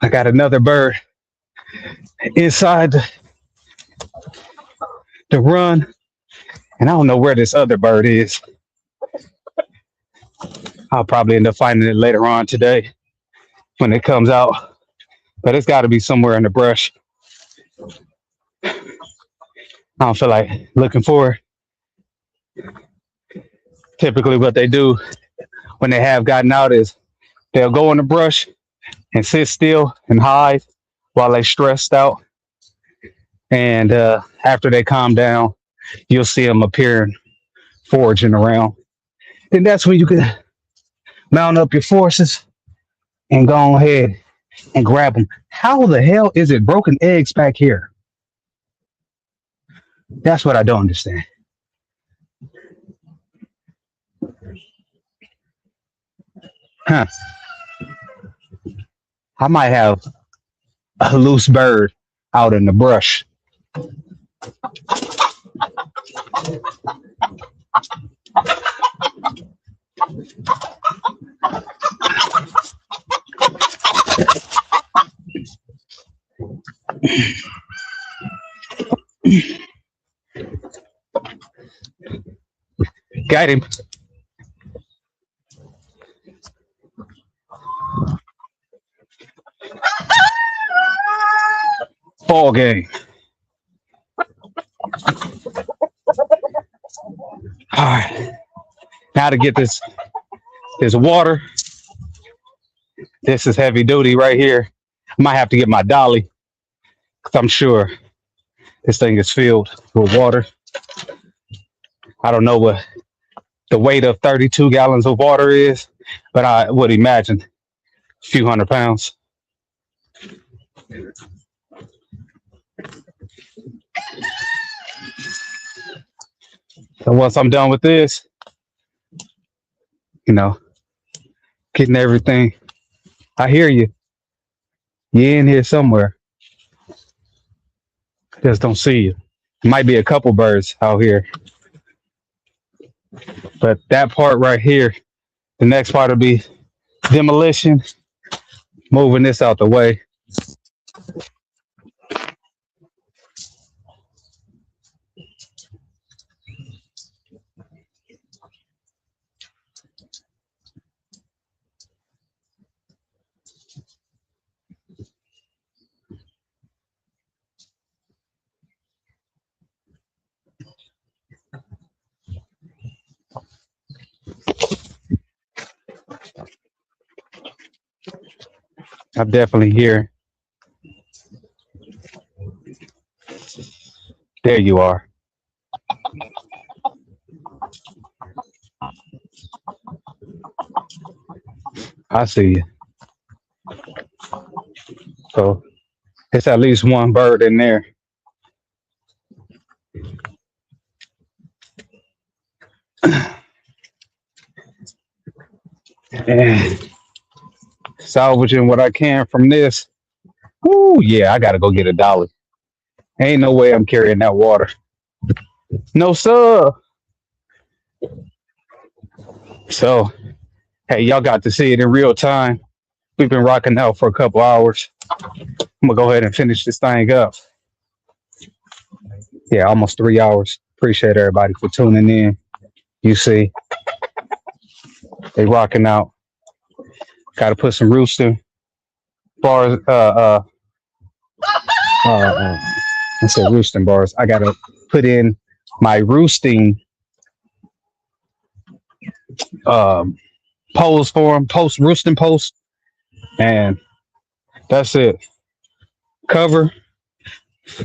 I got another bird inside the run, and I don't know where this other bird is. I'll probably end up finding it later on today when it comes out, but it's got to be somewhere in the brush. I don't feel like looking for it. Typically what they do when they have gotten out is they'll go in the brush and sit still and hide while they stressed out. And after they calm down, you'll see them appearing, foraging around. And that's when you can mount up your forces and go ahead and grab them. How the hell is it broken eggs back here? That's what I don't understand. Huh. I might have a loose bird out in the brush. Got him. Ball game. All right. Now to get this water. This is heavy duty right here. I might have to get my dolly because I'm sure this thing is filled with water. I don't know what the weight of 32 gallons of water is, but I would imagine a few 100 pounds. So once I'm done with this, getting everything. I hear you. You're in here somewhere. I just don't see you. Might be a couple birds out here. But that part right here, the next part will be demolition, moving this out the way. I'm definitely here. There you are. I see you. So it's at least one bird in there. And salvaging what I can from this. Ooh, yeah, I gotta go get a dolly. Ain't no way I'm carrying that water. No, sir. So, hey, y'all got to see it in real time. We've been rocking out for a couple hours. I'm gonna go ahead and finish this thing up. Yeah, almost 3 hours. Appreciate everybody for tuning in. You see, they rocking out. Got to put some roosting bars. Uh. I said roosting bars. I gotta put in my roosting um poles for them, post roosting post, and that's it. Cover,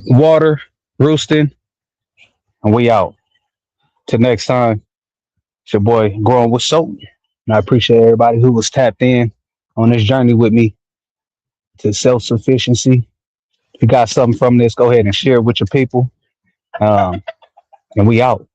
water, roosting, and we out. Till next time, it's your boy growing with soap. And I appreciate everybody who was tapped in on this journey with me to self sufficiency. If you got something from this, go ahead and share it with your people. Um, and we out.